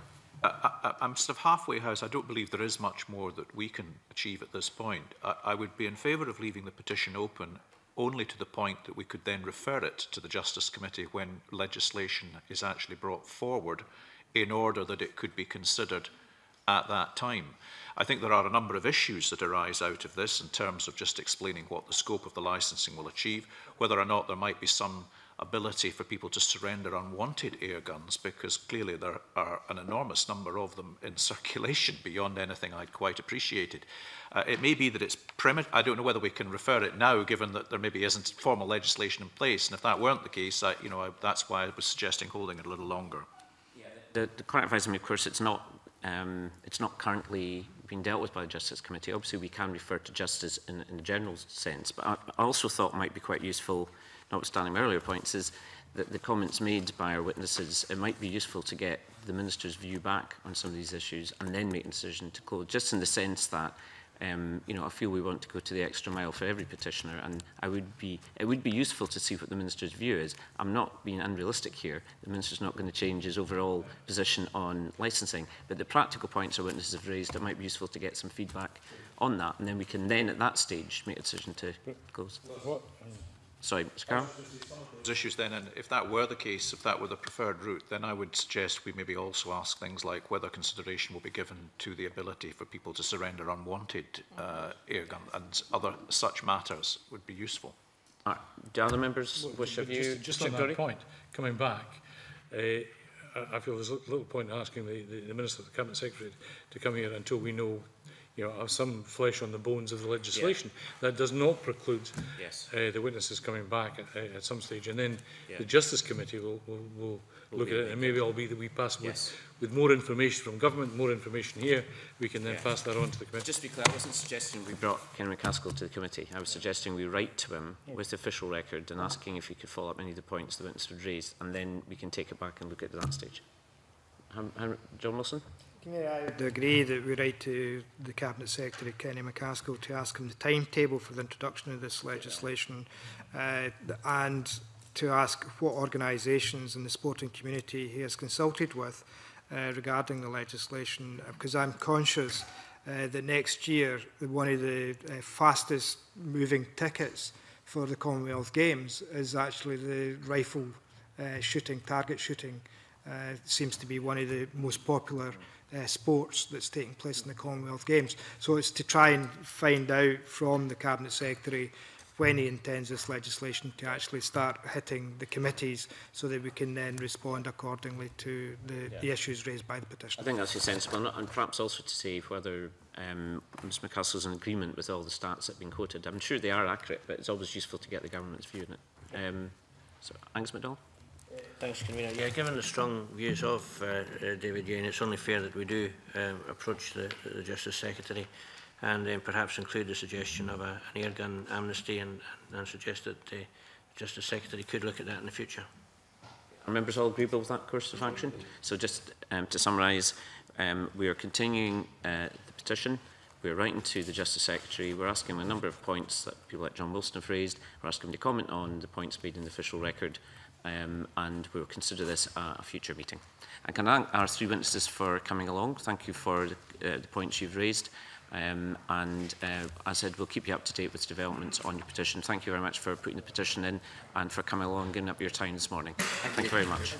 I'm sort of halfway house. I don't believe there is much more that we can achieve at this point. I would be in favour of leaving the petition open only to the point that we could then refer it to the Justice Committee when legislation is actually brought forward, in order that it could be considered at that time. I think there are a number of issues that arise out of this in terms of just explaining what the scope of the licensing will achieve, whether or not there might be some ability for people to surrender unwanted air guns, because clearly there are an enormous number of them in circulation beyond anything I'd quite appreciated. It may be that it's premature. I don't know whether we can refer it now, given that there maybe isn't formal legislation in place, and if that weren't the case, that's why I was suggesting holding it a little longer. The correct advice, of course, it's not currently being dealt with by the Justice Committee. Obviously, we can refer to justice in the general sense, but I also thought it might be quite useful, notwithstanding my earlier points, is that the comments made by our witnesses, it might be useful to get the Minister's view back on some of these issues and then make a decision to close, just in the sense that I feel we want to go to the extra mile for every petitioner, and it would be useful to see what the Minister's view is. I'm not being unrealistic here. The Minister's not going to change his overall position on licensing, but the practical points our witnesses have raised, it might be useful to get some feedback on that, and then we can then, at that stage, make a decision to close. Sorry, Mr. Carroll? Issues then, and if that were the case, if that were the preferred route, then I would suggest we maybe also ask things like whether consideration will be given to the ability for people to surrender unwanted air gun, and other such matters would be useful. Do other members wish of you? Just on that point, coming back, I feel there's a little point in asking the Minister, the Cabinet Secretary, to come here until we know have some flesh on the bones of the legislation. That does not preclude the witnesses coming back at some stage, and then the Justice Committee will look at it, and maybe it'll be that we pass with more information from government, more information here, we can then pass that on to the committee. Just to be clear, I wasn't suggesting we brought Ken McCaskill to the committee. I was suggesting we write to him with the official record and asking if he could follow up any of the points the witness would raise, and then we can take it back and look at that stage. John Wilson? I would agree that we write to the Cabinet Secretary, Kenny McCaskill, to ask him the timetable for the introduction of this legislation and to ask what organisations in the sporting community he has consulted with regarding the legislation, because I'm conscious that next year one of the fastest moving tickets for the Commonwealth Games is actually the rifle shooting, target shooting. Seems to be one of the most popular sports that's taking place in the Commonwealth Games. So it's to try and find out from the Cabinet Secretary when he intends this legislation to actually start hitting the committees so that we can then respond accordingly to the issues raised by the petition. I think that's sensible, and perhaps also to say whether Ms McCaskill is in agreement with all the stats that have been quoted. I'm sure they are accurate, but it's always useful to get the government's view on it. So, Angus MacDonald? Thanks, Convener. Yeah, given the strong views of David Yane, it's only fair that we do approach the Justice Secretary and perhaps include the suggestion of an airgun amnesty and suggest that the Justice Secretary could look at that in the future. Are members all agreeable with that course of action? So just to summarise, we are continuing the petition. We're writing to the Justice Secretary. We're asking him a number of points that people like John Wilson have raised. We're asking him to comment on the points made in the official record. And we'll consider this a future meeting. I can thank our three witnesses for coming along. Thank you for the points you've raised. As I said, we'll keep you up to date with developments on your petition. Thank you very much for putting the petition in and for coming along and giving up your time this morning. Thank you very much.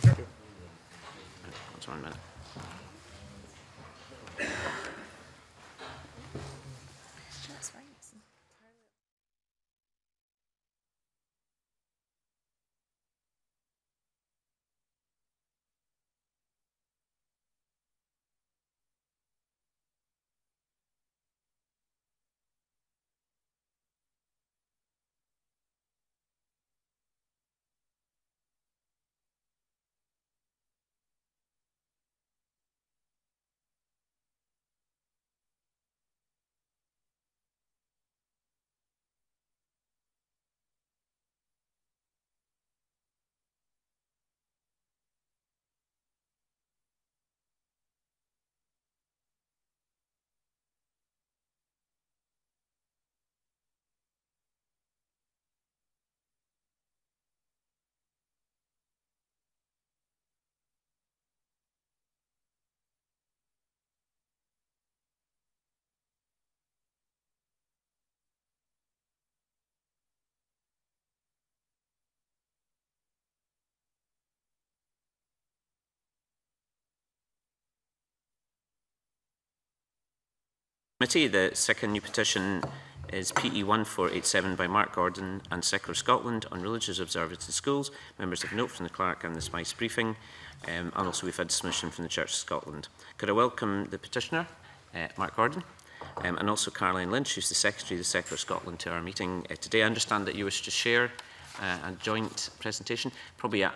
That's 1 minute. Committee, the second new petition is PE 1487 by Mark Gordon and Secular Scotland on religious observance in schools. Members have note from the clerk and the Spice briefing, and also we've had submission from the Church of Scotland. Could I welcome the petitioner, Mark Gordon, and also Caroline Lynch, who's the Secretary of the Secular Scotland, to our meeting today. I understand that you wish to share a joint presentation. Probably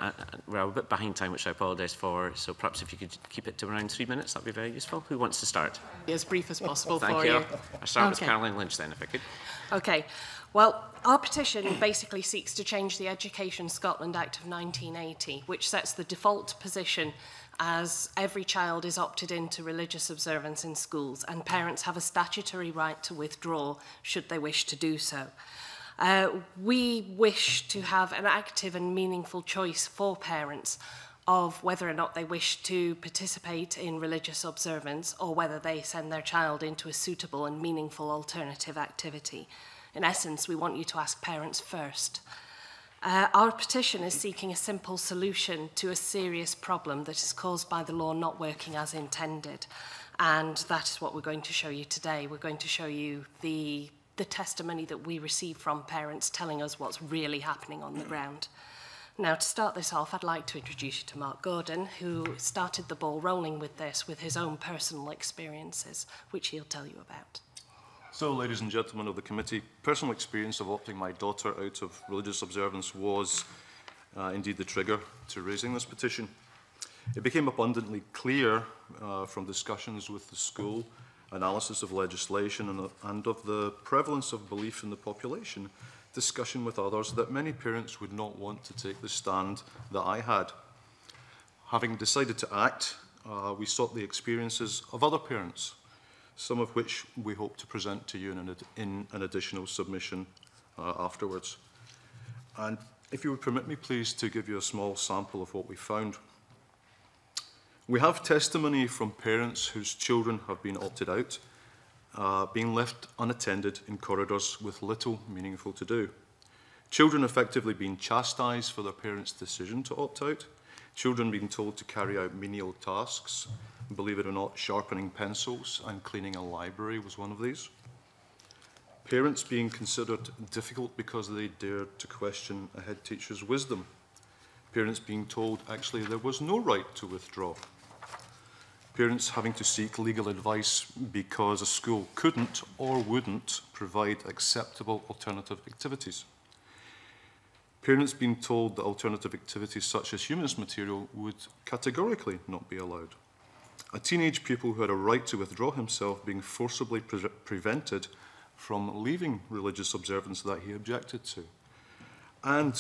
we're a bit behind time, which I apologise for, so perhaps if you could keep it to around 3 minutes, that would be very useful. Who wants to start? Be as brief as possible Thank for you. you. I'll start with Caroline Lynch then, if I could. Okay. Well, our petition basically seeks to change the Education Scotland Act of 1980, which sets the default position as every child is opted into religious observance in schools, and parents have a statutory right to withdraw should they wish to do so. We wish to have an active and meaningful choice for parents of whether or not they wish to participate in religious observance or whether they send their child into a suitable and meaningful alternative activity. In essence, we want you to ask parents first. Our petition is seeking a simple solution to a serious problem that is caused by the law not working as intended. And that is what we're going to show you today. We're going to show you the testimony that we receive from parents telling us what's really happening on the ground. Now, to start this off, I'd like to introduce you to Mark Gordon, who started the ball rolling with this with his own personal experiences, which he'll tell you about. So, ladies and gentlemen of the committee, personal experience of opting my daughter out of religious observance was indeed the trigger to raising this petition. It became abundantly clear from discussions with the school, analysis of legislation and of the prevalence of belief in the population, discussion with others, that many parents would not want to take the stand that I had. Having decided to act, we sought the experiences of other parents, some of which we hope to present to you in an additional submission afterwards. And if you would permit me, please, to give you a small sample of what we found. We have testimony from parents whose children have been opted out, being left unattended in corridors with little meaningful to do. Children effectively being chastised for their parents' decision to opt out. Children being told to carry out menial tasks. Believe it or not, sharpening pencils and cleaning a library was one of these. Parents being considered difficult because they dared to question a head teacher's wisdom. Parents being told actually there was no right to withdraw. Parents having to seek legal advice because a school couldn't or wouldn't provide acceptable alternative activities. Parents being told that alternative activities such as humanist material would categorically not be allowed. A teenage pupil who had a right to withdraw himself being forcibly prevented from leaving religious observance that he objected to. And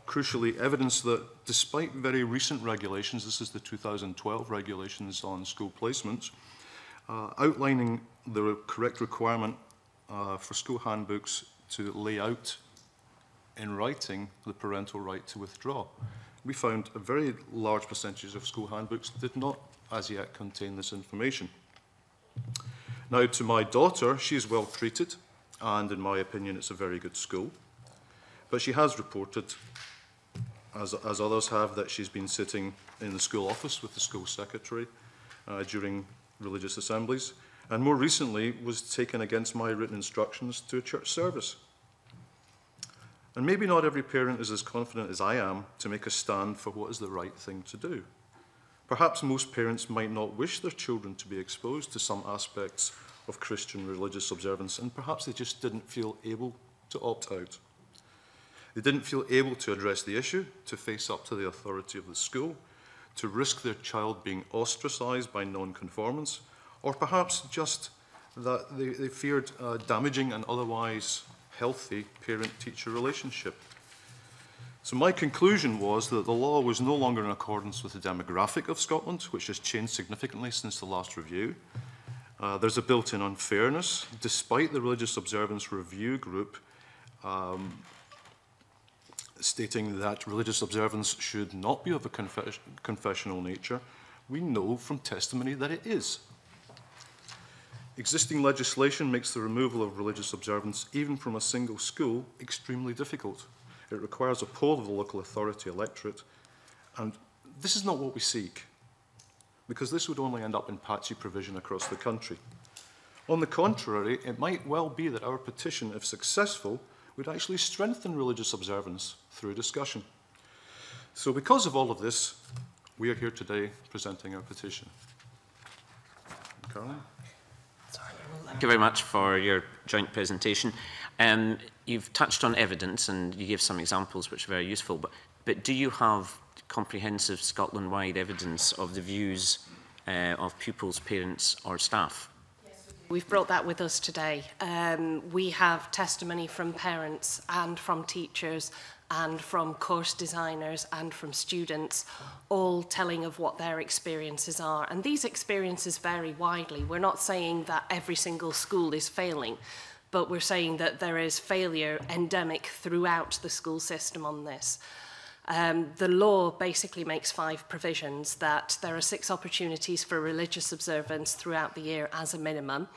crucially, evidence that despite very recent regulations, this is the 2012 regulations on school placements, outlining the correct requirement for school handbooks to lay out in writing the parental right to withdraw. We found a very large percentage of school handbooks did not as yet contain this information. Now, to my daughter, she is well treated, and in my opinion, it's a very good school. But she has reported, as others have, that she's been sitting in the school office with the school secretary during religious assemblies, and more recently was taken against my written instructions to a church service. And maybe not every parent is as confident as I am to make a stand for what is the right thing to do. Perhaps most parents might not wish their children to be exposed to some aspects of Christian religious observance, and perhaps they just didn't feel able to opt out. They didn't feel able to address the issue, to face up to the authority of the school, to risk their child being ostracized by non-conformance, or perhaps just that they feared damaging an otherwise healthy parent-teacher relationship. So my conclusion was that the law was no longer in accordance with the demographic of Scotland, which has changed significantly since the last review. There's a built-in unfairness, despite the Religious Observance Review Group stating that religious observance should not be of a confessional nature. We know from testimony that it is. Existing legislation makes the removal of religious observance, even from a single school, extremely difficult. It requires a poll of the local authority electorate, and this is not what we seek, because this would only end up in patchy provision across the country. On the contrary, it might well be that our petition, if successful, would actually strengthen religious observance through discussion. So because of all of this, we are here today presenting our petition. Caroline? Thank you very much for your joint presentation. You've touched on evidence and you gave some examples which are very useful, but do you have comprehensive Scotland-wide evidence of the views of pupils, parents or staff? We've brought that with us today. We have testimony from parents and from teachers and from course designers and from students, all telling of what their experiences are. And these experiences vary widely. We're not saying that every single school is failing, but we're saying that there is failure endemic throughout the school system on this. The law basically makes 5 provisions: that there are 6 opportunities for religious observance throughout the year as a minimum,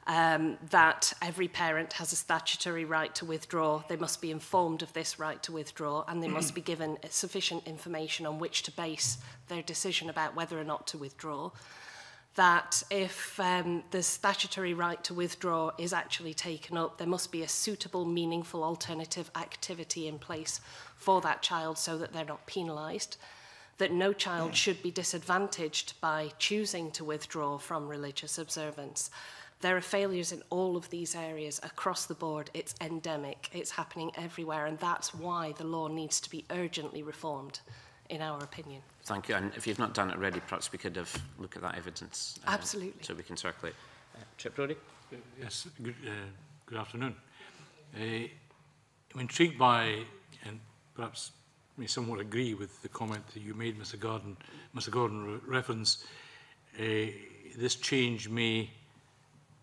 that every parent has a statutory right to withdraw, they must be informed of this right to withdraw, and they must be given sufficient information on which to base their decision about whether or not to withdraw, that if the statutory right to withdraw is actually taken up, there must be a suitable, meaningful alternative activity in place for that child so that they're not penalised, that no child should be disadvantaged by choosing to withdraw from religious observance. There are failures in all of these areas across the board. It's endemic. It's happening everywhere, and that's why the law needs to be urgently reformed, in our opinion. Thank you. And if you've not done it already, perhaps we could have look at that evidence. Absolutely. So we can circulate. Chip Brody? Yes, good afternoon. I'm intrigued by, and perhaps may somewhat agree with the comment that you made, Mr. Gordon reference, this change may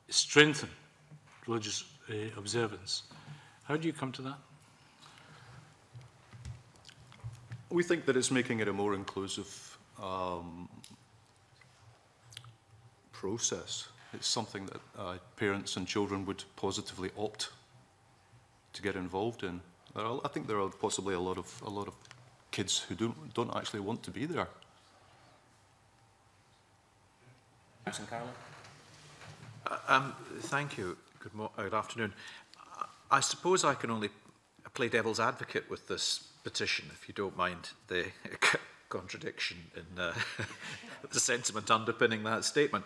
strengthen religious observance. How do you come to that? We think that it's making it a more inclusive process. It's something that parents and children would positively opt to get involved in. I think there are possibly a lot of kids who don't actually want to be there. Thank you. Good afternoon. I suppose I can only play devil's advocate with this petition, if you don't mind the contradiction in the sentiment underpinning that statement.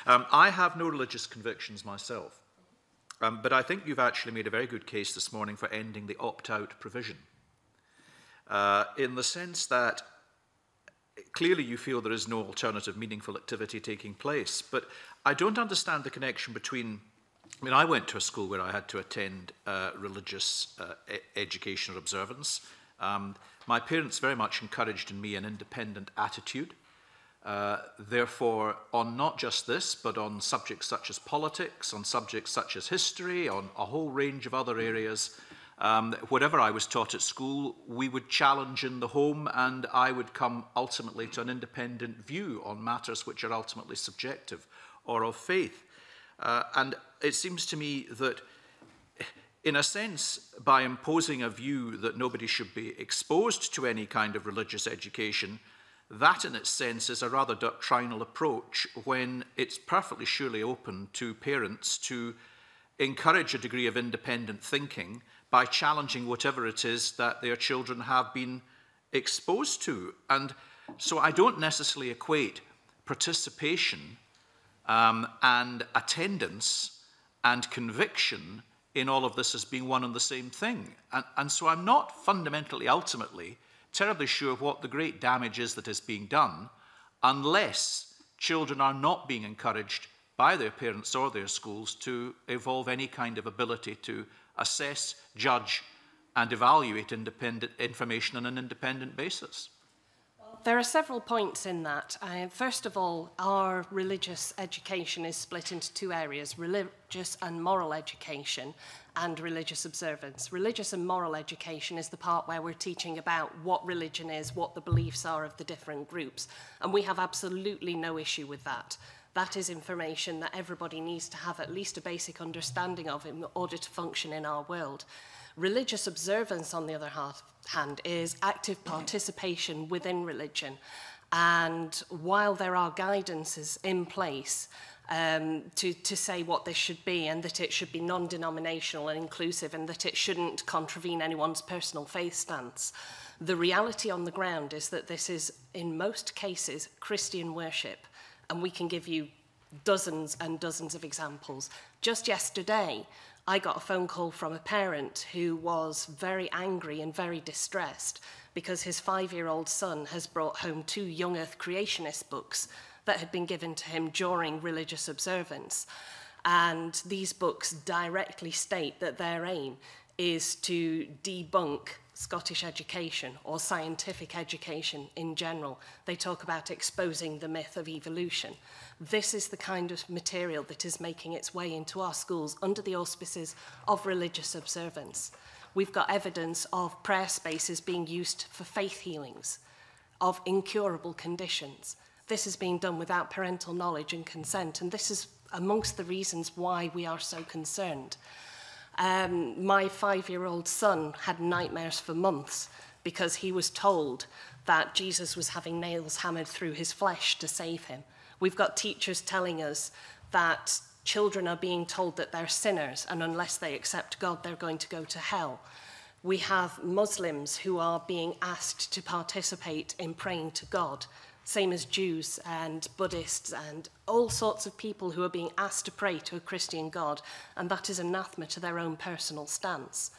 I have no religious convictions myself, but I think you've actually made a very good case this morning for ending the opt-out provision, in the sense that clearly you feel there is no alternative meaningful activity taking place, but I don't understand the connection between, I mean, I went to a school where I had to attend religious education or observance. My parents very much encouraged in me an independent attitude. Therefore, on not just this, but on subjects such as politics, on subjects such as history, on a whole range of other areas, whatever I was taught at school, we would challenge in the home, and I would come ultimately to an independent view on matters which are ultimately subjective or of faith. And it seems to me that, in a sense, by imposing a view that nobody should be exposed to any kind of religious education, that in its sense is a rather doctrinal approach, when it's perfectly surely open to parents to encourage a degree of independent thinking by challenging whatever it is that their children have been exposed to. And so I don't necessarily equate participation and attendance and conviction in all of this as being one and the same thing. And so I'm not fundamentally, ultimately, terribly sure what the great damage is that is being done, unless children are not being encouraged by their parents or their schools to evolve any kind of ability to assess, judge, and evaluate independent information on an independent basis. There are several points in that. First of all, our religious education is split into two areas: religious and moral education and religious observance. Religious and moral education is the part where we're teaching about what religion is, what the beliefs are of the different groups, and we have absolutely no issue with that. That is information that everybody needs to have at least a basic understanding of in order to function in our world. Religious observance, on the other hand, is active participation within religion. And while there are guidances in place to say what this should be, and that it should be non-denominational and inclusive, and that it shouldn't contravene anyone's personal faith stance, the reality on the ground is that this is, in most cases, Christian worship. And we can give you dozens and dozens of examples. Just yesterday, I got a phone call from a parent who was very angry and very distressed because his 5-year-old son has brought home 2 young earth creationist books that had been given to him during religious observance. And these books directly state that their aim is to debunk Scottish education or scientific education in general. They talk about exposing the myth of evolution. This is the kind of material that is making its way into our schools under the auspices of religious observance. We've got evidence of prayer spaces being used for faith healings, of incurable conditions. This is being done without parental knowledge and consent, and this is amongst the reasons why we are so concerned. My 5-year-old son had nightmares for months because he was told that Jesus was having nails hammered through his flesh to save him. We've got teachers telling us that children are being told that they're sinners, and unless they accept God, they're going to go to hell. We have Muslims who are being asked to participate in praying to God, same as Jews and Buddhists and all sorts of people who are being asked to pray to a Christian God, and that is anathema to their own personal stance.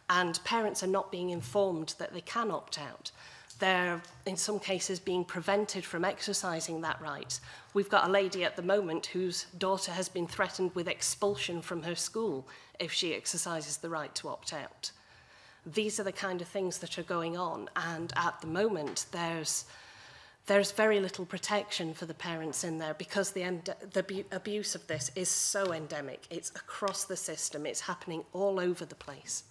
And parents are not being informed that they can opt out. They're, in some cases, being prevented from exercising that right. We've got a lady at the moment whose daughter has been threatened with expulsion from her school if she exercises the right to opt out. These are the kind of things that are going on, and at the moment there's very little protection for the parents in there because the abuse of this is so endemic. It's across the system. It's happening all over the place.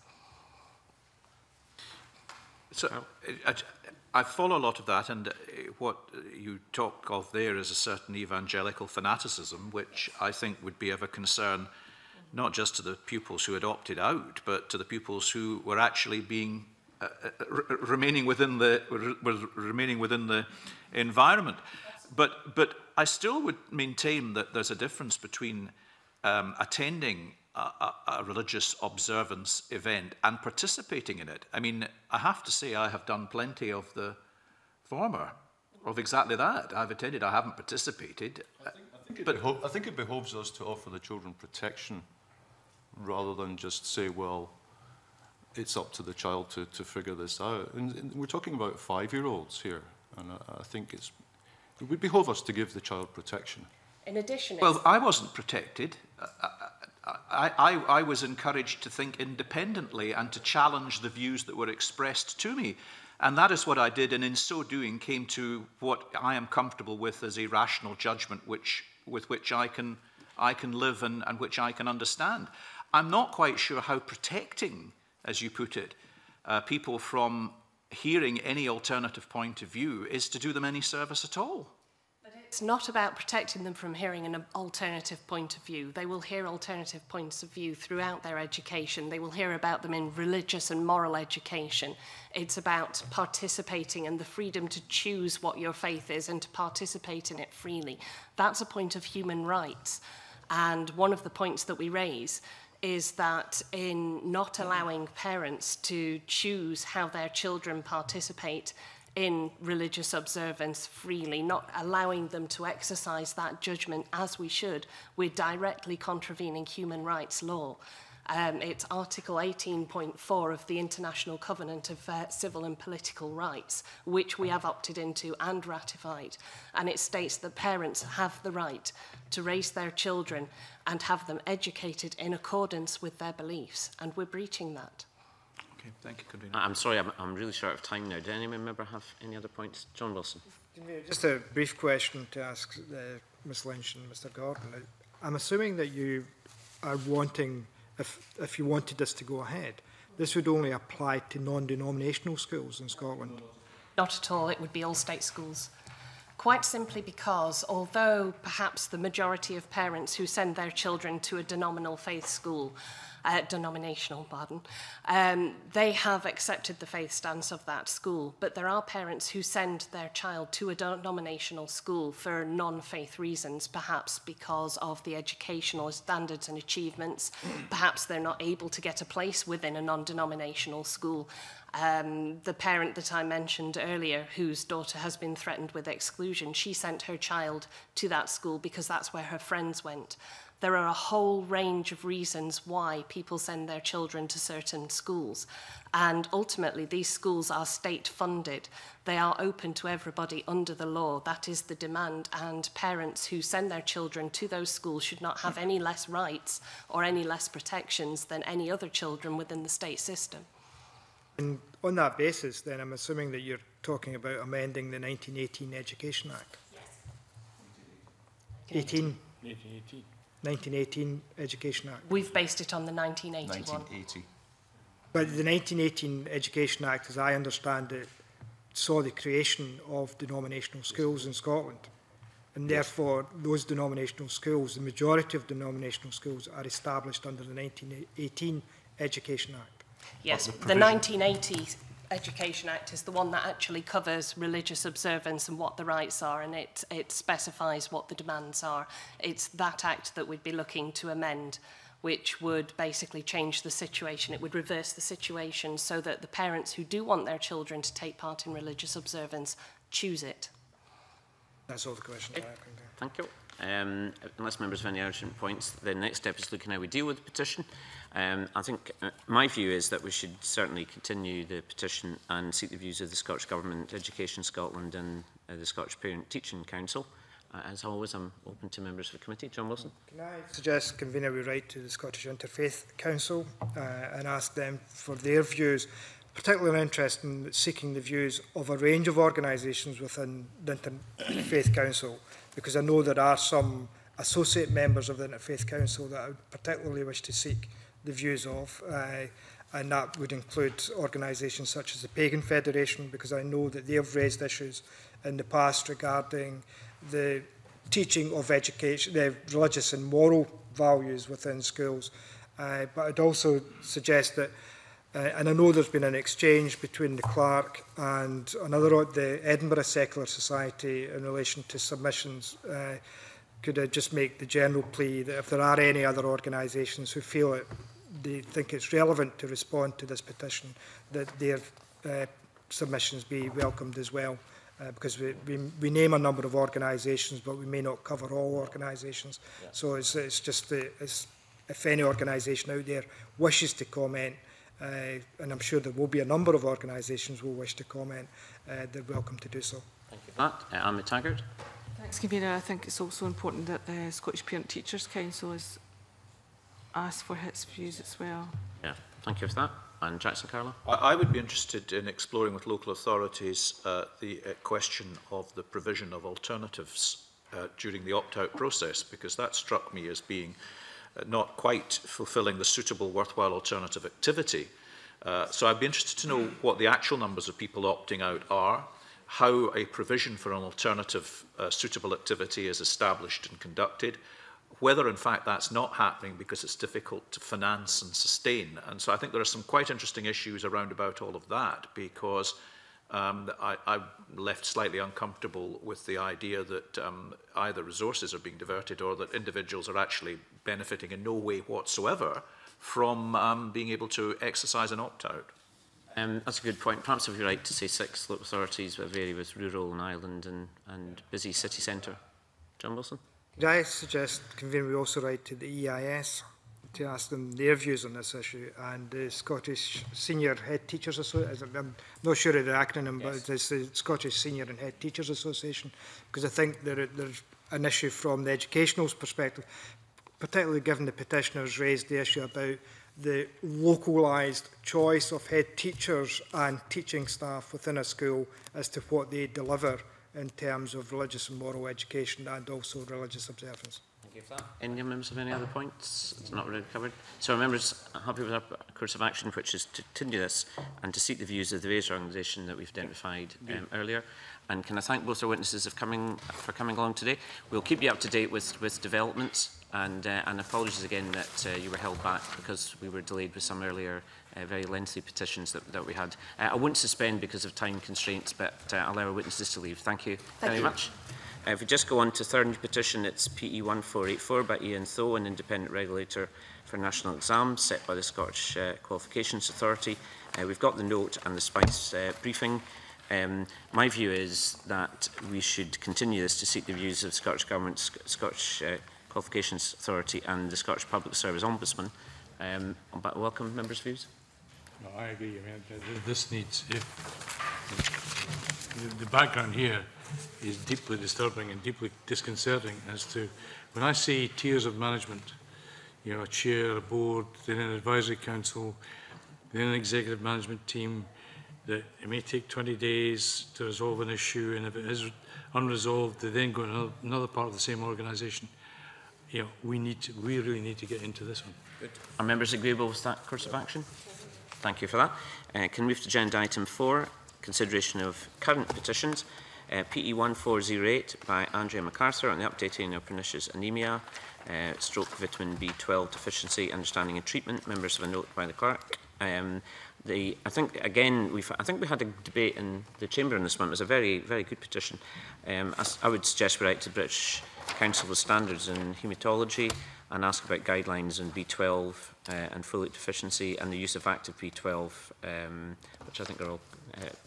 So I follow a lot of that, and what you talk of there is a certain evangelical fanaticism, which I think would be of a concern not just to the pupils who had opted out, but to the pupils who were actually being remaining within the environment. But I still would maintain that there's a difference between attending a religious observance event and participating in it. I mean, I have to say I have done plenty of the former, of exactly that. I've attended, I haven't participated. I think it behoves us to offer the children protection rather than just say, well, it's up to the child to figure this out. And we're talking about 5-year-olds here, and I think it would behove us to give the child protection. In addition... Well, I wasn't protected. I was encouraged to think independently and to challenge the views that were expressed to me. And that is what I did, and in so doing came to what I am comfortable with as a rational judgment with which I can live and which I can understand. I'm not quite sure how protecting, as you put it, people from hearing any alternative point of view is to do them any service at all. But it's not about protecting them from hearing an alternative point of view. They will hear alternative points of view throughout their education. They will hear about them in religious and moral education. It's about participating and the freedom to choose what your faith is and to participate in it freely. That's a point of human rights. And one of the points that we raise is that in not allowing parents to choose how their children participate in religious observance freely, not allowing them to exercise that judgment as we should, we're directly contravening human rights law. It's Article 18.4 of the International Covenant of Civil and Political Rights, which we have opted into and ratified. And it states that parents have the right to raise their children and have them educated in accordance with their beliefs. And we're breaching that. Okay, thank you, Convener. I'm sorry, I'm really short of time now. Do any member have any other points? John Wilson. Just a brief question to ask Ms Lynch and Mr Gordon. I'm assuming that you are wanting, if you wanted this to go ahead, this would only apply to non-denominational schools in Scotland? Not at all. It would be all state schools. Quite simply because, although perhaps the majority of parents who send their children to a denominational faith school, they have accepted the faith stance of that school, but there are parents who send their child to a denominational school for non-faith reasons, perhaps because of the educational standards and achievements, perhaps they're not able to get a place within a non-denominational school. The parent that I mentioned earlier, whose daughter has been threatened with exclusion, she sent her child to that school because that's where her friends went. There are a whole range of reasons why people send their children to certain schools. And ultimately, these schools are state-funded. They are open to everybody under the law. That is the demand. And parents who send their children to those schools should not have any less rights or any less protections than any other children within the state system. And on that basis, then, I'm assuming that you're talking about amending the 1918 Education Act. Yes. 1918 Education Act. We've based it on the 1981. 1980. But the 1918 Education Act, as I understand it, saw the creation of denominational schools in Scotland. And therefore, those denominational schools, the majority of denominational schools, are established under the 1918 Education Act. Yes, the 1980 Education Act is the one that actually covers religious observance and what the rights are, and it specifies what the demands are. It's that act that we'd be looking to amend, which would basically change the situation. It would reverse the situation so that the parents who do want their children to take part in religious observance choose it. That's all the questions I have. Thank you. Unless members have any urgent points, the next step is looking how we deal with the petition. I think my view is that we should certainly continue the petition and seek the views of the Scottish Government, Education Scotland and the Scottish Parent Teaching Council. As always, I'm open to members of the committee. John Wilson. Can I suggest, Convener, we write to the Scottish Interfaith Council and ask them for their views, particularly interested in seeking the views of a range of organisations within the Interfaith Council, because I know there are some associate members of the Interfaith Council that I would particularly wish to seek the views of, and that would include organisations such as the Pagan Federation, because I know that they have raised issues in the past regarding the teaching of education, the religious and moral values within schools. But I'd also suggest that, and I know there's been an exchange between the clerk and the Edinburgh Secular Society in relation to submissions. Could I just make the general plea that if there are any other organisations who feel it, they think it's relevant to respond to this petition, that their submissions be welcomed as well. Because we name a number of organisations, but we may not cover all organisations. Yeah. So it's just if any organisation out there wishes to comment, and I'm sure there will be a number of organisations who will wish to comment, they're welcome to do so. Thank you for that. Anna Taggart. Thanks, Convener. I think it's also important that the Scottish Parent Teachers Council has asked for its views as well. Yeah, thank you for that. And Jackson Carlo? I would be interested in exploring with local authorities the question of the provision of alternatives during the opt-out process, because that struck me as being not quite fulfilling the suitable, worthwhile alternative activity. So I'd be interested to know what the actual numbers of people opting out are, how a provision for an alternative suitable activity is established and conducted, whether in fact that's not happening because it's difficult to finance and sustain. And so I think there are some quite interesting issues around about all of that, because I'm left slightly uncomfortable with the idea that either resources are being diverted or that individuals are actually benefiting in no way whatsoever from being able to exercise an opt-out. That's a good point. Perhaps if you're right to say 6 local authorities that vary with rural and island and busy city centre. John Wilson? Could I suggest, Convener, we also write to the EIS to ask them their views on this issue, and the Scottish Senior Head Teachers Association, I'm not sure of the acronym, yes, but it's the Scottish Senior and Head Teachers Association, because I think there's an issue from the educational perspective, particularly given the petitioners raised the issue about the localised choice of head teachers and teaching staff within a school as to what they deliver in terms of religious and moral education and also religious observance. Thank you for that. Any members have any other points? It's not really covered. So are members happy with our course of action, which is to continue this and to seek the views of the various organisation that we've identified earlier? And can I thank both our witnesses for coming along today? We'll keep you up to date with developments, and apologies again that you were held back because we were delayed with some earlier very lengthy petitions that we had. I won't suspend because of time constraints, but allow our witnesses to leave. Thank you very much. If we just go on to third petition, it's PE 1484 by Ian Tho, an independent regulator for national exams set by the Scottish Qualifications Authority. We've got the note and the SPICE briefing. My view is that we should continue this to seek the views of the Scottish Government, Scottish Qualifications Authority and the Scottish Public Service Ombudsman. But welcome members' views. No, I agree. I mean, this needs, the background here is deeply disturbing and deeply disconcerting as to, when I see tiers of management, you know, a chair, a board, then an advisory council, then an executive management team, that it may take 20 days to resolve an issue, and if it is unresolved, they then go to another part of the same organisation. You know, we really need to get into this one. Good. Are members agreeable with that course of action? Thank you for that. Can we move to agenda item 4, consideration of current petitions. PE 1408 by Andrea MacArthur on the updating of pernicious anemia, stroke vitamin B12 deficiency, understanding and treatment. Members have a note by the clerk. I think again I think we had a debate in the Chamber on this one. It was a very good petition. I would suggest we write to the British Council of Standards in Haematology and ask about guidelines on B12 and folate deficiency and the use of active B12, which I think are all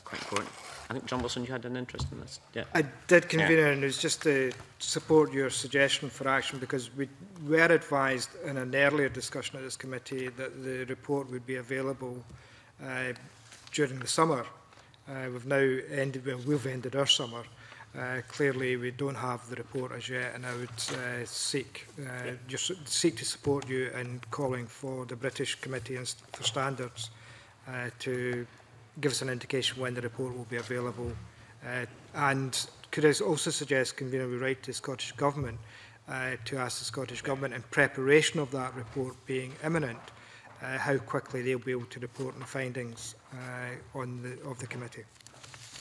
quite important. I think, John Wilson, you had an interest in this. Yeah. I did, Convener, and it was just to support your suggestion for action, because we were advised in an earlier discussion at this committee that the report would be available during the summer. We've now ended, well, we've ended our summer. Clearly, we don't have the report as yet, and I would seek to support you in calling for the British Committee for Standards to give us an indication when the report will be available. And could I also suggest, Convener, we write to the Scottish Government to ask the Scottish Government, in preparation of that report being imminent, how quickly they'll be able to report on the findings of the committee.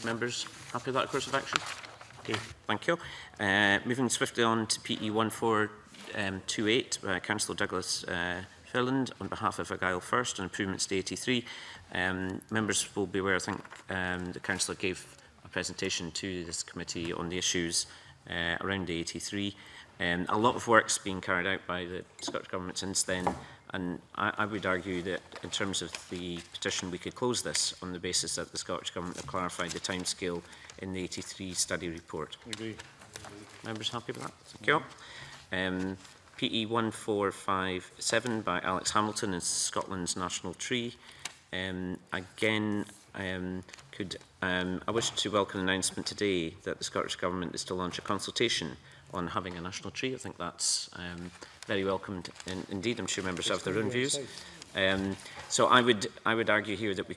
Members happy with that course of action? Okay, thank you. Moving swiftly on to PE 1428, Councillor Douglas Filland on behalf of Gail First on improvements to 83. Members will be aware, I think the Councillor gave a presentation to this committee on the issues around the 83. A lot of work's been carried out by the Scottish Government since then, and I would argue that in terms of the petition we could close this on the basis that the Scottish Government have clarified the timescale in the 83 study report. Agree. Members happy with that? Thank you. PE 1457 by Alex Hamilton is Scotland's national tree. Again, I wish to welcome an announcement today that the Scottish Government is to launch a consultation on having a national tree. I think that's very welcomed. Indeed, I'm sure members have their own views. So I would argue here that we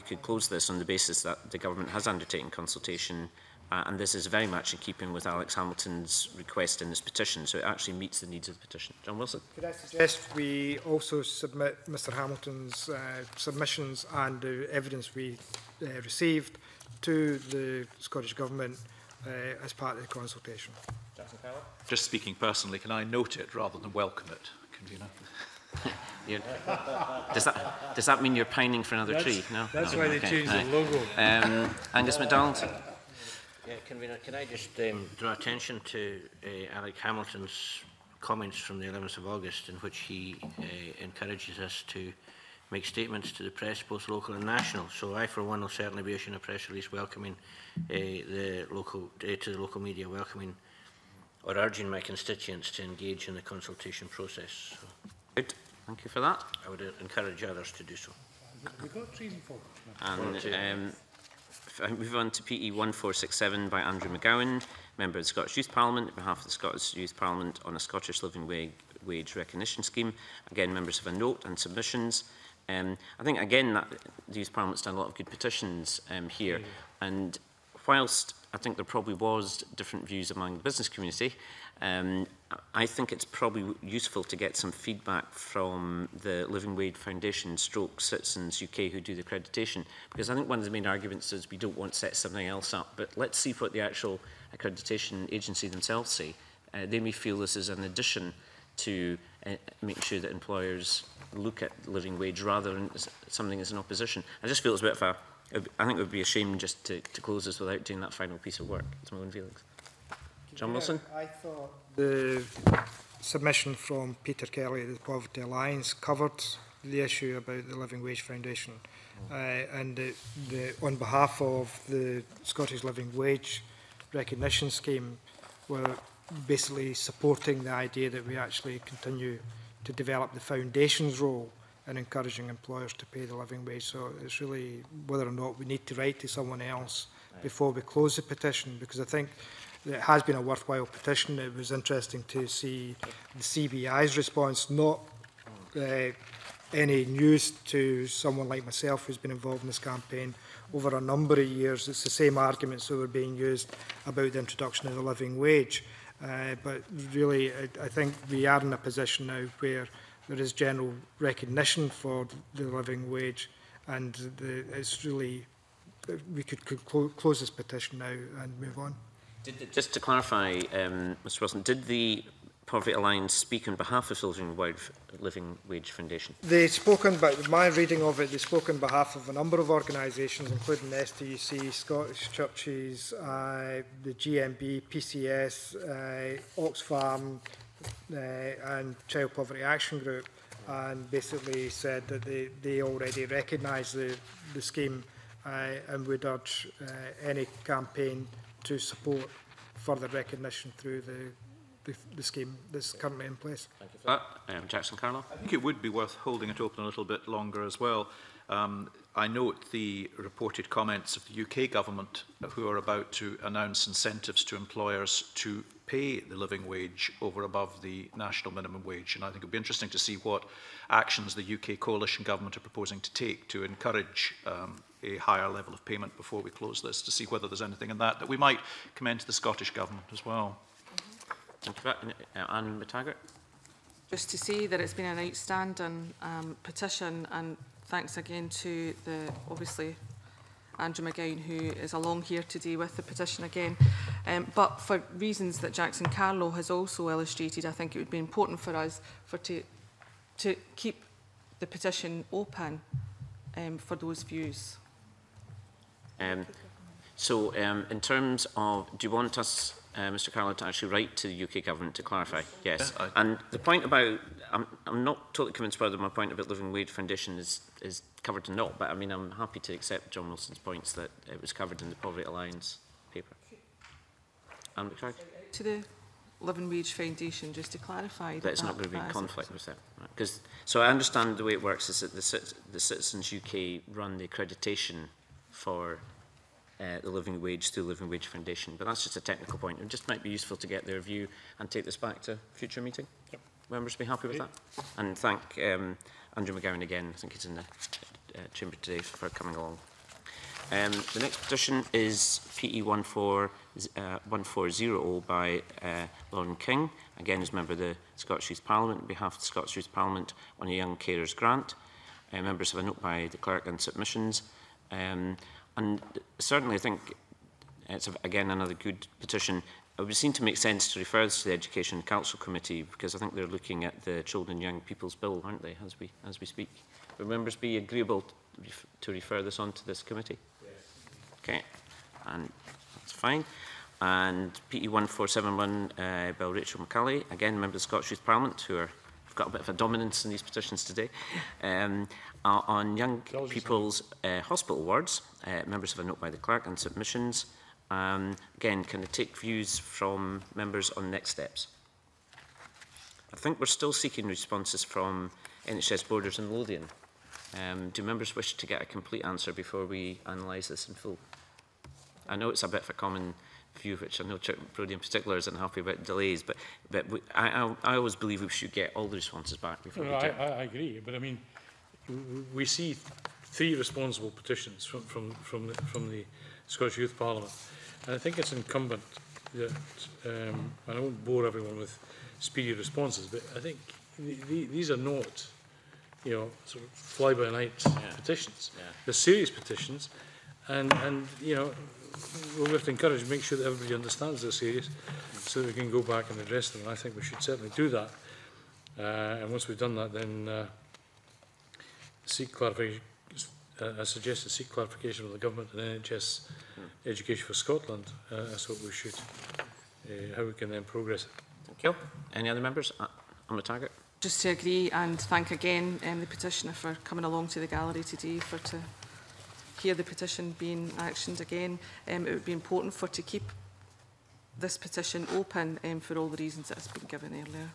could close this on the basis that the government has undertaken consultation, and this is very much in keeping with Alex Hamilton's request in this petition. So it actually meets the needs of the petition. John Wilson. Could I suggest we also submit Mr Hamilton's submissions and the evidence we received to the Scottish Government as part of the consultation? Just speaking personally, can I note it rather than welcome it, Convener? Does that mean you're pining for another tree? No. That's no. why they changed the logo. Angus Macdonald. Yeah, Convener, can I just draw attention to Alex Hamilton's comments from the 11th of August, in which he encourages us to make statements to the press, both local and national. So I, for one, will certainly be issuing a press release welcoming to the local media, welcoming or urging my constituents to engage in the consultation process. So good, thank you for that. I would encourage others to do so. We've got trees before. And I move on to PE 1467 by Andrew McGowan, member of the Scottish Youth Parliament, on behalf of the Scottish Youth Parliament on a Scottish Living Wage Recognition Scheme. Again, members have a note and submissions. I think, again, that the Youth Parliament's done a lot of good petitions here. And whilst I think there probably was different views among the business community, I think it's probably useful to get some feedback from the Living Wage Foundation stroke Citizens UK who do the accreditation, because I think one of the main arguments is we don't want to set something else up, but let's see what the actual accreditation agency themselves say. They may feel this is an addition to making sure that employers look at living wage rather than something as an opposition. I just feel it's a bit of a, I think it would be a shame just to close this without doing that final piece of work. It's my own feelings. John Wilson? I thought the submission from Peter Kelly of the Poverty Alliance covered the issue about the Living Wage Foundation. And on behalf of the Scottish Living Wage Recognition Scheme, we're basically supporting the idea that we actually continue to develop the foundation's role in encouraging employers to pay the living wage. So it's really whether or not we need to write to someone else before we close the petition, because I think it has been a worthwhile petition. It was interesting to see the CBI's response, not any news to someone like myself who's been involved in this campaign over a number of years. It's the same arguments that were being used about the introduction of the living wage. But really, I think we are in a position now where there is general recognition for the living wage, and it's really, we could close this petition now and move on. Just to clarify, Mr Wilson, did the Poverty Alliance speak on behalf of the Living Wage Foundation? They spoke on, but my reading of it, they spoke on behalf of a number of organisations, including the STUC, Scottish Churches, the GMB, PCS, Oxfam, and Child Poverty Action Group, and basically said that they already recognise the scheme and would urge any campaign to support further recognition through the scheme that's currently in place. Thank you for that. Jackson Carlo? I think it would be worth holding it open a little bit longer as well. I note the reported comments of the UK government who are about to announce incentives to employers to pay the living wage over above the national minimum wage. And I think it would be interesting to see what actions the UK coalition government are proposing to take to encourage a higher level of payment before we close this, to see whether there's anything in that we might commend to the Scottish government as well. Thank you for that. Anne McTaggart? Just to say that it's been an outstanding petition, and thanks again to obviously Andrew McGowan, who is along here today with the petition again. But for reasons that Jackson Carlo has also illustrated, I think it would be important for us to keep the petition open for those views. So in terms of, do you want us, Mr Carlo, to actually write to the UK government to clarify? Yes. Yeah, and the point about, I'm not totally convinced whether my point about Living Wage Foundation is covered or not, but I mean, I'm happy to accept John Wilson's points that it was covered in the Poverty Alliance paper. And to the Living Wage Foundation, just to clarify that it's not going to be in conflict with that. Right? So I understand the way it works is that the Citizens UK run the accreditation for the living wage through the Living Wage Foundation, but that's just a technical point. It just might be useful to get their view and take this back to a future meeting. Yep. Members be happy with that? And thank Andrew McGowan again. I think he's in the chamber today for coming along. The next petition is PE 1440 by Lauren King, again as member of the Scottish Youth Parliament, on behalf of the Scottish Youth Parliament on a Young Carers Grant. Members have a note by the clerk and submissions. And certainly I think it's, again, another good petition. It would seem to make sense to refer this to the Education and Council Committee, because I think they're looking at the Children and Young People's Bill, aren't they, as we speak. Would members be agreeable to refer this on to this committee? Yes. Okay, and that's fine. And PE 1471 by Rachel McCulley, again, member of the Scottish Youth Parliament, who have got a bit of a dominance in these petitions today. On young people's hospital wards, members have a note by the clerk and submissions. Again, can I take views from members on next steps? I think we're still seeking responses from NHS Borders and Lothian. Do members wish to get a complete answer before we analyse this in full? I know it's a bit of a common view, which I know Brodie in particular isn't happy about delays, but I always believe we should get all the responses back before we do. I agree, but I mean, we see 3 responsible petitions from the Scottish Youth Parliament, and I think it's incumbent that, and I won't bore everyone with speedy responses, but I think these are not, you know, sort of fly-by-night petitions. Yeah. They're serious petitions, and you know, we'll have to encourage, make sure that everybody understands they're serious, so that we can go back and address them. And I think we should certainly do that. And once we've done that, then seek clarification. I suggest to seek clarification of the government and NHS Education for Scotland. That's what we should, how we can then progress it. Thank you. Any other members on the target? Just to agree and thank again the petitioner for coming along to the gallery today to hear the petition being actioned again. It would be important to keep this petition open for all the reasons that has been given earlier.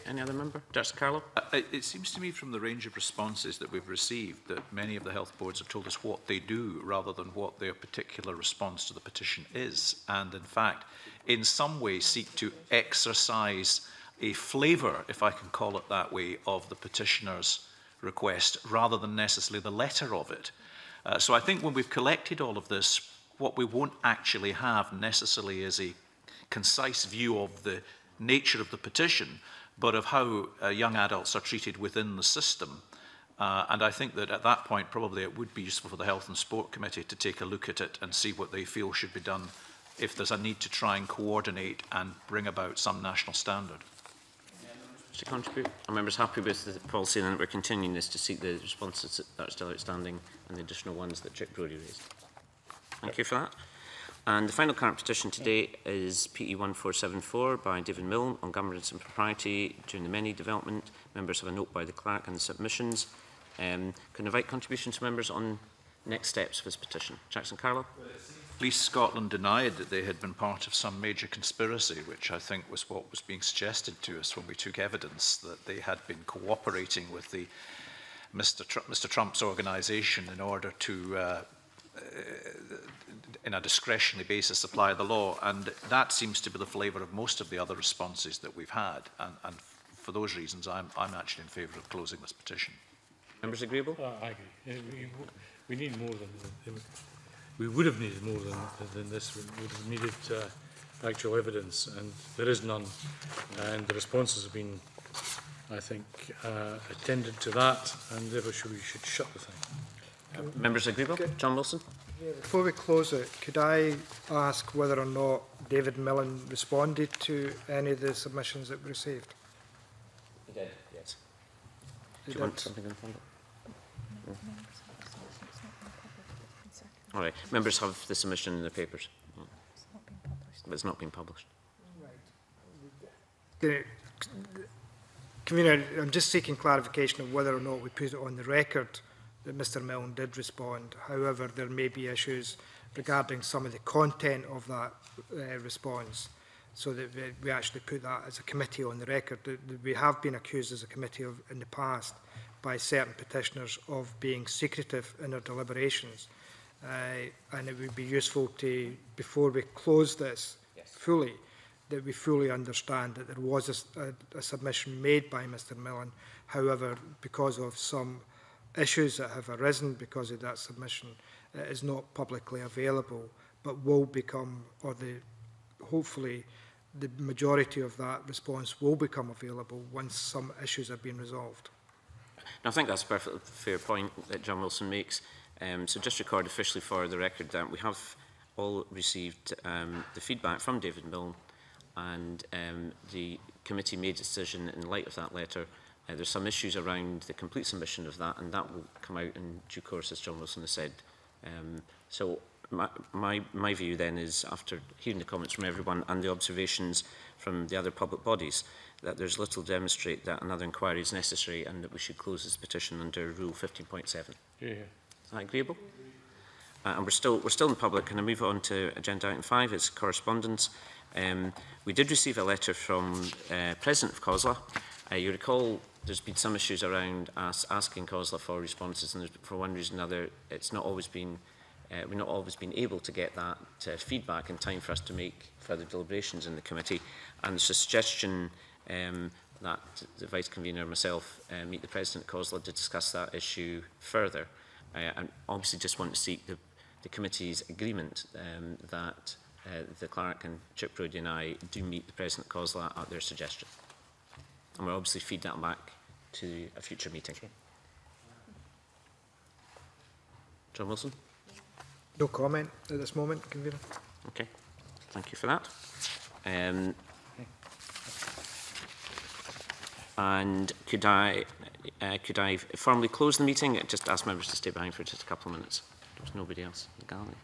Any other member? Jackson Carlo? It seems to me from the range of responses that we've received that many of the health boards have told us what they do rather than what their particular response to the petition is, and in fact in some way seek to exercise a flavour, if I can call it that way, of the petitioner's request rather than necessarily the letter of it. So I think when we've collected all of this, what we won't actually have necessarily is a concise view of the nature of the petition, but of how young adults are treated within the system. And I think that at that point, probably it would be useful for the Health and Sport Committee to take a look at it and see what they feel should be done if there's a need to try and coordinate and bring about some national standard. to contribute? Are members happy with the policy and that we're continuing this to seek the responses that are still outstanding and the additional ones that Chick Brodie raised? Thank you for that. And the final current petition today is PE 1474 by David Milne on governance and propriety during the Many development. Members have a note by the clerk and the submissions. Can I invite contributions to members on next steps for this petition? Jackson Carlow. Police Scotland denied that they had been part of some major conspiracy, which I think was what was being suggested to us when we took evidence that they had been cooperating with the Mr. Trump's organisation in order to, in a discretionary basis, apply the law. And that seems to be the flavour of most of the other responses that we've had. And for those reasons, I'm actually in favour of closing this petition. Members agreeable? I agree. We need more than... We would have needed more than this. We would have needed actual evidence, and there is none. And the responses have been, I think, attended to that, and therefore we should shut the thing. Members agreeable? John Wilson? Yeah, before we close it, could I ask whether or not David Millen responded to any of the submissions that we received? He did, yes. Do you want something in front of it? All right. Members have the submission in the papers. But it's not been published. Convener, I'm just seeking clarification of whether or not we put it on the record that Mr Milne did respond. However, there may be issues regarding some of the content of that response, so that we actually put that as a committee on the record. We have been accused as a committee in the past by certain petitioners of being secretive in their deliberations. And it would be useful to, before we close this fully, that we fully understand that there was a submission made by Mr Millen. However, because of some issues that have arisen because of that submission, it is not publicly available, but will become, or hopefully the majority of that response will become available once some issues have been resolved. I think that's a perfectly fair point that John Wilson makes. So just record officially for the record that we have all received the feedback from David Milne, and the committee made a decision in light of that letter. There's some issues around the complete submission of that, and that will come out in due course, as John Wilson has said. So my view then is, after hearing the comments from everyone and the observations from the other public bodies, that there's little to demonstrate that another inquiry is necessary and that we should close this petition under Rule 15.7. Yeah. Is that agreeable? And we're still in public. Can I move on to agenda item 5? It's correspondence. We did receive a letter from President of COSLA. You recall there's been some issues around us asking COSLA for responses, and for one reason or another, it's not always been we've not always been able to get that feedback in time for us to make further deliberations in the committee. And there's a suggestion that the Vice Convener and myself meet the President of COSLA to discuss that issue further. And obviously just want to seek the committee's agreement that the clerk and Chick Brodie and I do meet the President of COSLA at their suggestion. And we'll obviously feed that back to a future meeting. Sure. John Wilson? No comment at this moment, Convener. Okay, thank you for that. And could I formally close the meeting? Just ask members to stay behind for just a couple of minutes. There's nobody else in the gallery.